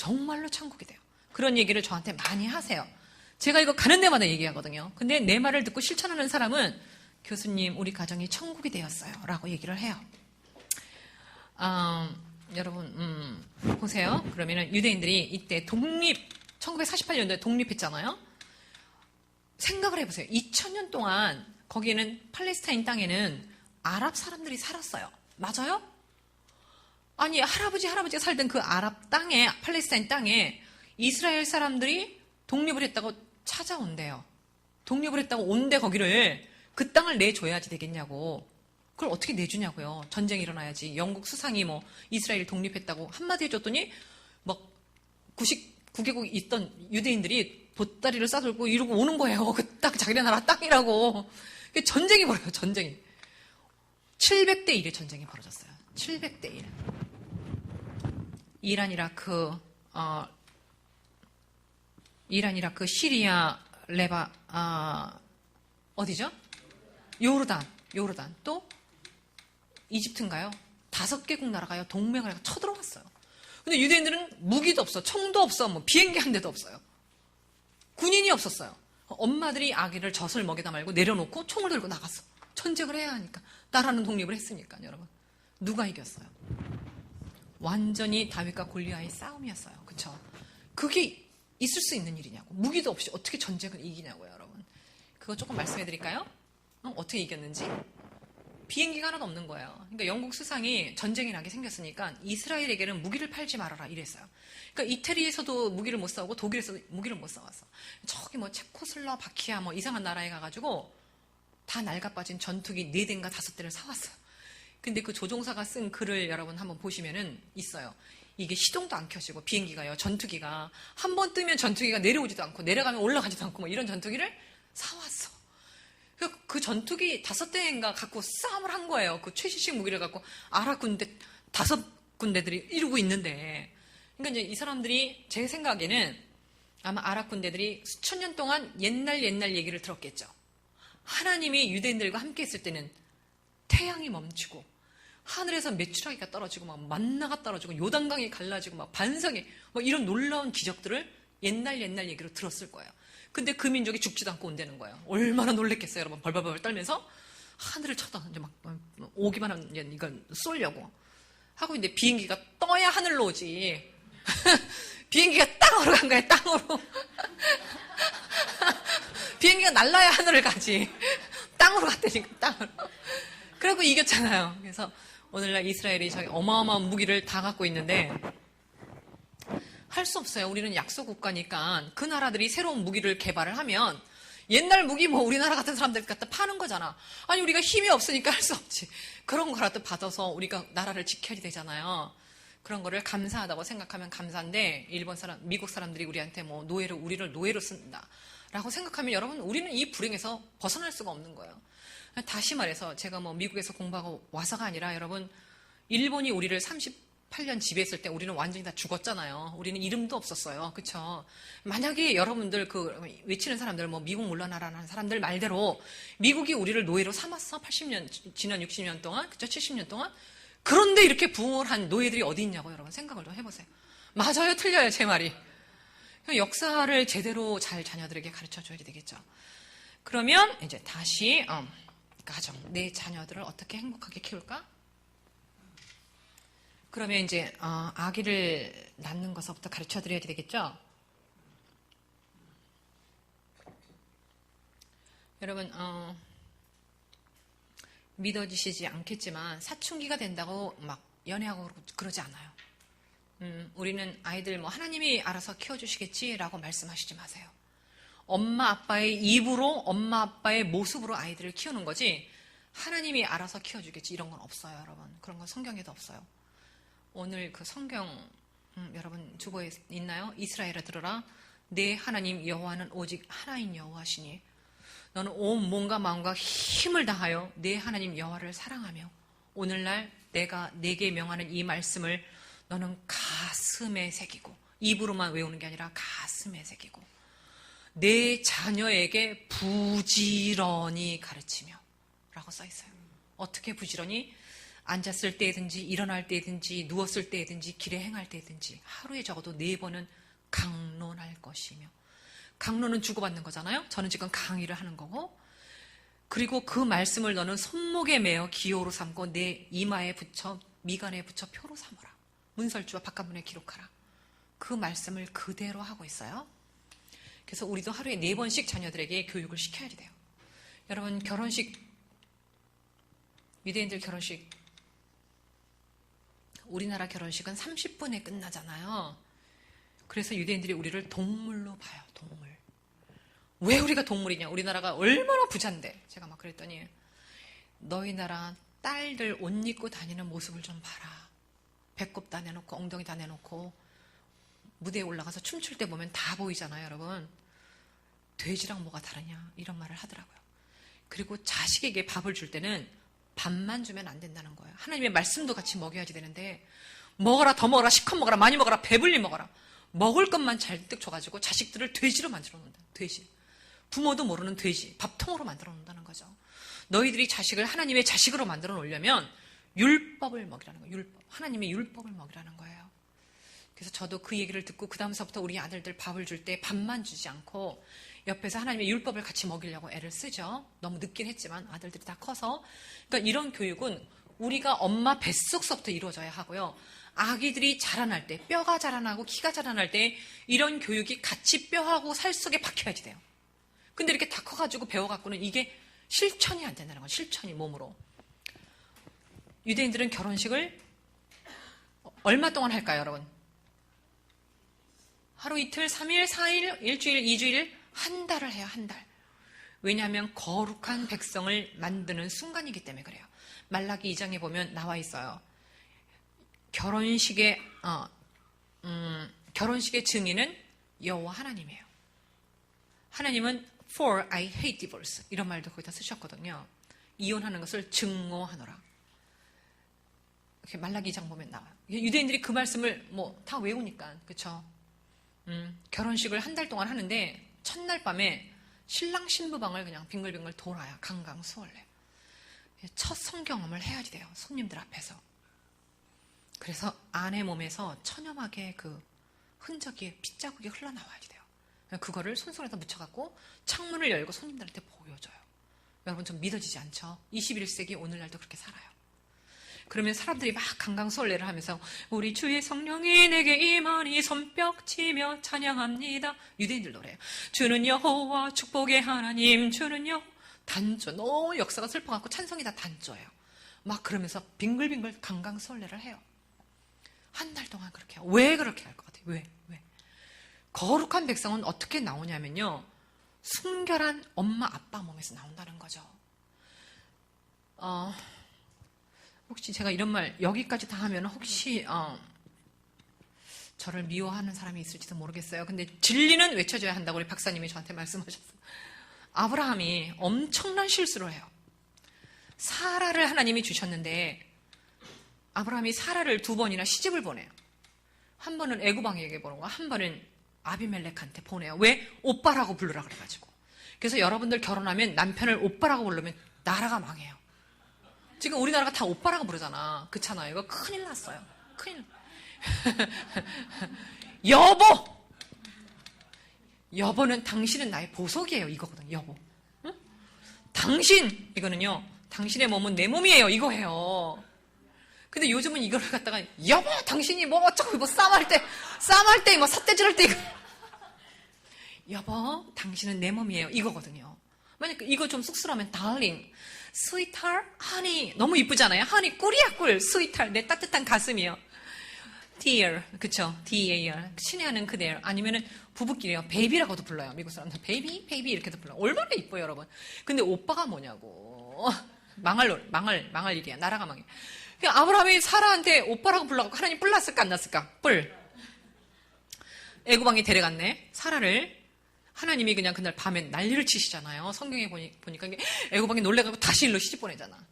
정말로 천국이 돼요. 그런 얘기를 저한테 많이 하세요. 제가 이거 가는 데마다 얘기하거든요. 근데 내 말을 듣고 실천하는 사람은 교수님, 우리 가정이 천국이 되었어요. 라고 얘기를 해요. 여러분, 보세요. 그러면은 유대인들이 이때 1948년도에 독립했잖아요. 생각을 해보세요. 2000년 동안 거기에는 팔레스타인 땅에는 아랍 사람들이 살았어요. 맞아요? 아니, 할아버지가 살던 그 아랍 땅에, 팔레스타인 땅에 이스라엘 사람들이 독립을 했다고 찾아온대요. 독립을 했다고 온대 거기를. 그 땅을 내줘야지 되겠냐고. 그걸 어떻게 내주냐고요. 전쟁이 일어나야지. 영국 수상이 뭐 이스라엘 독립했다고 한마디 해줬더니 막 99개국 있던 유대인들이 보따리를 싸들고 이러고 오는 거예요. 그 딱 자기네 나라 땅이라고. 전쟁이 벌어요. 전쟁이. 700대 1의 전쟁이 벌어졌어요. 700대 1. 이란, 이라크, 시리아, 어디죠? 요르단. 또 이집트인가요? 5개국 나라가요. 동맹을 쳐들어갔어요. 근데 유대인들은 무기도 없어, 총도 없어, 뭐 비행기 한 대도 없어요. 군인이 없었어요. 엄마들이 아기를 젖을 먹이다 말고 내려놓고 총을 들고 나갔어. 전쟁을 해야 하니까. 나라는 독립을 했으니까, 여러분. 누가 이겼어요? 완전히 다윗과 골리앗의 싸움이었어요. 그쵸? 그게 있을 수 있는 일이냐고. 무기도 없이 어떻게 전쟁을 이기냐고요, 여러분. 그거 조금 말씀해 드릴까요? 어떻게 이겼는지? 비행기가 하나도 없는 거예요. 그러니까 영국 수상이 전쟁이 나게 생겼으니까 이스라엘에게는 무기를 팔지 말아라 이랬어요. 그러니까 이태리에서도 무기를 못 싸우고 독일에서도 무기를 못 싸웠어. 저기 뭐 체코슬로바키아 뭐 이상한 나라에 가가지고 다 낡아빠진 전투기 4대인가 5대를 사왔어요. 근데 그 조종사가 쓴 글을 여러분 한번 보시면은 있어요. 이게 시동도 안 켜지고 비행기가요. 전투기가 한 번 뜨면 전투기가 내려오지도 않고 내려가면 올라가지도 않고 뭐 이런 전투기를 사왔어. 그 전투기 5대인가 갖고 싸움을 한 거예요. 그 최신식 무기를 갖고 아랍 군대 5군데들이 이루고 있는데. 그러니까 이제 이 사람들이 제 생각에는 아마 아랍 군대들이 수천 년 동안 옛날 얘기를 들었겠죠. 하나님이 유대인들과 함께 있을 때는 태양이 멈추고 하늘에서 메추라기가 떨어지고 막 만나가 떨어지고 요단강이 갈라지고 막 반석이 막 이런 놀라운 기적들을 옛날 얘기로 들었을 거예요. 근데 그 민족이 죽지도 않고 온다는 거예요. 얼마나 놀랬겠어요, 여러분. 벌벌벌 떨면서 하늘을 쳐다 이제 막 오기만 하면 이걸 쏠려고 하고 있는데 비행기가 떠야 하늘로 오지. 비행기가 땅으로 간 거야, 땅으로. 비행기가 날라야 하늘을 가지. 땅으로 갔다니까, 땅으로. 그리고 이겼잖아요. 그래서 오늘날 이스라엘이 저기 어마어마한 무기를 다 갖고 있는데 할 수 없어요. 우리는 약소 국가니까 그 나라들이 새로운 무기를 개발을 하면 옛날 무기 뭐 우리나라 같은 사람들 갖다 파는 거잖아. 아니 우리가 힘이 없으니까 할 수 없지. 그런 거라도 받아서 우리가 나라를 지켜야 되잖아요. 그런 거를 감사하다고 생각하면 감사한데 미국 사람들이 우리한테 뭐 우리를 노예로 쓴다라고 생각하면 여러분 우리는 이 불행에서 벗어날 수가 없는 거예요. 다시 말해서 제가 뭐 미국에서 공부하고 와서가 아니라 여러분 일본이 우리를 38년 지배했을 때 우리는 완전히 다 죽었잖아요. 우리는 이름도 없었어요. 그쵸? 만약에 여러분들 외치는 사람들 뭐 미국 물러나라는 사람들 말대로 미국이 우리를 노예로 삼았어. 80년 지난 60년 동안 그쵸? 70년 동안 그런데 이렇게 부흥을 한 노예들이 어디 있냐고 여러분 생각을 좀 해보세요. 맞아요? 틀려요? 제 말이. 역사를 제대로 잘 자녀들에게 가르쳐줘야 되겠죠. 그러면 이제 다시 가정, 내 자녀들을 어떻게 행복하게 키울까? 그러면 이제 아기를 낳는 것부터 가르쳐드려야 되겠죠? 여러분 믿어지시지 않겠지만 사춘기가 된다고 막 연애하고 그러지 않아요. 우리는 아이들 뭐 하나님이 알아서 키워주시겠지라고 말씀하시지 마세요. 엄마 아빠의 입으로 엄마 아빠의 모습으로 아이들을 키우는 거지 하나님이 알아서 키워주겠지 이런 건 없어요. 여러분 그런 건 성경에도 없어요. 오늘 그 성경 여러분 주보에 있나요? 이스라엘아 들으라 내 하나님 여호와는 오직 하나인 여호와시니 너는 온 몸과 마음과 힘을 다하여 내 하나님 여호와를 사랑하며 오늘날 내가 내게 명하는 이 말씀을 너는 가슴에 새기고 입으로만 외우는 게 아니라 가슴에 새기고 내 자녀에게 부지런히 가르치며 라고 써 있어요. 어떻게 부지런히? 앉았을 때든지 일어날 때든지 누웠을 때든지 길에 행할 때든지 하루에 적어도 4번은 강론할 것이며, 강론은 주고받는 거잖아요. 저는 지금 강의를 하는 거고, 그리고 그 말씀을 너는 손목에 매어 기호로 삼고 내 이마에 붙여 미간에 붙여 표로 삼으라. 문설주와 바깥문에 기록하라. 그 말씀을 그대로 하고 있어요. 그래서 우리도 하루에 4번씩 자녀들에게 교육을 시켜야 돼요. 여러분, 결혼식, 유대인들 결혼식, 우리나라 결혼식은 30분에 끝나잖아요. 그래서 유대인들이 우리를 동물로 봐요. 동물. 왜 우리가 동물이냐? 우리나라가 얼마나 부잔데. 제가 막 그랬더니 너희 나라 딸들 옷 입고 다니는 모습을 좀 봐라. 배꼽 다 내놓고 엉덩이 다 내놓고 무대에 올라가서 춤출 때 보면 다 보이잖아요, 여러분. 돼지랑 뭐가 다르냐? 이런 말을 하더라고요. 그리고 자식에게 밥을 줄 때는 밥만 주면 안 된다는 거예요. 하나님의 말씀도 같이 먹여야지 되는데, 먹어라, 더 먹어라, 실컷 먹어라, 많이 먹어라, 배불리 먹어라. 먹을 것만 잔뜩 줘가지고 자식들을 돼지로 만들어 놓는다. 돼지. 부모도 모르는 돼지, 밥통으로 만들어 놓는다는 거죠. 너희들이 자식을 하나님의 자식으로 만들어 놓으려면 율법을 먹이라는 거예요. 율법. 하나님의 율법을 먹이라는 거예요. 그래서 저도 그 얘기를 듣고 그 다음서부터 우리 아들들 밥을 줄 때 밥만 주지 않고 옆에서 하나님의 율법을 같이 먹이려고 애를 쓰죠. 너무 늦긴 했지만 아들들이 다 커서. 그러니까 이런 교육은 우리가 엄마 뱃속서부터 이루어져야 하고요. 아기들이 자라날 때, 뼈가 자라나고 키가 자라날 때 이런 교육이 같이 뼈하고 살 속에 박혀야지 돼요. 근데 이렇게 다 커가지고 배워갖고는 이게 실천이 안 된다는 거예요. 실천이 몸으로. 유대인들은 결혼식을 얼마 동안 할까요, 여러분? 하루 이틀, 3일, 4일, 일주일, 2주일, 한 달을 해요, 한 달. 왜냐하면 거룩한 백성을 만드는 순간이기 때문에 그래요. 말라기 2장에 보면 나와 있어요. 결혼식의 증인은 여호와 하나님이에요. 하나님은 For I hate divorce 이런 말도 거기다 쓰셨거든요. 이혼하는 것을 증오하노라. 이렇게 말라기 2장 보면 나와요. 유대인들이 그 말씀을 뭐 다 외우니까, 그렇죠? 결혼식을 한 달 동안 하는데 첫날 밤에 신랑 신부방을 그냥 빙글빙글 돌아야 강강수월래요. 첫 성경험을 해야지 돼요. 손님들 앞에서. 그래서 아내 몸에서 천염하게 그 흔적이, 핏자국이 흘러나와야지 돼요. 그거를 손손에다 묻혀갖고 창문을 열고 손님들한테 보여줘요. 여러분 좀 믿어지지 않죠? 21세기 오늘날도 그렇게 살아요. 그러면 사람들이 막 강강수월래를 하면서 우리 주의 성령이 내게 임하니 손뼉치며 찬양합니다. 유대인들 노래예요. 주는 여호와 축복의 하나님, 주는 여호와. 단조. 너무 역사가 슬퍼갖고 찬송이 다 단조예요. 막 그러면서 빙글빙글 강강수월래를 해요. 한 달 동안 그렇게 해요. 왜 그렇게 할 것 같아요? 왜? 거룩한 백성은 어떻게 나오냐면요, 순결한 엄마 아빠 몸에서 나온다는 거죠. 혹시 제가 이런 말 여기까지 다 하면 혹시 저를 미워하는 사람이 있을지도 모르겠어요. 근데 진리는 외쳐줘야 한다고 우리 박사님이 저한테 말씀하셨어요. 아브라함이 엄청난 실수를 해요. 사라를 하나님이 주셨는데 아브라함이 사라를 2번이나 시집을 보내요. 한 번은 애구방에게 보내고 한 번은 아비멜렉한테 보내요. 왜? 오빠라고 부르라 그래가지고. 그래서 여러분들 결혼하면 남편을 오빠라고 부르면 나라가 망해요. 지금 우리나라가 다 오빠라고 부르잖아. 그렇잖아요. 이거 큰일 났어요. 큰일. 여보! 여보는 당신은 나의 보석이에요. 이거거든, 여보. 응? 당신! 이거는요, 당신의 몸은 내 몸이에요. 이거 해요. 근데 요즘은 이거를 갖다가 여보 당신이 뭐 어쩌고 뭐 싸움할 때 뭐 삿대질할 때 여보 당신은 내 몸이에요 이거거든요. 만약 이거 좀 쑥스러우면 darling, sweetheart, honey 너무 이쁘잖아요. honey 꿀이야 꿀, sweetheart 내 따뜻한 가슴이요. dear 그쵸, dear 친애하는 그대요. 아니면은 부부끼리요 baby라고도 불러요. 미국 사람들 baby 이렇게도 불러요. 얼마나 이뻐요 여러분. 근데 오빠가 뭐냐고. 망할 일이야. 나라가 망해. 아브라함이 사라한테 오빠라고 불러갖고 하나님 뿔 났을까 안 났을까? 뿔. 애구방에 데려갔네. 사라를. 하나님이 그냥 그날 밤에 난리를 치시잖아요. 성경에 보니까 애구방이 놀래가지고 다시 일로 시집 보내잖아.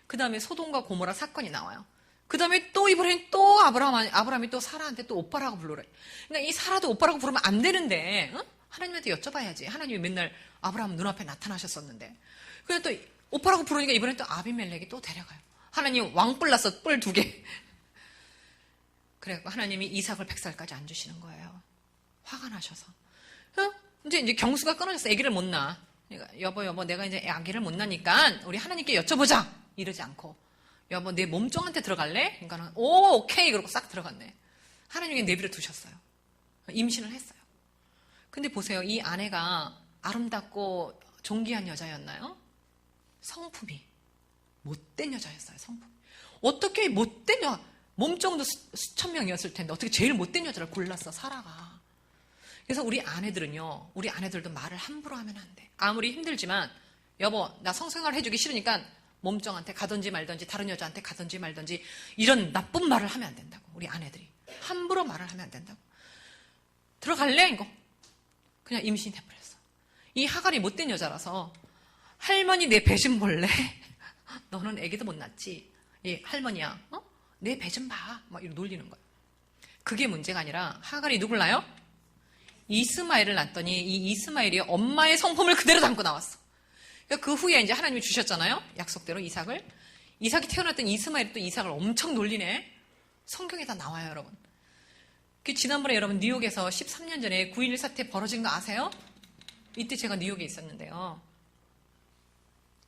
그 다음에 소돔과 고모라 사건이 나와요. 그 다음에 또 이브라임 또 아브라함이 또 사라한테 또 오빠라고 부르래. 그러니까 이 사라도 오빠라고 부르면 안 되는데, 응? 하나님한테 여쭤봐야지. 하나님이 맨날 아브라함 눈앞에 나타나셨었는데. 그냥 또 오빠라고 부르니까 이번엔 또 아비멜렉이 또 데려가요. 하나님 왕뿔 났어. 뿔 2개. 그래갖고 하나님이 이삭을 100살까지 안 주시는 거예요. 화가 나셔서. 이제 경수가 끊어져서 아기를 못 낳아. 그러니까 여보 내가 이제 아기를 못 낳으니까 우리 하나님께 여쭤보자. 이러지 않고 여보 내 몸종한테 들어갈래? 그러니까 오케이 그러고 싹 들어갔네. 하나님이 내버려 두셨어요. 임신을 했어요. 근데 보세요. 이 아내가 아름답고 존귀한 여자였나요? 성품이 못된 여자였어요. 성품. 어떻게 못된 몸종도 수천 명이었을 텐데 어떻게 제일 못된 여자를 골랐어 사라가. 그래서 우리 아내들도 말을 함부로 하면 안 돼. 아무리 힘들지만 여보 나 성생활 해주기 싫으니까 몸종한테 가든지 말든지 다른 여자한테 가든지 말든지 이런 나쁜 말을 하면 안 된다고. 우리 아내들이 함부로 말을 하면 안 된다고. 들어갈래? 이거 그냥 임신해버렸어. 이 하갈이 못된 여자라서 할머니 내 배 좀 볼래? 너는 애기도 못 낳지. 예, 할머니야 내 배 좀 봐. 막 이렇게 놀리는 거예요. 그게 문제가 아니라 하갈이 누굴 낳아요? 이스마엘을 낳았더니 이 이스마엘이 엄마의 성품을 그대로 담고 나왔어. 그러니까 그 후에 이제 하나님이 주셨잖아요. 약속대로 이삭을. 이삭이 태어났더니 이스마엘이 또 이삭을 엄청 놀리네. 성경에 다 나와요, 여러분. 지난번에 여러분 뉴욕에서 13년 전에 9.11 사태 벌어진 거 아세요? 이때 제가 뉴욕에 있었는데요.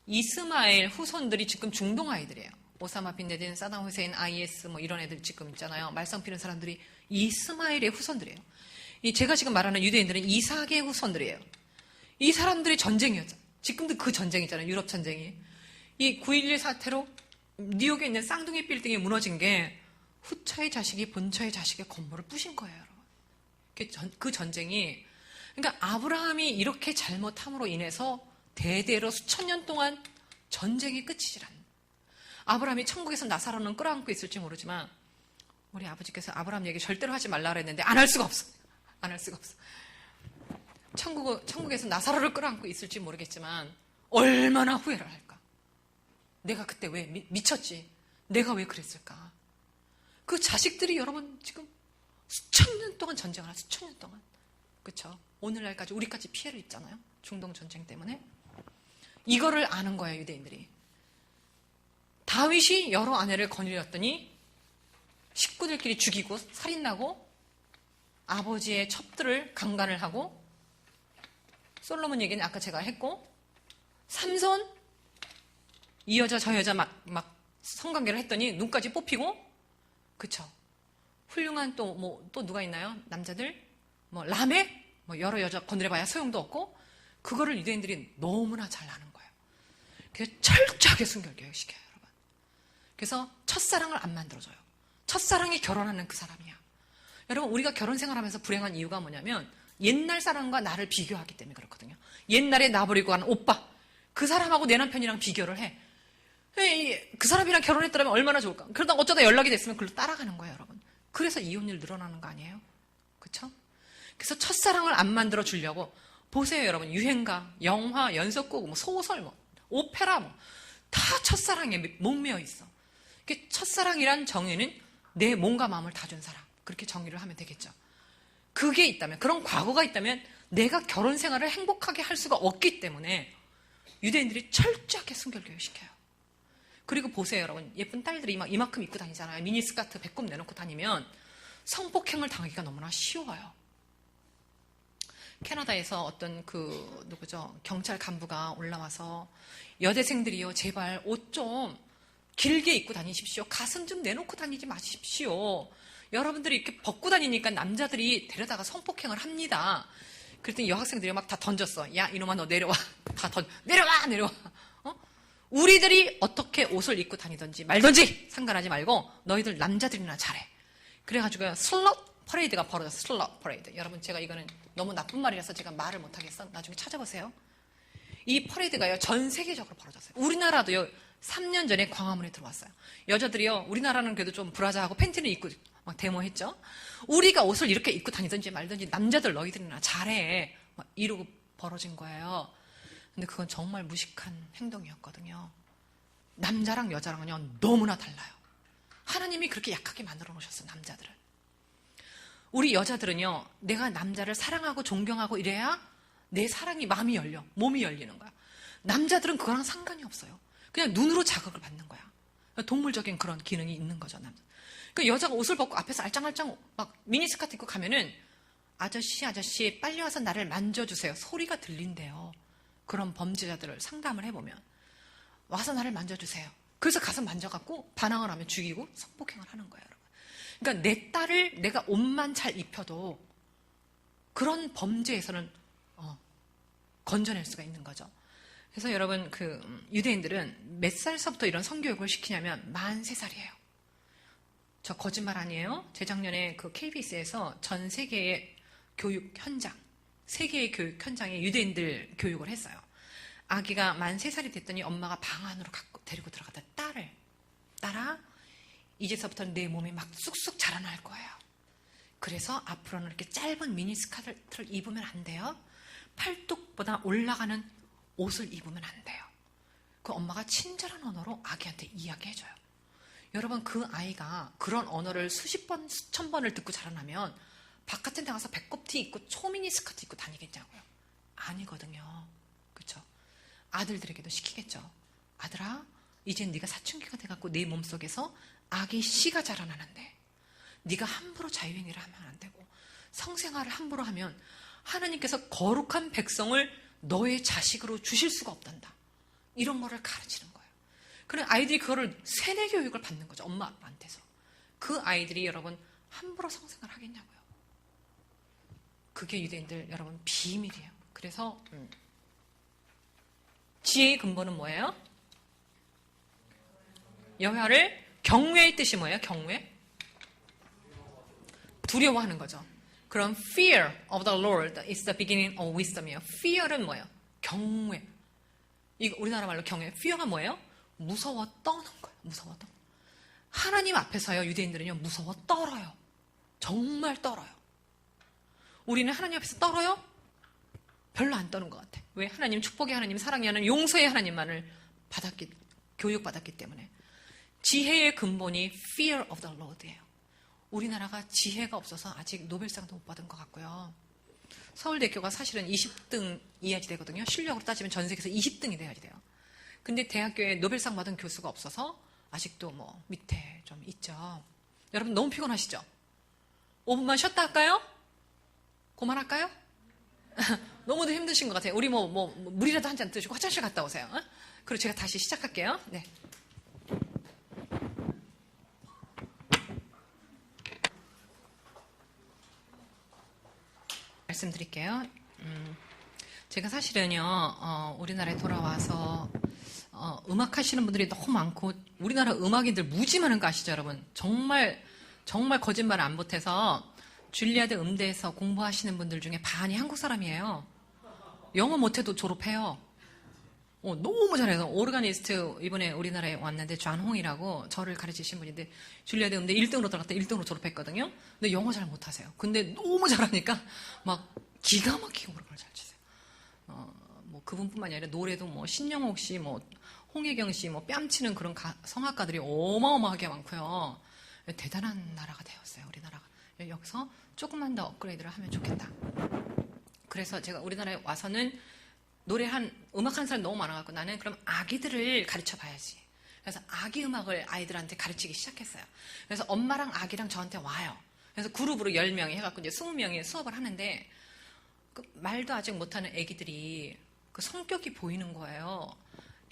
이스마엘 후손들이 지금 중동 아이들이에요. 오사마 빈 라덴, 사담 후세인, IS 뭐 이런 애들 지금 있잖아요. 말썽 피는 사람들이 이스마엘의 후손들이에요. 제가 지금 말하는 유대인들은 이삭의 후손들이에요. 이 사람들의 전쟁이었죠. 지금도 그 전쟁이잖아요. 유럽 전쟁이. 이 9.11 사태로 뉴욕에 있는 쌍둥이 빌딩이 무너진 게 후처의 자식이 본처의 자식의 건물을 부신 거예요, 여러분. 그 전쟁이. 그러니까 아브라함이 이렇게 잘못함으로 인해서 대대로 수천 년 동안 전쟁이 끝이질 않는. 아브라함이 천국에서 나사로는 끌어안고 있을지 모르지만 우리 아버지께서 아브라함 얘기 절대로 하지 말라 그랬는데 안 할 수가 없어. 안 할 수가 없어. 천국에서 나사로를 끌어안고 있을지 모르겠지만 얼마나 후회를 할까. 내가 그때 왜 미쳤지. 내가 왜 그랬을까. 그 자식들이 여러분 지금 수천 년 동안 전쟁을 하고 수천 년 동안. 그렇죠. 오늘날까지 우리까지 피해를 입잖아요. 중동 전쟁 때문에. 이거를 아는 거예요. 유대인들이. 다윗이 여러 아내를 거느렸더니 식구들끼리 죽이고 살인나고 아버지의 첩들을 강간을 하고 솔로몬 얘기는 아까 제가 했고 삼손 이 여자 저 여자 막 성관계를 했더니 눈까지 뽑히고 그쵸. 훌륭한 또 누가 있나요? 남자들 라멕 여러 여자 건드려봐야 소용도 없고 그거를 유대인들이 너무나 잘 아는 거예요. 그래서 철저하게 순결교육시켜요, 여러분. 그래서 첫사랑을 안 만들어줘요. 첫사랑이 결혼하는 그 사람이야. 여러분 우리가 결혼 생활하면서 불행한 이유가 뭐냐면 옛날 사람과 나를 비교하기 때문에 그렇거든요. 옛날에 나 버리고 간 오빠 그 사람하고 내 남편이랑 비교를 해. 그 사람이랑 결혼했더라면 얼마나 좋을까. 그러다 어쩌다 연락이 됐으면 그걸로 따라가는 거예요, 여러분. 그래서 이혼율 늘어나는 거 아니에요? 그렇죠? 그래서 첫사랑을 안 만들어 주려고 보세요, 여러분. 유행가, 영화, 연속곡, 소설, 오페라 다 첫사랑에 목매어 있어. 첫사랑이란 정의는 내 몸과 마음을 다 준 사람. 그렇게 정의를 하면 되겠죠. 그게 있다면, 그런 과거가 있다면 내가 결혼 생활을 행복하게 할 수가 없기 때문에 유대인들이 철저하게 순결교육 시켜요. 그리고 보세요, 여러분. 예쁜 딸들이 이만큼 입고 다니잖아요. 미니스커트 배꼽 내놓고 다니면 성폭행을 당하기가 너무나 쉬워요. 캐나다에서 어떤 누구죠? 경찰 간부가 올라와서 여대생들이요, 제발 옷 좀 길게 입고 다니십시오. 가슴 좀 내놓고 다니지 마십시오. 여러분들이 이렇게 벗고 다니니까 남자들이 데려다가 성폭행을 합니다. 그랬더니 여학생들이 막 다 던졌어. 야, 이놈아, 너 내려와. 내려와. 우리들이 어떻게 옷을 입고 다니든지 말든지 상관하지 말고 너희들 남자들이나 잘해. 그래가지고 슬럿 퍼레이드가 벌어졌어. 슬럿 퍼레이드. 여러분, 제가 이거는 너무 나쁜 말이라서 제가 말을 못하겠어. 나중에 찾아보세요. 이 퍼레이드가요, 전 세계적으로 벌어졌어요. 우리나라도요, 3년 전에 광화문에 들어왔어요. 여자들이요, 우리나라는 그래도 좀 브라자하고 팬티를 입고 막 데모했죠. 우리가 옷을 이렇게 입고 다니든지 말든지 남자들 너희들이나 잘해. 막 이러고 벌어진 거예요. 근데 그건 정말 무식한 행동이었거든요. 남자랑 여자랑은요, 너무나 달라요. 하나님이 그렇게 약하게 만들어 놓으셨어요, 남자들을. 우리 여자들은요, 내가 남자를 사랑하고 존경하고 이래야 내 사랑이 마음이 열려, 몸이 열리는 거야. 남자들은 그거랑 상관이 없어요. 그냥 눈으로 자극을 받는 거야. 동물적인 그런 기능이 있는 거죠. 그 여자가 옷을 벗고 앞에서 알짱알짱 막 미니스커트 입고 가면은 아저씨 빨리 와서 나를 만져주세요. 소리가 들린대요. 그런 범죄자들을 상담을 해보면 와서 나를 만져주세요. 그래서 가서 만져갖고 반항을 하면 죽이고 성폭행을 하는 거예요. 여러분. 그러니까 내 딸을 내가 옷만 잘 입혀도 그런 범죄에서는 건져낼 수가 있는 거죠. 그래서 여러분 그 유대인들은 몇 살서부터 이런 성교육을 시키냐면 만 3살이에요. 저 거짓말 아니에요. 재작년에 그 KBS에서 전 세계의 교육 현장, 세계의 교육 현장에 유대인들 교육을 했어요. 아기가 만 3살이 됐더니 엄마가 방 안으로 데리고 들어갔다. 딸아, 이제서부터는 내 몸이 막 쑥쑥 자라날 거예요. 그래서 앞으로는 이렇게 짧은 미니스커트를 입으면 안 돼요. 팔뚝보다 올라가는 옷을 입으면 안 돼요. 그 엄마가 친절한 언어로 아기한테 이야기해줘요. 여러분 그 아이가 그런 언어를 수십 번, 수천 번을 듣고 자라나면 바깥에 나가서 배꼽티 입고 초미니 스커트 입고 다니겠냐고요. 아니거든요. 그렇죠? 아들들에게도 시키겠죠. 아들아, 이젠 네가 사춘기가 돼갖고 네 몸속에서 아기 씨가 자라나는데 네가 함부로 자유행위를 하면 안 되고 성생활을 함부로 하면 하나님께서 거룩한 백성을 너의 자식으로 주실 수가 없단다. 이런 거를 가르치는 거예요. 그래 아이들이 그거를 세뇌 교육을 받는 거죠. 엄마 아빠한테서. 그 아이들이 여러분 함부로 성생활 하겠냐고요. 그게 유대인들 여러분 비밀이에요. 그래서 지혜의 근본은 뭐예요? 여호와를 경외의 뜻이 뭐예요? 경외? 두려워하는 거죠. 그럼 fear of the Lord is the beginning of wisdom이에요. fear은 뭐예요? 경외. 이거 우리나라 말로 경외. fear가 뭐예요? 무서워 떠는 거예요. 무서워 떠. 하나님 앞에서요. 유대인들은요. 무서워 떨어요. 정말 떨어요. 우리는 하나님 앞에서 떨어요? 별로 안 떠는 것 같아. 왜? 하나님 축복의 하나님, 사랑의 하나님, 용서의 하나님만을 교육받았기 때문에. 지혜의 근본이 fear of the Lord예요. 우리나라가 지혜가 없어서 아직 노벨상도 못 받은 것 같고요. 서울대교가 사실은 20등 이하지 되거든요. 실력으로 따지면 전 세계에서 20등이 돼야지 돼요. 근데 대학교에 노벨상 받은 교수가 없어서 아직도 뭐 밑에 좀 있죠. 여러분 너무 피곤하시죠? 5분만 쉬었다 할까요? 그만할까요? 너무도 힘드신 것 같아요. 우리 물이라도 한 잔 드시고 화장실 갔다 오세요. 그리고 제가 다시 시작할게요. 네. 말씀드릴게요. 제가 사실은요, 우리나라에 돌아와서 음악 하시는 분들이 너무 많고 우리나라 음악인들 무지 많은 거 아시죠, 여러분? 정말 거짓말 안 보태서 줄리아드 음대에서 공부하시는 분들 중에 반이 한국 사람이에요. 영어 못해도 졸업해요. 너무 잘해서 오르가니스트 이번에 우리나라에 왔는데 존홍이라고 저를 가르치신 분인데 줄리아드 음대 1등으로 들어갔다 1등으로 졸업했거든요. 근데 영어 잘 못하세요. 근데 너무 잘하니까 막 기가 막히게 오르간을 잘 치세요. 뭐 그분뿐만이 아니라 노래도 뭐 신영옥 씨, 뭐 홍혜경 씨, 뭐 뺨치는 그런 성악가들이 어마어마하게 많고요. 대단한 나라가 되었어요. 우리나라가. 여기서 조금만 더 업그레이드를 하면 좋겠다. 그래서 제가 우리나라에 와서는 음악 하는 사람 너무 많아갖고 나는 그럼 아기들을 가르쳐 봐야지. 그래서 아기 음악을 아이들한테 가르치기 시작했어요. 그래서 엄마랑 아기랑 저한테 와요. 그래서 그룹으로 10명이 해갖고 이제 20명이 수업을 하는데 그 말도 아직 못하는 아기들이 그 성격이 보이는 거예요.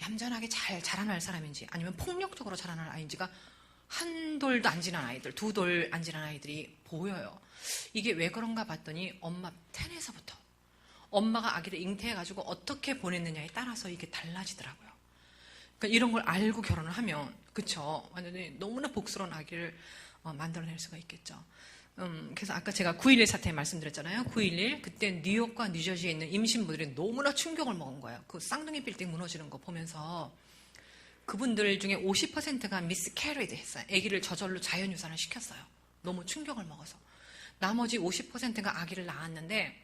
얌전하게 잘 자라날 사람인지 아니면 폭력적으로 자라날 아이인지가 한 돌도 안 지난 아이들, 2돌 안 지난 아이들이 보여요. 이게 왜 그런가 봤더니 엄마 텐에서부터 엄마가 아기를 잉태해가지고 어떻게 보냈느냐에 따라서 이게 달라지더라고요. 그러니까 이런 걸 알고 결혼을 하면, 그쵸? 완전히 너무나 복스러운 아기를 만들어낼 수가 있겠죠. 그래서 아까 제가 9.11 사태 말씀드렸잖아요. 9.11. 그때 뉴욕과 뉴저지에 있는 임신부들이 너무나 충격을 먹은 거예요. 그 쌍둥이 빌딩 무너지는 거 보면서 그분들 중에 50%가 미스캐리드 했어요. 아기를 저절로 자연유산을 시켰어요. 너무 충격을 먹어서. 나머지 50%가 아기를 낳았는데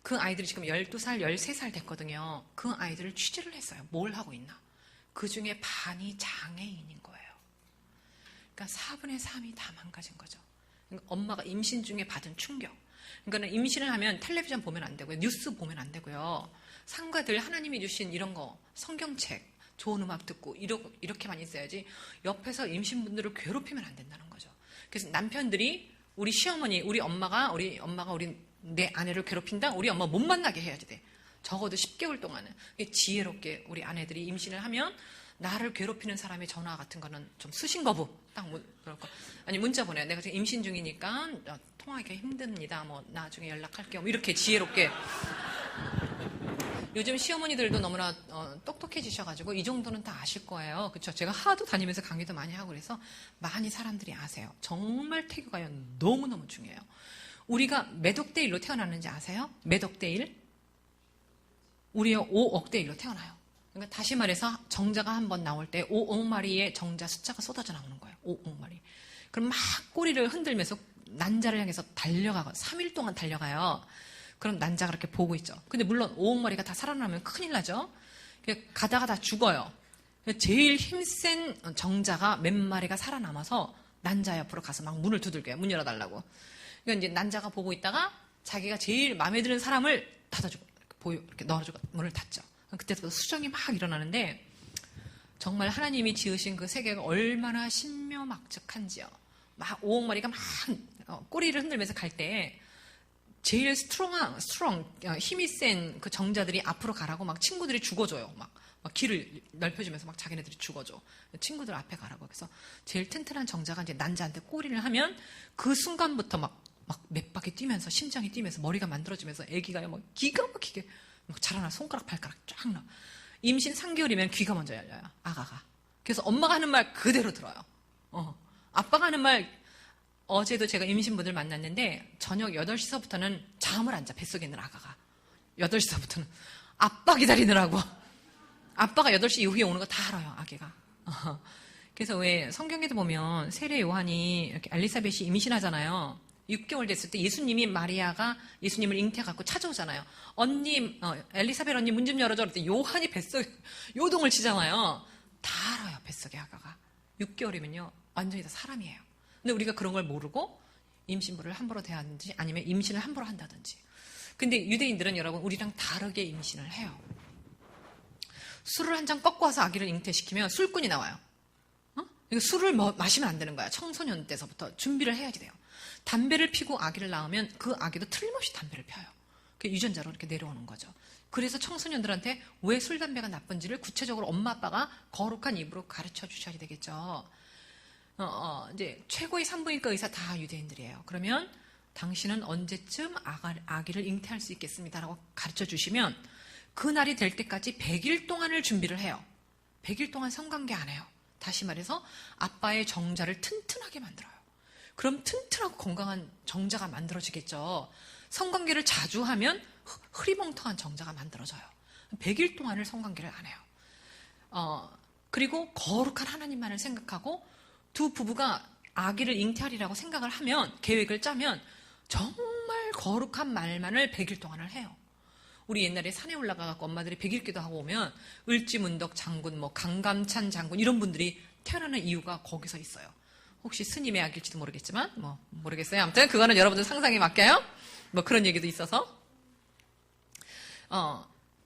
그 아이들이 지금 12살, 13살 됐거든요. 그 아이들을 취재를 했어요. 뭘 하고 있나. 그 중에 반이 장애인인 거예요. 그러니까 4분의 3이 다 망가진 거죠. 그러니까 엄마가 임신 중에 받은 충격. 그러니까 임신을 하면 텔레비전 보면 안 되고요. 뉴스 보면 안 되고요. 상가들 하나님이 주신 이런 거, 성경책, 좋은 음악 듣고 이렇게만 있어야지 옆에서 임신분들을 괴롭히면 안 된다는 거죠. 그래서 남편들이 우리 시어머니, 우리 엄마가 내 아내를 괴롭힌다? 우리 엄마 못 만나게 해야지 돼. 적어도 10개월 동안은. 지혜롭게 우리 아내들이 임신을 하면 나를 괴롭히는 사람의 전화 같은 거는 좀 수신 거부. 딱 그럴 거. 아니 문자 보내요. 내가 지금 임신 중이니까 통화하기가 힘듭니다. 뭐 나중에 연락할게요. 뭐 이렇게 지혜롭게. 요즘 시어머니들도 너무나 똑똑해지셔가지고 이 정도는 다 아실 거예요. 그렇죠? 제가 하도 다니면서 강의도 많이 하고 그래서 많이 사람들이 아세요. 정말 태교가 너무너무 중요해요. 우리가 몇 억대 1로 태어났는지 아세요? 몇 억대 1? 우리요 5억대 1로 태어나요. 그러니까 다시 말해서 정자가 한번 나올 때 5억 마리의 정자 숫자가 쏟아져 나오는 거예요. 5억 마리. 그럼 막 꼬리를 흔들면서 난자를 향해서 달려가고 3일 동안 달려가요. 그럼 난자가 이렇게 보고 있죠. 근데 물론 5억 마리가 다 살아나면 큰일 나죠. 가다가 다 죽어요. 제일 힘센 정자가 몇 마리가 살아남아서 난자 옆으로 가서 막 문을 두들겨요. 문 열어달라고. 그러니까 이제 난자가 보고 있다가 자기가 제일 마음에 드는 사람을 닫아주고 이렇게 넣어주고 문을 닫죠. 그때부터 수정이 막 일어나는데 정말 하나님이 지으신 그 세계가 얼마나 신묘막측한지요. 막 5억 마리가 막 꼬리를 흔들면서 갈 때 제일 힘이 센 그 정자들이 앞으로 가라고 막 친구들이 죽어줘요. 막 길을 넓혀주면서 막 자기네들이 죽어줘. 친구들 앞에 가라고. 그래서 제일 튼튼한 정자가 이제 난자한테 꼬리를 하면 그 순간부터 막 몇 바퀴 뛰면서 심장이 뛰면서 머리가 만들어지면서 아기가요 막 기가 막히게 막 자라나 손가락 발가락 쫙 나. 임신 3개월이면 귀가 먼저 열려요. 아가가. 그래서 엄마가 하는 말 그대로 들어요. 아빠가 하는 말 어제도 제가 임신분들 만났는데 저녁 8시서부터는 잠을 안 자. 뱃속에 있는 아가가. 8시서부터는 아빠 기다리느라고. 아빠가 8시 이후에 오는 거 다 알아요. 아기가. 그래서 왜 성경에도 보면 세례 요한이 이렇게 엘리사벳이 임신하잖아요. 6개월 됐을 때 예수님이 마리아가 예수님을 잉태해갖고 찾아오잖아요. 언니, 엘리사벳 언니 문 좀 열어줘. 그랬더니 요한이 뱃속에 요동을 치잖아요. 다 알아요. 뱃속에 아가가. 6개월이면요. 완전히 다 사람이에요. 근데 우리가 그런 걸 모르고 임신부를 함부로 대하든지 아니면 임신을 함부로 한다든지. 근데 유대인들은 여러분 우리랑 다르게 임신을 해요. 술을 한 잔 꺾고 와서 아기를 잉태시키면 술꾼이 나와요. 술을 마시면 안 되는 거야. 청소년 때서부터 준비를 해야지 돼요. 담배를 피고 아기를 낳으면 그 아기도 틀림없이 담배를 펴요. 유전자로 이렇게 내려오는 거죠. 그래서 청소년들한테 왜 술, 담배가 나쁜지를 구체적으로 엄마, 아빠가 거룩한 입으로 가르쳐 주셔야 되겠죠. 이제 최고의 산부인과 의사 다 유대인들이에요. 그러면 당신은 언제쯤 아기를 잉태할 수 있겠습니다라고 가르쳐 주시면 그 날이 될 때까지 100일 동안을 준비를 해요. 100일 동안 성관계 안 해요. 다시 말해서 아빠의 정자를 튼튼하게 만들어요. 그럼 튼튼하고 건강한 정자가 만들어지겠죠. 성관계를 자주 하면 흐리멍텅한 정자가 만들어져요. 100일 동안을 성관계를 안 해요. 그리고 거룩한 하나님만을 생각하고 두 부부가 아기를 잉태하리라고 생각을 하면 계획을 짜면 정말 거룩한 말만을 100일 동안을 해요. 우리 옛날에 산에 올라가서 엄마들이 100일 기도하고 오면 을지문덕 장군, 강감찬 장군 이런 분들이 태어나는 이유가 거기서 있어요. 혹시 스님의 아기일지도 모르겠지만 모르겠어요. 아무튼 그거는 여러분들 상상에 맡겨요. 그런 얘기도 있어서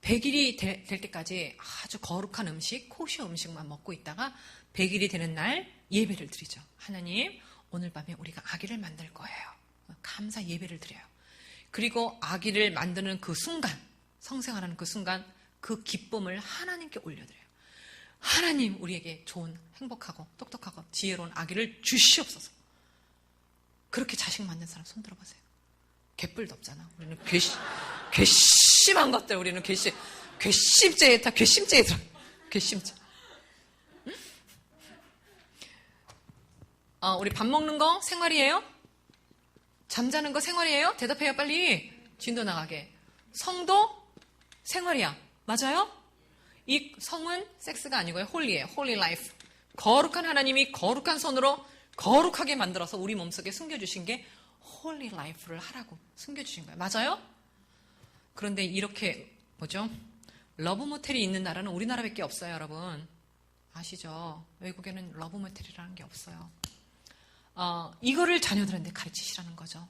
100일이 될 때까지 아주 거룩한 음식, 코시어 음식만 먹고 있다가 100일이 되는 날 예배를 드리죠. 하나님, 오늘 밤에 우리가 아기를 만들 거예요. 감사 예배를 드려요. 그리고 아기를 만드는 그 순간, 성생하는 그 순간 그 기쁨을 하나님께 올려드려요. 하나님, 우리에게 좋은 행복하고 똑똑하고 지혜로운 아기를 주시옵소서. 그렇게 자식 만든 사람 손 들어보세요. 개뿔도 없잖아. 우리는 괘씸한 것들, 우리는 괘씸죄에 들어. 괘씸죄. 우리 밥 먹는 거 생활이에요? 잠자는 거 생활이에요? 대답해요, 빨리. 진도 나가게. 성도 생활이야. 맞아요? 이 성은 섹스가 아니고요. 홀리예요. 홀리 라이프. 거룩한 하나님이 거룩한 손으로 거룩하게 만들어서 우리 몸속에 숨겨주신 게 홀리 라이프를 하라고 숨겨주신 거예요. 맞아요? 그런데 이렇게 러브 모텔이 있는 나라는 우리나라밖에 없어요, 여러분. 아시죠? 외국에는 러브 모텔이라는 게 없어요. 이거를 자녀들한테 가르치시라는 거죠.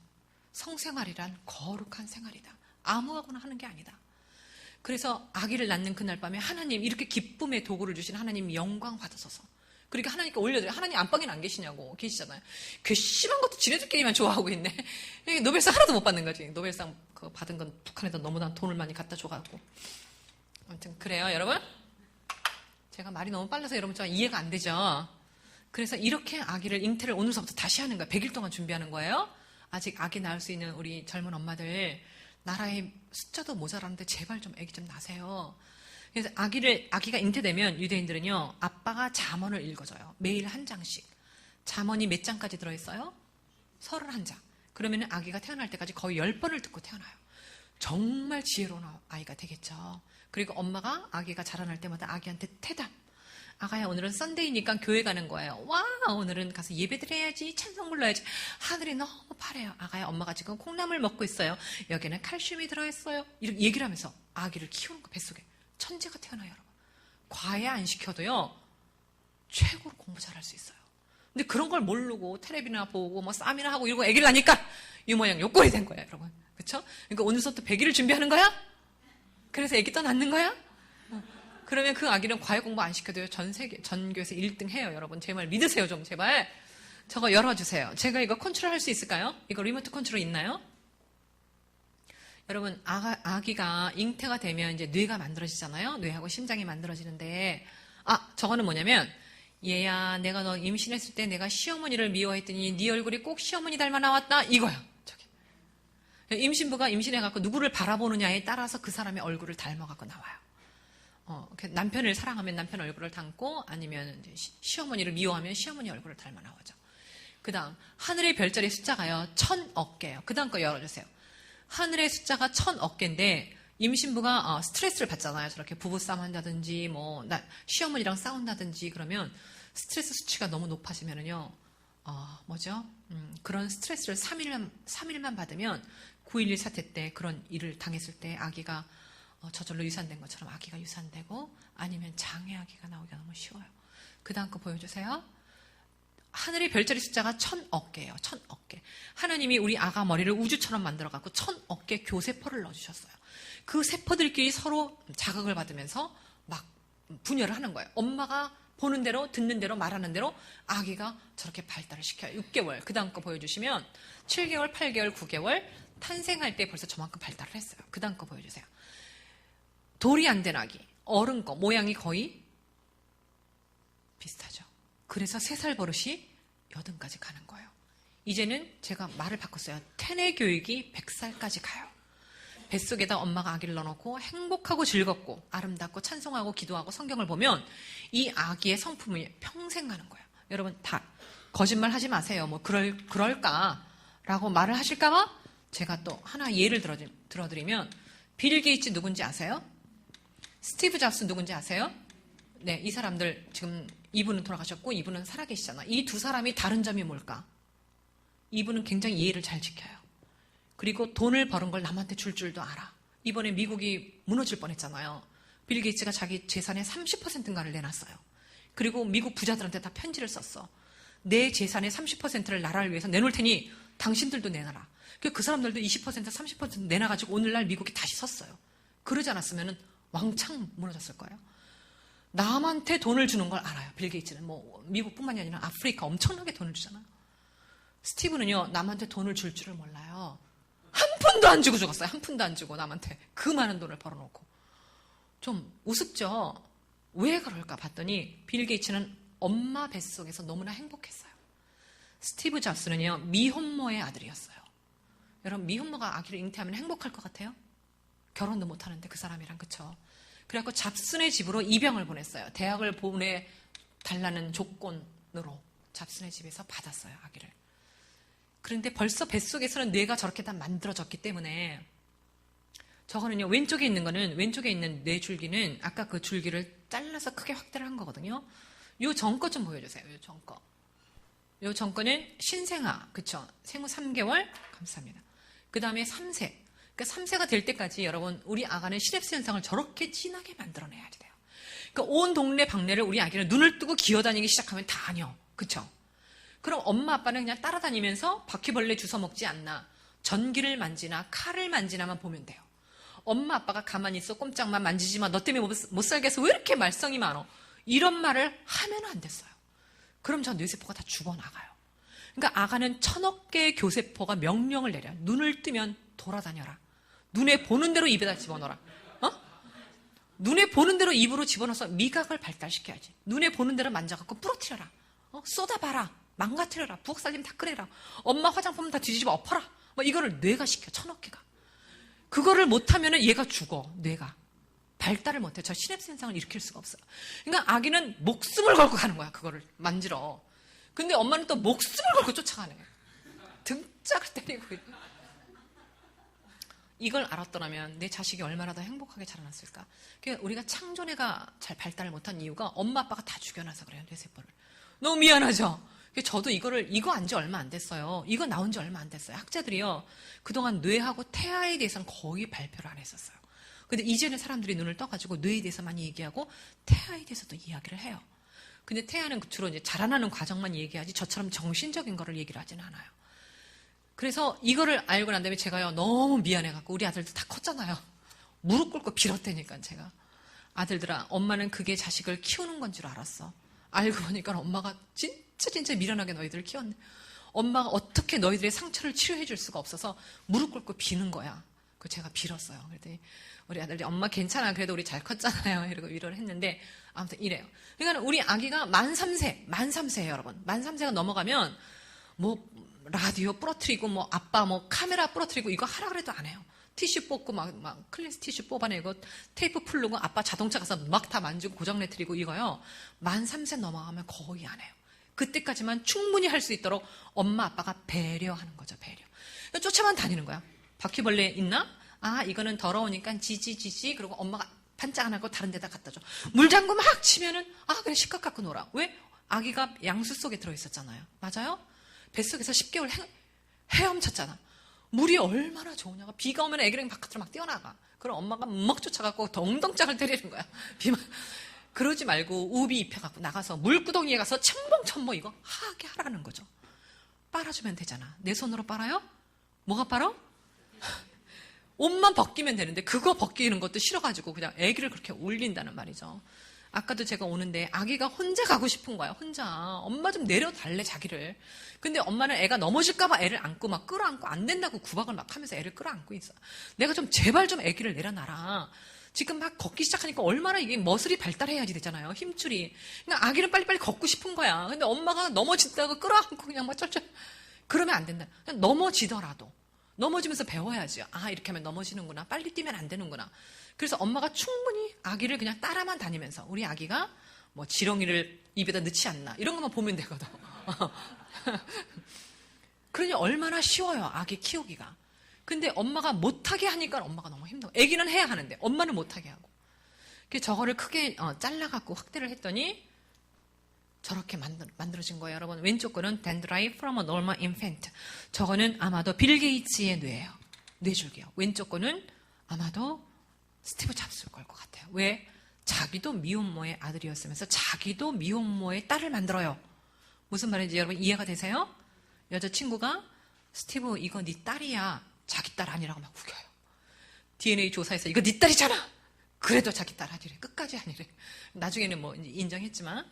성생활이란 거룩한 생활이다. 아무하거나 하는 게 아니다. 그래서 아기를 낳는 그날 밤에 하나님, 이렇게 기쁨의 도구를 주신 하나님 영광 받으소서. 그러니까 하나님께 올려드려요. 하나님 안방에는 안 계시냐고. 계시잖아요. 괘씸한 것도 지네들끼리만 좋아하고 있네. 노벨상 하나도 못 받는 거지. 노벨상 그거 받은 건 북한에다 너무나 돈을 많이 갖다 줘가지고. 아무튼 그래요, 여러분. 제가 말이 너무 빨라서 여러분 좀 이해가 안 되죠. 그래서 이렇게 아기를 잉태를 오늘서부터 다시 하는 거예요. 100일 동안 준비하는 거예요. 아직 아기 낳을 수 있는 우리 젊은 엄마들, 나라의 숫자도 모자라는데 제발 좀 아기 좀 낳으세요. 그래서 아기가 잉태되면 유대인들은요, 아빠가 잠언을 읽어줘요. 매일 한 장씩. 잠언이 몇 장까지 들어있어요? 31장. 그러면 아기가 태어날 때까지 거의 10번을 듣고 태어나요. 정말 지혜로운 아이가 되겠죠. 그리고 엄마가 아기가 자라날 때마다 아기한테 태담. 아가야, 오늘은 썬데이니까 교회 가는 거예요. 와, 오늘은 가서 예배 드려야지, 찬송 불러야지. 하늘이 너무 파래요. 아가야, 엄마가 지금 콩나물 먹고 있어요. 여기는 칼슘이 들어있어요. 이렇게 얘기를 하면서 아기를 키우는 거, 뱃속에. 천재가 태어나요, 여러분. 과외 안 시켜도요, 최고로 공부 잘할 수 있어요. 근데 그런 걸 모르고 텔레비나 보고 뭐 쌈이나 하고 이러고 애기를 낳으니까 이 모양 요꼴이 된 거예요, 여러분. 그쵸? 그러니까 오늘부터 100일을 준비하는 거야? 그래서 애기 또 낳는 거야? 그러면 그 아기는 과외 공부 안 시켜도요, 전 교에서 1등 해요, 여러분. 제 말 믿으세요, 좀, 제발. 저거 열어주세요. 제가 이거 컨트롤 할 수 있을까요? 이거 리모트 컨트롤 있나요? 여러분, 아기가 잉태가 되면 이제 뇌가 만들어지잖아요? 뇌하고 심장이 만들어지는데, 저거는 뭐냐면, 얘야, 내가 너 임신했을 때 내가 시어머니를 미워했더니 네 얼굴이 꼭 시어머니 닮아 나왔다? 이거야, 저기. 임신부가 임신해갖고 누구를 바라보느냐에 따라서 그 사람의 얼굴을 닮아갖고 나와요. 남편을 사랑하면 남편 얼굴을 닮고, 아니면 이제 시어머니를 미워하면 시어머니 얼굴을 닮아 나오죠. 그 다음, 하늘의 별자리 숫자가요, 1000억 개예요. 그 다음 거 열어주세요. 하늘의 숫자가 1000억 개인데, 임신부가 스트레스를 받잖아요. 저렇게 부부싸움 한다든지, 시어머니랑 싸운다든지, 그러면 스트레스 수치가 너무 높아지면은요, 그런 스트레스를 3일만 받으면 9.11 사태 때 그런 일을 당했을 때 아기가 저절로 유산된 것처럼 아기가 유산되고, 아니면 장애 아기가 나오기가 너무 쉬워요. 그 다음 거 보여주세요. 하늘의 별자리 숫자가 1000억 개예요. 1000억 개. 하나님이 우리 아가 머리를 우주처럼 만들어갖고 1000억 개 교세포를 넣어주셨어요. 그 세포들끼리 서로 자극을 받으면서 막 분열을 하는 거예요. 엄마가 보는 대로, 듣는 대로, 말하는 대로 아기가 저렇게 발달을 시켜요. 6개월. 그 다음 거 보여주시면 7개월, 8개월, 9개월 탄생할 때 벌써 저만큼 발달을 했어요. 그 다음 거 보여주세요. 돌이 안 된 아기, 어른 거 모양이 거의 비슷하죠. 그래서 3살 버릇이 80까지 가는 거예요. 이제는 제가 말을 바꿨어요. 태내 교육이 100살까지 가요. 뱃속에다 엄마가 아기를 넣어놓고 행복하고 즐겁고 아름답고 찬송하고 기도하고 성경을 보면 이 아기의 성품이 평생 가는 거예요. 여러분 다 거짓말 하지 마세요. 그럴까라고 말을 하실까봐 제가 또 하나 예를 들어드리면, 빌 게이츠 누군지 아세요? 스티브 잡스 누군지 아세요? 네, 이 사람들 지금 이분은 돌아가셨고 이분은 살아계시잖아. 이 두 사람이 다른 점이 뭘까? 이분은 굉장히 예의를 잘 지켜요. 그리고 돈을 버는 걸 남한테 줄 줄도 알아. 이번에 미국이 무너질 뻔했잖아요. 빌 게이츠가 자기 재산의 30%인가를 내놨어요. 그리고 미국 부자들한테 다 편지를 썼어. 내 재산의 30%를 나라를 위해서 내놓을 테니 당신들도 내놔라. 그 사람들도 20%, 30% 내놔가지고 오늘날 미국이 다시 섰어요. 그러지 않았으면 왕창 무너졌을 거예요. 남한테 돈을 주는 걸 알아요. 빌 게이츠는 미국뿐만이 아니라 아프리카 엄청나게 돈을 주잖아요. 스티브는요, 남한테 돈을 줄 줄을 몰라요. 한 푼도 안 주고 죽었어요. 한 푼도 안 주고 남한테 그 많은 돈을 벌어놓고. 좀 우습죠? 왜 그럴까 봤더니 빌 게이츠는 엄마 뱃속에서 너무나 행복했어요. 스티브 잡스는요, 미혼모의 아들이었어요. 여러분, 미혼모가 아기를 잉태하면 행복할 것 같아요? 결혼도 못하는데 그 사람이랑, 그쵸? 그래갖고 잡슨의 집으로 입양을 보냈어요. 대학을 보내달라는 조건으로 잡슨의 집에서 받았어요, 아기를. 그런데 벌써 뱃속에서는 뇌가 저렇게 다 만들어졌기 때문에, 저거는요, 왼쪽에 있는 뇌 줄기는 아까 그 줄기를 잘라서 크게 확대를 한 거거든요. 요 전거 좀 보여주세요. 요 전거. 요 전거는 신생아, 그쵸? 생후 3개월, 감사합니다. 그 다음에 3세. 그러니까 3세가 될 때까지 여러분, 우리 아가는 시냅스 현상을 저렇게 진하게 만들어내야 돼요. 그러니까 온 동네 방네를 우리 아기는 눈을 뜨고 기어다니기 시작하면 다녀. 그쵸? 그럼 엄마 아빠는 그냥 따라다니면서 바퀴벌레 주워 먹지 않나, 전기를 만지나 칼을 만지나만 보면 돼요. 엄마 아빠가 가만히 있어 꼼짝만 만지지 마. 너 때문에 못 살겠어. 왜 이렇게 말썽이 많어? 이런 말을 하면 안 됐어요. 그럼 저 뇌세포가 다 죽어나가요. 그러니까 아가는 1000억 개의 교세포가 명령을 내려요. 눈을 뜨면 돌아다녀라. 눈에 보는 대로 입에다 집어넣어라. 눈에 보는 대로 입으로 집어넣어서 미각을 발달시켜야지. 눈에 보는 대로 만져갖고 부러뜨려라. 쏟아봐라. 망가뜨려라. 부엌살림 다 끓여라. 엄마 화장품 다 뒤집어 엎어라. 이거를 뇌가 시켜. 1000억 개가. 그거를 못하면 얘가 죽어. 뇌가. 발달을 못해. 저 시냅스 현상을 일으킬 수가 없어요. 그러니까 아기는 목숨을 걸고 가는 거야. 그거를 만지러. 근데 엄마는 또 목숨을 걸고 쫓아가네. 등짝을 때리고. 이걸 알았더라면 내 자식이 얼마나 더 행복하게 자라났을까. 그러니까 우리가 창조뇌가 잘 발달을 못한 이유가 엄마 아빠가 다 죽여놔서 그래요. 뇌세포를. 너무 미안하죠. 저도 이거 안 지 얼마 안 됐어요. 이거 나온 지 얼마 안 됐어요. 학자들이요. 그동안 뇌하고 태아에 대해서는 거의 발표를 안 했었어요. 근데 이제는 사람들이 눈을 떠가지고 뇌에 대해서 많이 얘기하고 태아에 대해서도 이야기를 해요. 근데 태아는 주로 이제 자라나는 과정만 얘기하지 저처럼 정신적인 거를 얘기를 하지는 않아요. 그래서 이거를 알고 난 다음에 제가요, 너무 미안해갖고 우리 아들들 다 컸잖아요. 무릎 꿇고 빌었다니까 제가. 아들들아, 엄마는 그게 자식을 키우는 건 줄 알았어. 알고 보니까 엄마가 진짜 미련하게 너희들을 키웠네. 엄마가 어떻게 너희들의 상처를 치료해 줄 수가 없어서 무릎 꿇고 비는 거야. 그 제가 빌었어요. 그랬더니 우리 아들이 엄마 괜찮아. 그래도 우리 잘 컸잖아요. 이러고 위로를 했는데 아무튼 이래요. 그러니까 우리 아기가 만 3세예요, 여러분. 만 3세가 넘어가면 라디오 부러뜨리고 아빠 카메라 부러뜨리고 이거 하라 그래도 안 해요. 티슈 뽑고 막 클린스 티슈 뽑아내고 테이프 풀르고 아빠 자동차 가서 막 다 만지고 고장내트리고 이거요. 만 3세 넘어가면 거의 안 해요. 그때까지만 충분히 할 수 있도록 엄마 아빠가 배려하는 거죠. 배려. 쫓아만 다니는 거야. 바퀴벌레 있나? 이거는 더러우니까 지지 그리고 엄마가 반짝 안 하고 다른 데다 갖다 줘. 물장구 막 치면은 그래 실컷 갖고 놀아. 왜? 아기가 양수 속에 들어있었잖아요. 맞아요? 뱃속에서 10개월 헤엄쳤잖아. 물이 얼마나 좋으냐고. 비가 오면 애기랑 바깥으로 막 뛰어나가. 그럼 엄마가 막 쫓아가고 덩덩짝을 때리는 거야. 그러지 말고 우비 입혀갖고 나가서 물구덩이에 가서 첨벙첨벙 이거 하게 하라는 거죠. 빨아주면 되잖아. 내 손으로 빨아요? 뭐가 빨아? 옷만 벗기면 되는데 그거 벗기는 것도 싫어가지고 그냥 애기를 그렇게 울린다는 말이죠. 아까도 제가 오는데 아기가 혼자 가고 싶은 거야. 혼자. 엄마 좀 내려달래 자기를. 근데 엄마는 애가 넘어질까봐 애를 안고 막 끌어안고 안 된다고 구박을 막 하면서 애를 끌어안고 있어. 내가 좀 제발 좀 애기를 내려놔라. 지금 막 걷기 시작하니까 얼마나 이게 머슬이 발달해야지 되잖아요. 힘줄이. 그러니까 아기는 빨리빨리 걷고 싶은 거야. 근데 엄마가 넘어진다고 끌어안고 그냥 막 쩔쩔. 그러면 안 된다. 그냥 넘어지더라도. 넘어지면서 배워야지. 이렇게 하면 넘어지는구나. 빨리 뛰면 안 되는구나. 그래서 엄마가 충분히 아기를 그냥 따라만 다니면서 우리 아기가 지렁이를 입에다 넣지 않나 이런 것만 보면 되거든. 그러니 얼마나 쉬워요. 아기 키우기가. 근데 엄마가 못하게 하니까 엄마가 너무 힘들어. 아기는 해야 하는데 엄마는 못하게 하고. 그래서 저거를 크게 잘라갖고 확대를 했더니 저렇게 만들어진 거예요. 여러분 왼쪽 거는 dendrite from a normal infant. 저거는 아마도 빌 게이츠의 뇌예요. 뇌줄기요. 왼쪽 거는 아마도 스티브 잡스일 걸 것 같아요. 왜? 자기도 미혼모의 아들이었으면서 자기도 미혼모의 딸을 만들어요. 무슨 말인지 여러분 이해가 되세요? 여자친구가 스티브 이거 네 딸이야. 자기 딸 아니라고 막 우겨요. DNA 조사해서 이거 네 딸이잖아. 그래도 자기 딸 아니래. 끝까지 아니래. 나중에는 인정했지만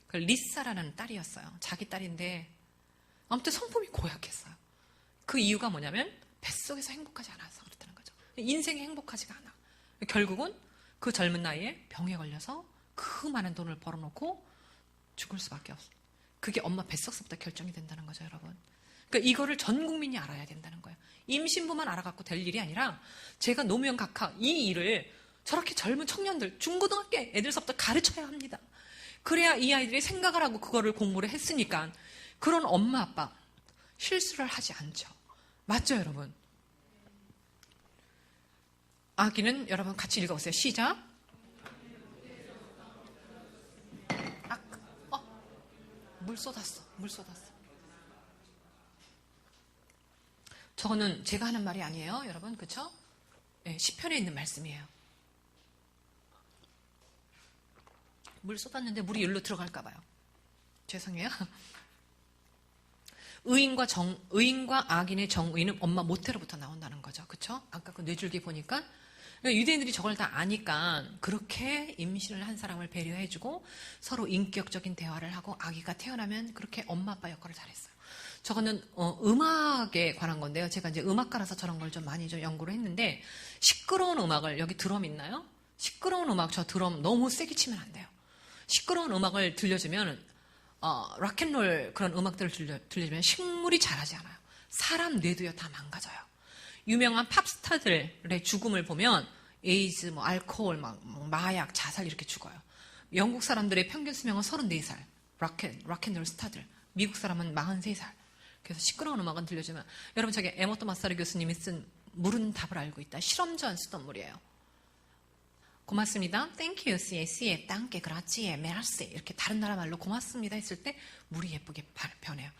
그 리사라는 딸이었어요. 자기 딸인데 아무튼 성품이 고약했어요. 그 이유가 뭐냐면 뱃속에서 행복하지 않아서 그렇다는 거죠. 인생이 행복하지가 않아. 결국은 그 젊은 나이에 병에 걸려서 그 많은 돈을 벌어놓고 죽을 수밖에 없어요. 그게 엄마 뱃속서부터 결정이 된다는 거죠, 여러분. 그러니까 이거를 전 국민이 알아야 된다는 거예요. 임신부만 알아갖고 될 일이 아니라 제가 노무현 각하 이 일을 저렇게 젊은 청년들, 중고등학교 애들서부터 가르쳐야 합니다. 그래야 이 아이들이 생각을 하고 그거를 공부를 했으니까 그런 엄마 아빠 실수를 하지 않죠. 맞죠, 여러분? 아기는 여러분 같이 읽어보세요. 시작. 물 쏟았어. 저거는 제가 하는 말이 아니에요, 여러분. 그렇죠? 네, 시편에 있는 말씀이에요. 물 쏟았는데 물이 여기로 들어갈까 봐요. 죄송해요. 의인과 악인의 정의는 엄마 모태로부터 나온다는 거죠. 그렇죠? 아까 그 뇌줄기 보니까 그러니까 유대인들이 저걸 다 아니까 그렇게 임신을 한 사람을 배려해주고 서로 인격적인 대화를 하고 아기가 태어나면 그렇게 엄마 아빠 역할을 잘했어요. 저거는 음악에 관한 건데요. 제가 이제 음악가라서 저런 걸 좀 많이 좀 연구를 했는데 시끄러운 음악을 여기 드럼 있나요? 시끄러운 음악 저 드럼 너무 세게 치면 안 돼요. 시끄러운 음악을 들려주면 락앤롤 그런 음악들을 들려주면 식물이 자라지 않아요. 사람 뇌도요 다 망가져요. 유명한 팝스타들의 죽음을 보면 에이즈, 뭐 알코올, 마약, 자살 이렇게 죽어요. 영국 사람들의 평균 수명은 34살. 락앤롤 스타들. 미국 사람은 43살. 그래서 시끄러운 음악은 들려주면 여러분 저기 에머터 마사르 교수님이 쓴 물은 답을 알고 있다. 실험전 쓰던 물이에요. 고맙습니다. Thank you, CSE, 땅게, 그라치에, 메라세 이렇게 다른 나라 말로 고맙습니다 했을 때 물이 예쁘게 변해요.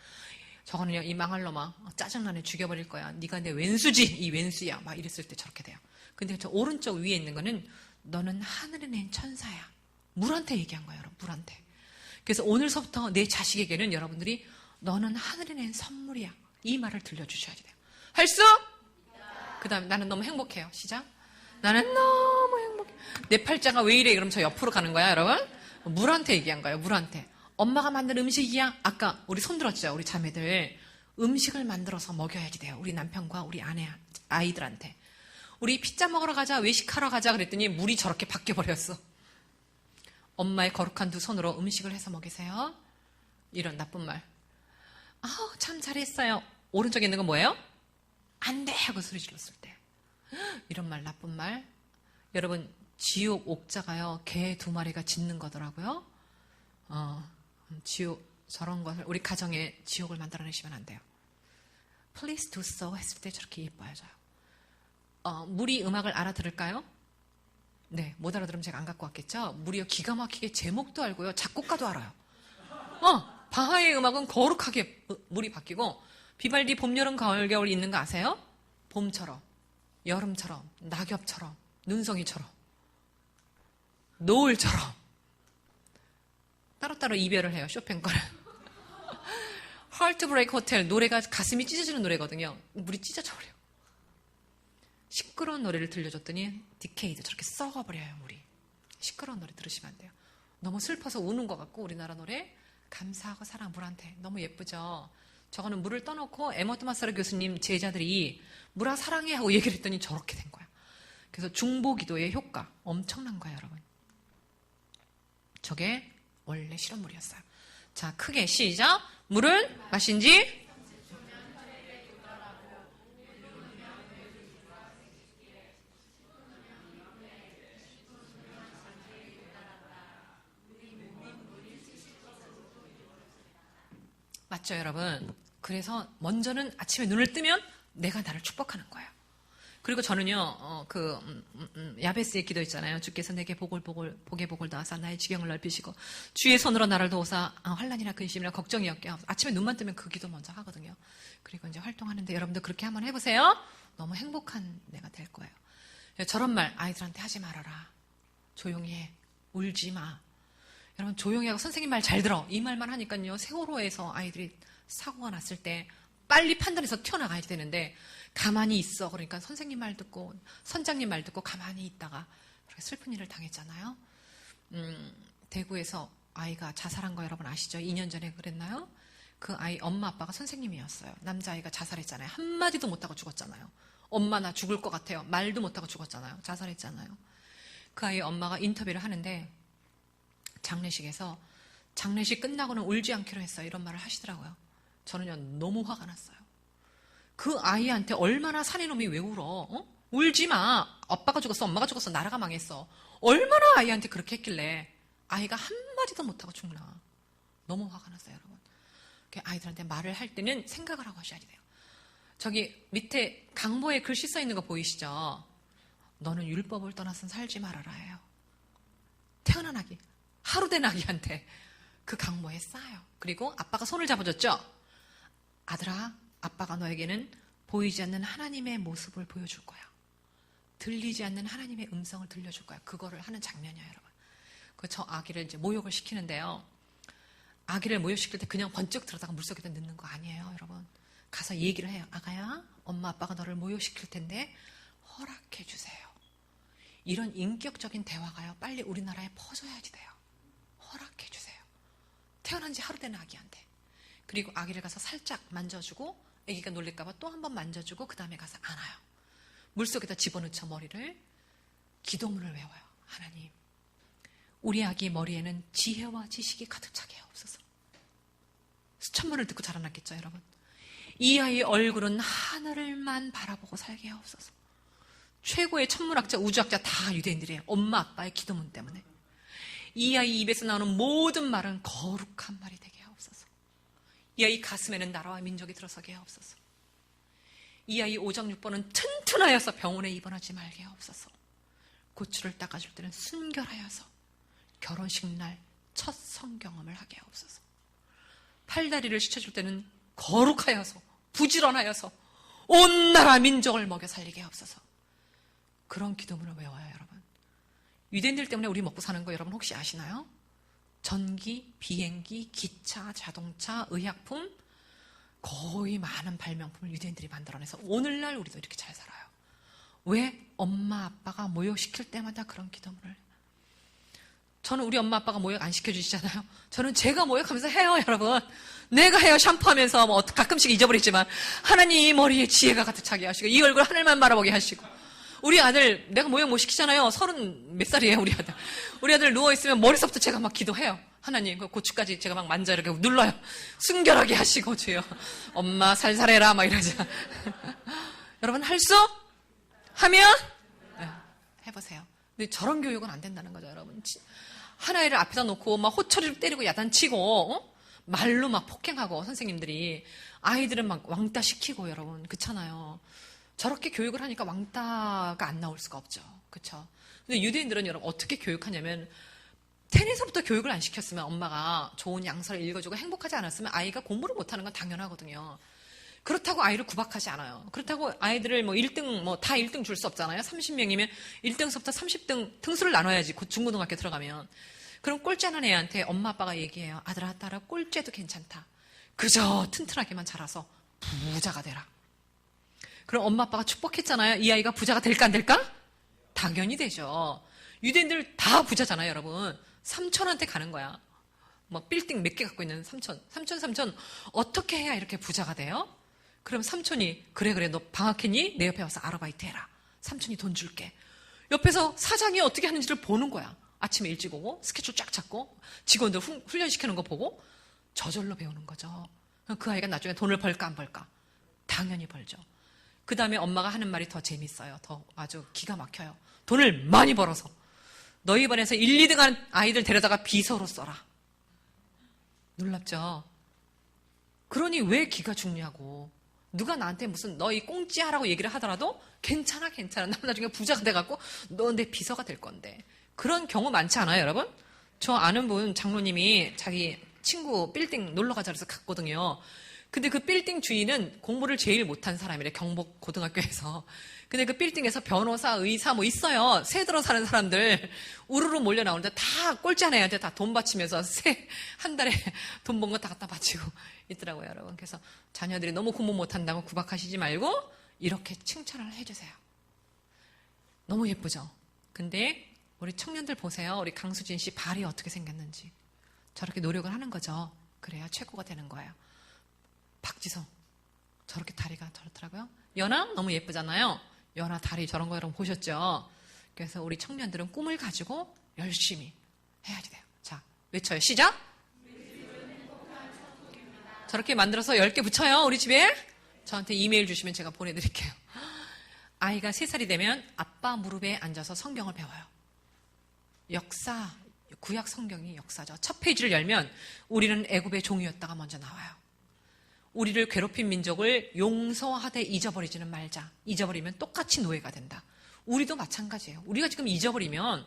저거는요 이 망할 놈아 짜증나네 죽여버릴 거야. 네가 내 왼수지 이 왼수야 막 이랬을 때 저렇게 돼요. 근데 저 오른쪽 위에 있는 거는 너는 하늘에 낸 천사야. 물한테 얘기한 거예요. 여러분 물한테. 그래서 오늘서부터 내 자식에게는 여러분들이 너는 하늘에 낸 선물이야. 이 말을 들려주셔야 돼요. 할 수? 그 다음에 나는 너무 행복해요. 시작. 나는 너무 행복해. 내 팔자가 왜 이래? 그럼 저 옆으로 가는 거야, 여러분? 물한테 얘기한 거예요, 물한테. 엄마가 만든 음식이야? 아까 우리 손 들었죠, 우리 자매들. 음식을 만들어서 먹여야지 돼요. 우리 남편과 우리 아이들한테. 우리 피자 먹으러 가자, 외식하러 가자 그랬더니 물이 저렇게 바뀌어버렸어. 엄마의 거룩한 두 손으로 음식을 해서 먹이세요. 이런 나쁜 말. 참 잘했어요. 오른쪽에 있는 건 뭐예요? 안 돼! 하고 소리 질렀을 때. 이런 말, 나쁜 말. 여러분, 지옥 옥자가요, 개 2마리가 짖는 거더라고요. 지옥, 저런 것을, 우리 가정에 지옥을 만들어내시면 안 돼요. Please do so 했을 때 저렇게 예뻐야죠. 물이 음악을 알아들을까요? 네, 못 알아들으면 제가 안 갖고 왔겠죠? 물이요, 기가 막히게 제목도 알고요, 작곡가도 알아요. 바하의 음악은 거룩하게 물이 바뀌고, 비발디 봄, 여름, 가을, 겨울 있는 거 아세요? 봄처럼, 여름처럼, 낙엽처럼, 눈송이처럼, 노을처럼. 따로따로 이별을 해요, 쇼팽 거를. 하트브레이크 호텔 노래가 가슴이 찢어지는 노래거든요. 물이 찢어져 버려요. 시끄러운 노래를 들려줬더니 디케이드 저렇게 썩어버려요, 물이. 시끄러운 노래 들으시면 안 돼요. 너무 슬퍼서 우는 것 같고 우리나라 노래 감사하고 사랑 물한테 너무 예쁘죠. 저거는 물을 떠놓고 에머트 마사르 교수님 제자들이 물아 사랑해 하고 얘기를 했더니 저렇게 된 거야. 그래서 중보기도의 효과 엄청난 거예요, 여러분. 저게 원래 실험물이었어요. 자, 크게 시작. 물은 마신 지 맞죠, 여러분? 그래서 먼저는 아침에 눈을 뜨면 내가 나를 축복하는 거예요. 그리고 저는요, 야베스의 기도 있잖아요. 주께서 내게 복을 도하사 나의 지경을 넓히시고 주의 손으로 나를 도우사 환난이나 근심이나 걱정이 없게 하옵소서. 아침에 눈만 뜨면 그 기도 먼저 하거든요. 그리고 이제 활동하는데 여러분들 그렇게 한번 해보세요. 너무 행복한 내가 될 거예요. 저런 말 아이들한테 하지 말아라. 조용히 해. 울지 마. 여러분 조용히 하고 선생님 말 잘 들어. 이 말만 하니까요. 세월호에서 아이들이 사고가 났을 때 빨리 판단해서 튀어나가야 되는데 가만히 있어. 그러니까 선생님 말 듣고 선장님 말 듣고 가만히 있다가 그렇게 슬픈 일을 당했잖아요. 대구에서 아이가 자살한 거 여러분 아시죠? 2년 전에 그랬나요? 그 아이 엄마 아빠가 선생님이었어요. 남자아이가 자살했잖아요. 한마디도 못하고 죽었잖아요. 엄마 나 죽을 것 같아요. 말도 못하고 죽었잖아요. 자살했잖아요. 그 아이 엄마가 인터뷰를 하는데 장례식에서 장례식 끝나고는 울지 않기로 했어요. 이런 말을 하시더라고요. 저는요 너무 화가 났어요. 그 아이한테 얼마나 사내놈이 왜 울어? 울지 마. 아빠가 죽었어. 엄마가 죽었어. 나라가 망했어. 얼마나 아이한테 그렇게 했길래 아이가 한마디도 못하고 죽나. 너무 화가 났어요, 여러분. 아이들한테 말을 할 때는 생각을 하고 하셔야 돼요. 저기 밑에 강보에 글씨 써 있는 거 보이시죠? 너는 율법을 떠나서 살지 말아라예요. 태어난 아기, 하루 된 아기한테 그 강보에 쌓아요. 그리고 아빠가 손을 잡아줬죠? 아들아, 아빠가 너에게는 보이지 않는 하나님의 모습을 보여줄 거야. 들리지 않는 하나님의 음성을 들려줄 거야. 그거를 하는 장면이에요, 여러분. 저 아기를 이제 모욕을 시키는데요. 아기를 모욕시킬 때 그냥 번쩍 들어다가 물속에다 넣는 거 아니에요, 여러분. 가서 얘기를 해요. 아가야, 엄마 아빠가 너를 모욕시킬 텐데 허락해 주세요. 이런 인격적인 대화가요, 빨리 우리나라에 퍼져야지 돼요. 허락해 주세요. 태어난 지 하루 된 아기한테. 그리고 아기를 가서 살짝 만져주고, 아기가 놀릴까봐 또 한 번 만져주고, 그 다음에 가서 안아요. 물속에다 집어넣죠, 머리를. 기도문을 외워요. 하나님, 우리 아기 머리에는 지혜와 지식이 가득 차게 하옵소서. 수천 번을 듣고 자라났겠죠, 여러분. 이 아이의 얼굴은 하늘을만 바라보고 살게 하옵소서. 최고의 천문학자, 우주학자 다 유대인들이에요. 엄마 아빠의 기도문 때문에. 이 아이 입에서 나오는 모든 말은 거룩한 말이 되게 하옵소서. 이 아이 가슴에는 나라와 민족이 들어서게 하옵소서. 이 아이 오장육부는 튼튼하여서 병원에 입원하지 말게 하옵소서. 고추를 닦아줄 때는 순결하여서 결혼식 날 첫 성경험을 하게 하옵소서. 팔다리를 씻어줄 때는 거룩하여서 부지런하여서 온 나라 민족을 먹여 살리게 하옵소서. 그런 기도문을 외워요, 여러분. 유대인들 때문에 우리 먹고 사는 거 여러분 혹시 아시나요? 전기, 비행기, 기차, 자동차, 의약품, 거의 많은 발명품을 유대인들이 만들어내서 오늘날 우리도 이렇게 잘 살아요. 왜? 엄마 아빠가 모욕시킬 때마다 그런 기도문을. 저는 우리 엄마 아빠가 모욕 안 시켜주시잖아요. 저는 제가 모욕하면서 해요, 여러분. 내가 해요, 샴푸하면서. 뭐 가끔씩 잊어버리지만 하나님 머리에 지혜가 가득 차게 하시고 이 얼굴 하늘만 바라보게 하시고. 우리 아들 내가 모욕 못 시키잖아요. 30 몇 살이에요, 우리 아들. 우리 아들 누워있으면 머리서부터 제가 막 기도해요. 하나님 그 고추까지 제가 막 만져 이렇게 눌러요. 순결하게 하시고 주여. 엄마 살살해라 막 이러자. 여러분 할 수? 하면? 네, 해보세요. 근데 저런 교육은 안 된다는 거죠, 여러분. 하나이를 앞에다 놓고 막 호처리를 때리고 야단치고 말로 막 폭행하고 선생님들이 아이들은 막 왕따 시키고 여러분 그렇잖아요. 저렇게 교육을 하니까 왕따가 안 나올 수가 없죠. 그렇죠? 근데 유대인들은 여러분 어떻게 교육하냐면 태어나서부터 교육을 안 시켰으면 엄마가 좋은 양서를 읽어주고 행복하지 않았으면 아이가 공부를 못하는 건 당연하거든요. 그렇다고 아이를 구박하지 않아요. 그렇다고 아이들을 뭐 1등, 뭐 다 1등 줄 수 없잖아요. 30명이면 1등서부터 30등 등수를 나눠야지. 곧 중고등학교 들어가면. 그럼 꼴찌하는 애한테 엄마 아빠가 얘기해요. 아들아, 딸아, 꼴찌도 괜찮다. 그저 튼튼하게만 자라서 부자가 되라. 그럼 엄마 아빠가 축복했잖아요. 이 아이가 부자가 될까 안 될까? 당연히 되죠. 유대인들 다 부자잖아요, 여러분. 삼촌한테 가는 거야. 뭐 빌딩 몇 개 갖고 있는 삼촌 어떻게 해야 이렇게 부자가 돼요? 그럼 삼촌이 그래 너 방학했니? 내 옆에 와서 아르바이트 해라. 삼촌이 돈 줄게. 옆에서 사장이 어떻게 하는지를 보는 거야. 아침에 일찍 오고 스케줄 쫙 잡고 직원들 훈련시키는 거 보고 저절로 배우는 거죠. 그 아이가 나중에 돈을 벌까 안 벌까? 당연히 벌죠. 그 다음에 엄마가 하는 말이 더 재밌어요. 더 아주 기가 막혀요. 돈을 많이 벌어서 너희 반에서 1, 2등 한 아이들 데려다가 비서로 써라. 놀랍죠? 그러니 왜 기가 죽냐고. 누가 나한테 무슨 너희 꽁찌하라고 얘기를 하더라도 괜찮아. 나 나중에 부자가 돼갖고 너 내 비서가 될 건데. 그런 경우 많지 않아요, 여러분? 저 아는 분 장로님이 자기 친구 빌딩 놀러 가자 그래서 갔거든요. 근데 그 빌딩 주인은 공부를 제일 못한 사람이래, 경복 고등학교에서. 근데 그 빌딩에서 변호사, 의사 뭐 있어요. 새 들어 사는 사람들 우르르 몰려 나오는데 다 꼴찌한 애한테 다 돈 바치면서 한 달에 돈 번 거 다 갖다 바치고 있더라고요, 여러분. 그래서 자녀들이 너무 공부 못한다고 구박하시지 말고 이렇게 칭찬을 해주세요. 너무 예쁘죠? 근데 우리 청년들 보세요. 우리 강수진 씨 발이 어떻게 생겼는지. 저렇게 노력을 하는 거죠. 그래야 최고가 되는 거예요. 박지성 저렇게 다리가 저렇더라고요. 연아 너무 예쁘잖아요. 연아 다리 저런 거 여러분 보셨죠? 그래서 우리 청년들은 꿈을 가지고 열심히 해야지 돼요. 자, 외쳐요. 시작. 저렇게 만들어서 10개 붙여요. 우리 집에. 저한테 이메일 주시면 제가 보내드릴게요. 아이가 3살이 되면 아빠 무릎에 앉아서 성경을 배워요. 역사, 구약 성경이 역사죠. 첫 페이지를 열면 우리는 애굽의 종이었다가 먼저 나와요. 우리를 괴롭힌 민족을 용서하되 잊어버리지는 말자. 잊어버리면 똑같이 노예가 된다. 우리도 마찬가지예요. 우리가 지금 잊어버리면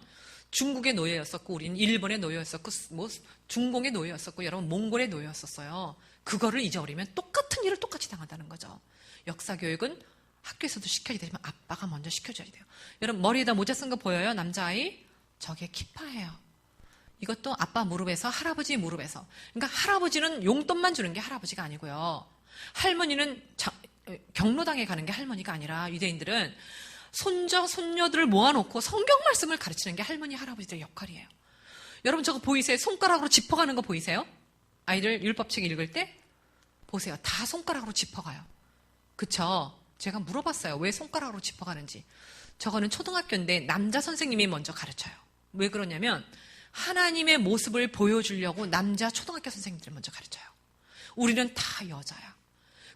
중국의 노예였었고 우리는 일본의 노예였었고 뭐 중공의 노예였었고 여러분 몽골의 노예였었어요. 그거를 잊어버리면 똑같은 일을 똑같이 당한다는 거죠. 역사교육은 학교에서도 시켜야 되지만 아빠가 먼저 시켜줘야 돼요. 여러분 머리에다 모자 쓴 거 보여요? 남자아이? 저게 키파예요. 이것도 아빠 무릎에서 할아버지 무릎에서. 그러니까 할아버지는 용돈만 주는 게 할아버지가 아니고요. 할머니는 경로당에 가는 게 할머니가 아니라 유대인들은 손자, 손녀들을 모아놓고 성경 말씀을 가르치는 게 할머니, 할아버지들의 역할이에요. 여러분 저거 보이세요? 손가락으로 짚어가는 거 보이세요? 아이들 율법책 읽을 때 보세요. 다 손가락으로 짚어가요. 그쵸? 제가 물어봤어요. 왜 손가락으로 짚어가는지. 저거는 초등학교인데 남자 선생님이 먼저 가르쳐요. 왜 그러냐면 하나님의 모습을 보여주려고 남자 초등학교 선생님들을 먼저 가르쳐요. 우리는 다 여자야.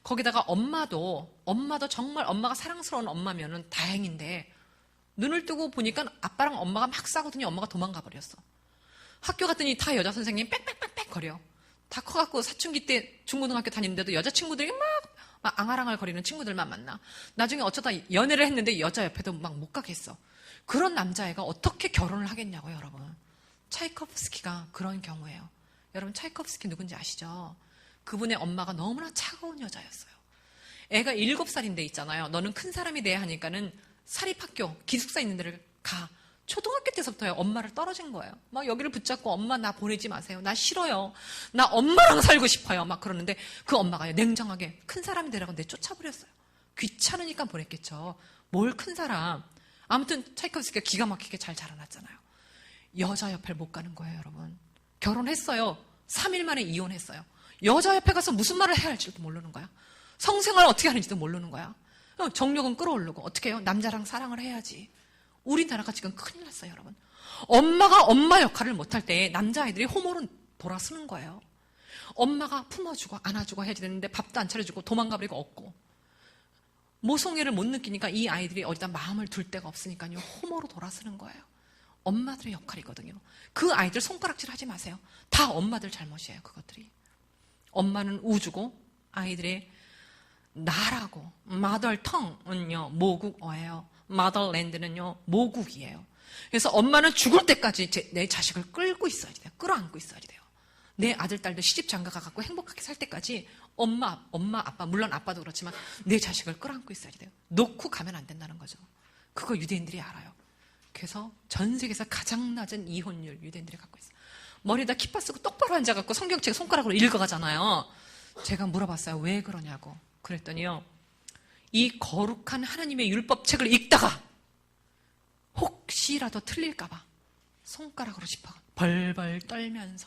거기다가 엄마도 정말 엄마가 사랑스러운 엄마면은 다행인데 눈을 뜨고 보니까 아빠랑 엄마가 막 싸우더니 엄마가 도망가 버렸어. 학교 갔더니 다 여자 선생님 빽빽빽빽 거려. 다 커갖고 사춘기 때 중고등학교 다니는데도 여자친구들이 막 앙알앙알 거리는 친구들만 만나. 나중에 어쩌다 연애를 했는데 여자 옆에도 막 못 가겠어. 그런 남자애가 어떻게 결혼을 하겠냐고요, 여러분. 차이코프스키가 그런 경우예요. 여러분 차이코프스키 누군지 아시죠? 그분의 엄마가 너무나 차가운 여자였어요. 애가 7살인데 있잖아요. 너는 큰 사람이 돼야 하니까는 사립학교, 기숙사 있는 데를 가. 초등학교 때서부터 엄마를 떨어진 거예요. 막 여기를 붙잡고 엄마 나 보내지 마세요. 나 싫어요. 나 엄마랑 살고 싶어요. 막 그러는데 그 엄마가 냉정하게 큰 사람이 되라고 내쫓아버렸어요. 귀찮으니까 보냈겠죠. 뭘 큰 사람. 아무튼 차이코프스키가 기가 막히게 잘 자라났잖아요. 여자 옆에 못 가는 거예요, 여러분. 결혼했어요. 3일 만에 이혼했어요. 여자 옆에 가서 무슨 말을 해야 할지도 모르는 거야. 성생활 어떻게 하는지도 모르는 거야. 정력은 끌어오르고 어떻게 해요? 남자랑 사랑을 해야지. 우리나라가 지금 큰일 났어요, 여러분. 엄마가 엄마 역할을 못할 때 남자아이들이 호모로 돌아서는 거예요. 엄마가 품어주고 안아주고 해야지 되는데 밥도 안 차려주고 도망가버리고 없고 모성애를 못 느끼니까 이 아이들이 어디다 마음을 둘 데가 없으니까요. 호모로 돌아서는 거예요. 엄마들의 역할이거든요. 그 아이들 손가락질 하지 마세요. 다 엄마들 잘못이에요, 그것들이. 엄마는 우주고 아이들의 나라고 마덜텅은요 모국어예요. 마덜랜드는요 모국이에요. 그래서 엄마는 죽을 때까지 내 자식을 끌고 있어야 돼요. 끌어안고 있어야 돼요. 내 아들 딸도 시집 장가 가갖고 행복하게 살 때까지 엄마 아빠 물론 아빠도 그렇지만 내 자식을 끌어안고 있어야 돼요. 놓고 가면 안 된다는 거죠. 그거 유대인들이 알아요. 그래서 전 세계에서 가장 낮은 이혼율 유대인들이 갖고 있어요. 머리에다 키파 쓰고 똑바로 앉아갖고 성경책 손가락으로 읽어가잖아요. 제가 물어봤어요. 왜 그러냐고. 그랬더니요. 이 거룩한 하나님의 율법책을 읽다가 혹시라도 틀릴까봐 손가락으로 짚어 벌벌 떨면서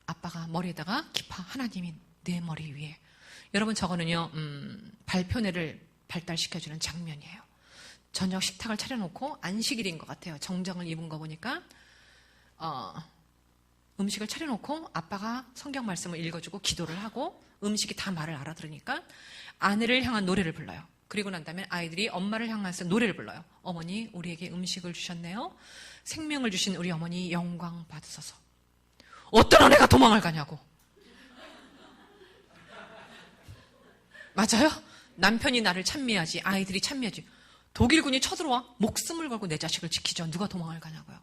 아빠가 머리에다가 키파 하나님이 내 머리 위에. 여러분 저거는요. 발표뇌를 발달시켜주는 장면이에요. 저녁 식탁을 차려놓고 안식일인 것 같아요. 정장을 입은 거 보니까 음식을 차려놓고 아빠가 성경 말씀을 읽어주고 기도를 하고 음식이 다 말을 알아들으니까 아내를 향한 노래를 불러요. 그리고 난 다음에 아이들이 엄마를 향해서 노래를 불러요. 어머니 우리에게 음식을 주셨네요. 생명을 주신 우리 어머니 영광 받으소서. 어떤 아내가 도망을 가냐고. 맞아요? 남편이 나를 찬미하지 아이들이 찬미하지. 독일군이 쳐들어와 목숨을 걸고 내 자식을 지키죠. 누가 도망을 가냐고요.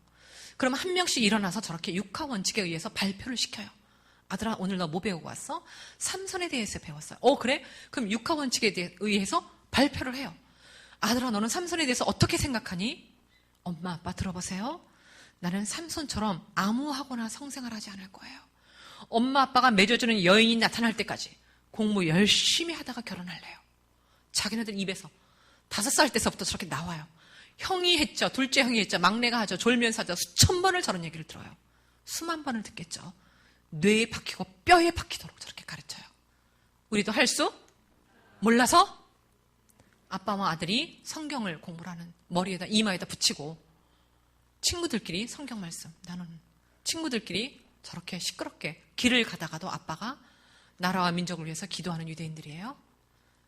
그럼 한 명씩 일어나서 저렇게 육하 원칙에 의해서 발표를 시켜요. 아들아 오늘 너 뭐 배우고 왔어? 삼손에 대해서 배웠어요. 그래? 그럼 육하 원칙에 의해서 발표를 해요. 아들아 너는 삼손에 대해서 어떻게 생각하니? 엄마 아빠 들어보세요. 나는 삼손처럼 아무하거나 성생활하지 않을 거예요. 엄마 아빠가 맺어주는 여인이 나타날 때까지 공부 열심히 하다가 결혼할래요. 자기네들 입에서 5살 때서부터 저렇게 나와요. 형이 했죠. 둘째 형이 했죠. 막내가 하죠. 졸면서 하죠. 수천 번을 저런 얘기를 들어요. 수만 번을 듣겠죠. 뇌에 박히고 뼈에 박히도록 저렇게 가르쳐요. 우리도 할 수? 몰라서 아빠와 아들이 성경을 공부를 하는 머리에다 이마에다 붙이고 친구들끼리 성경 말씀 나는 친구들끼리 저렇게 시끄럽게 길을 가다가도 아빠가 나라와 민족을 위해서 기도하는 유대인들이에요.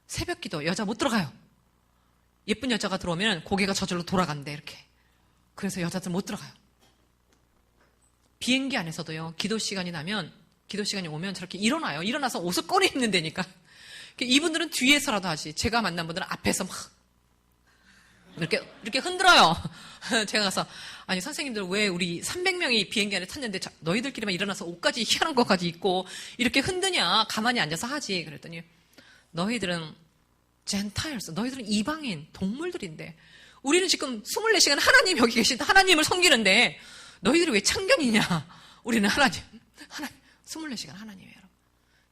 새벽 기도 여자 못 들어가요. 예쁜 여자가 들어오면 고개가 저절로 돌아간대 이렇게. 그래서 여자들 못 들어가요. 비행기 안에서도요. 기도 시간이 오면 저렇게 일어나요. 일어나서 옷을 꺼내 입는 데니까. 이분들은 뒤에서라도 하지. 제가 만난 분들은 앞에서 막 이렇게 흔들어요. 제가 가서 아니 선생님들 왜 우리 300명이 비행기 안에 탔는데 너희들끼리만 일어나서 옷까지 희한한 것까지 입고 이렇게 흔드냐. 가만히 앉아서 하지. 그랬더니 너희들은 젠타일스, 너희들은 이방인, 동물들인데 우리는 지금 24시간 하나님 여기 계신 하나님을 섬기는데 너희들이 왜 창경이냐. 우리는 하나님 24시간 하나님이에요.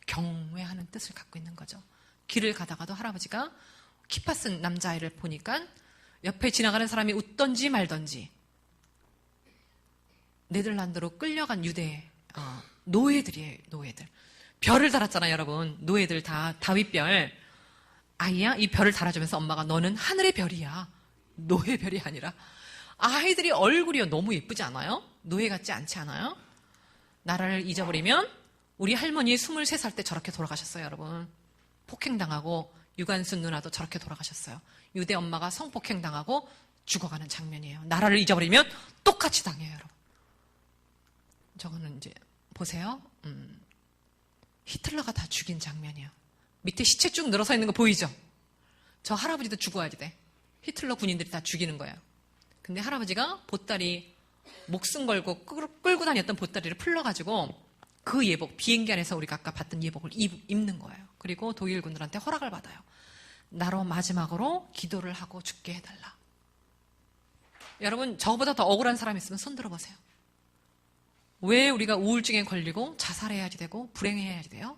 경외하는 뜻을 갖고 있는 거죠. 길을 가다가도 할아버지가 키파 쓴 남자아이를 보니까 옆에 지나가는 사람이 웃던지 말던지 네덜란드로 끌려간 유대 노예들이에요. 노예들. 별을 달았잖아요, 여러분. 노예들 다 다윗별. 아이야, 이 별을 달아주면서 엄마가 너는 하늘의 별이야. 노예 별이 아니라. 아이들이 얼굴이 너무 예쁘지 않아요? 노예 같지 않지 않아요? 나라를 잊어버리면 우리 할머니 23살 때 저렇게 돌아가셨어요, 여러분. 폭행당하고 유관순 누나도 저렇게 돌아가셨어요. 유대 엄마가 성폭행당하고 죽어가는 장면이에요. 나라를 잊어버리면 똑같이 당해요, 여러분. 저거는 이제 보세요. 히틀러가 다 죽인 장면이에요. 밑에 시체 쭉 늘어서 있는 거 보이죠? 저 할아버지도 죽어야지 돼. 히틀러 군인들이 다 죽이는 거예요. 근데 할아버지가 보따리 목숨 걸고 끌고 다녔던 보따리를 풀러가지고 그 예복, 비행기 안에서 우리가 아까 봤던 예복을 입는 거예요. 그리고 독일 군들한테 허락을 받아요. 나로 마지막으로 기도를 하고 죽게 해달라. 여러분, 저보다 더 억울한 사람 있으면 손 들어보세요. 왜 우리가 우울증에 걸리고 자살해야지 되고 불행해야지 돼요?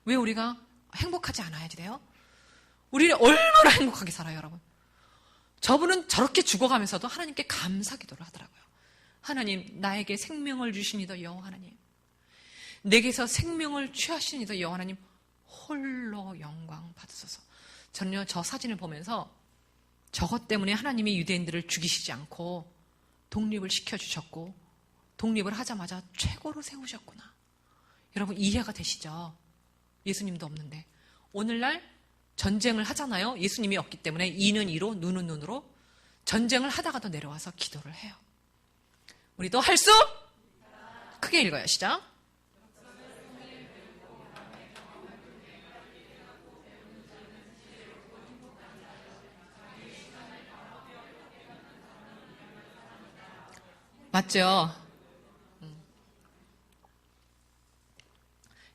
왜 우리가 행복하지 않아야지 돼요? 우리는 얼마나 행복하게 살아요, 여러분. 저분은 저렇게 죽어가면서도 하나님께 감사 기도를 하더라고요. 하나님, 나에게 생명을 주시니더 여호와 하나님, 내게서 생명을 취하시니더 여호와 하나님, 홀로 영광 받으소서. 저는요, 저 사진을 보면서 저것 때문에 하나님이 유대인들을 죽이시지 않고 독립을 시켜주셨고 독립을 하자마자 최고로 세우셨구나. 여러분, 이해가 되시죠? 예수님도 없는데. 오늘날 전쟁을 하잖아요. 예수님이 없기 때문에 이는 이로 눈은 눈으로 전쟁을 하다가도 내려와서 기도를 해요. 우리도 할 수? 크게 읽어요. 시작. 맞죠?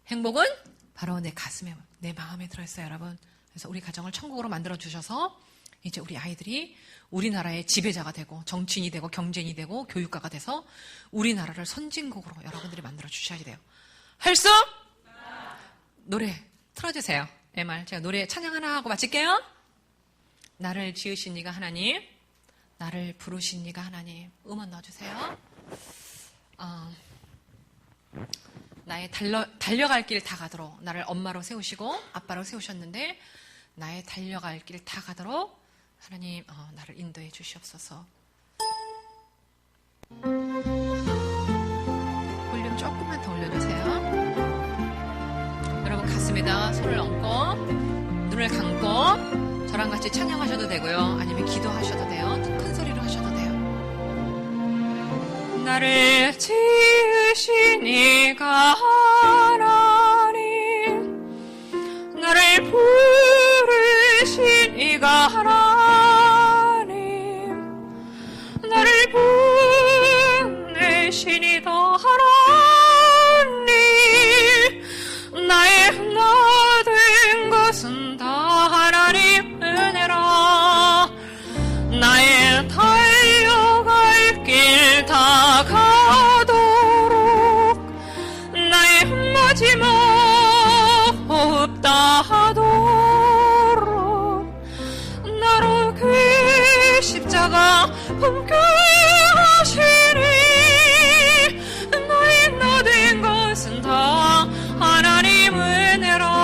행복은 바로 내 가슴에, 내 마음에 들어있어요, 여러분. 그래서 우리 가정을 천국으로 만들어주셔서 이제 우리 아이들이 우리나라의 지배자가 되고 정치인이 되고 경제인이 되고 교육가가 돼서 우리나라를 선진국으로 여러분들이 만들어주셔야 돼요. 할 수? 노래 틀어주세요. MR. 제가 노래 찬양 하나 하고 마칠게요. 나를 지으신 이가 하나님, 나를 부르신 이가 하나님. 음원 넣어주세요. 나의 달려갈 길 다 가도록 나를 엄마로 세우시고 아빠로 세우셨는데 나의 달려갈 길 다 가도록 하나님 나를 인도해 주시옵소서. 볼륨 조금만 더 올려주세요. 여러분, 가슴에다 손을 얹고 눈을 감고 저랑 같이 찬양하셔도 되고요. 아니면 기도하셔도 돼요. 큰 소리로 하셔도 돼요. 나를 지으신 이가 하나님, 나를 부르신 이가 하나님, 나를 보내신 이가 하나님, 나의 나 된 것은 다 하나님 은혜라. 나의 달려갈 길 다 가도록 나의 마지막 호흡 다 하도록 나로 그 십자가 함께 하시니 나의 나 된 것은 다 하나님 은혜라.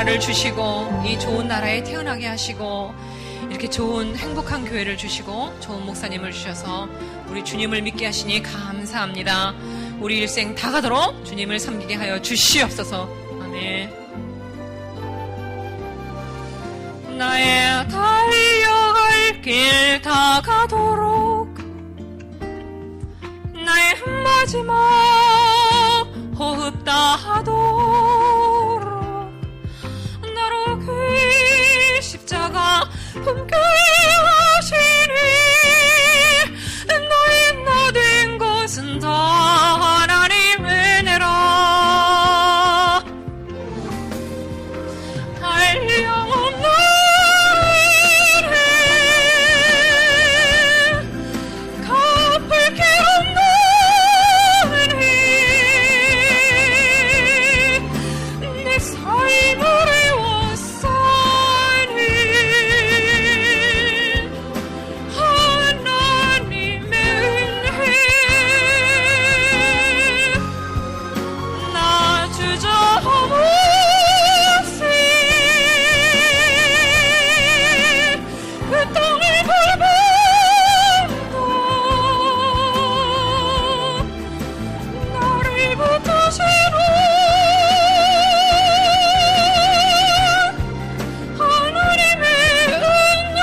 나라를 주시고 이 좋은 나라에 태어나게 하시고 이렇게 좋은 행복한 교회를 주시고 좋은 목사님을 주셔서 우리 주님을 믿게 하시니 감사합니다. 우리 일생 다 가도록 주님을 섬기게 하여 주시옵소서. 아멘. 나의 달려갈 길 다 가도록 나의 마지막 호흡 다하도록 나로 그 십자가 품게 하시니 너의 모든 것은 다 하나님의 은혜라. 한량없는 갚을 길 없는 내 삶을 애워싸니 하나님의 은혜 나 주저없이 그 땅을 밟아도 나를 붙드시는 하나님의 은혜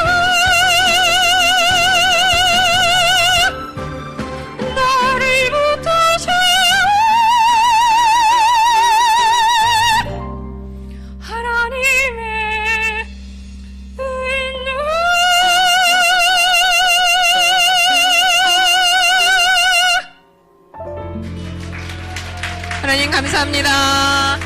나를 붙드시는 하나님의 은혜. 하나님 감사합니다.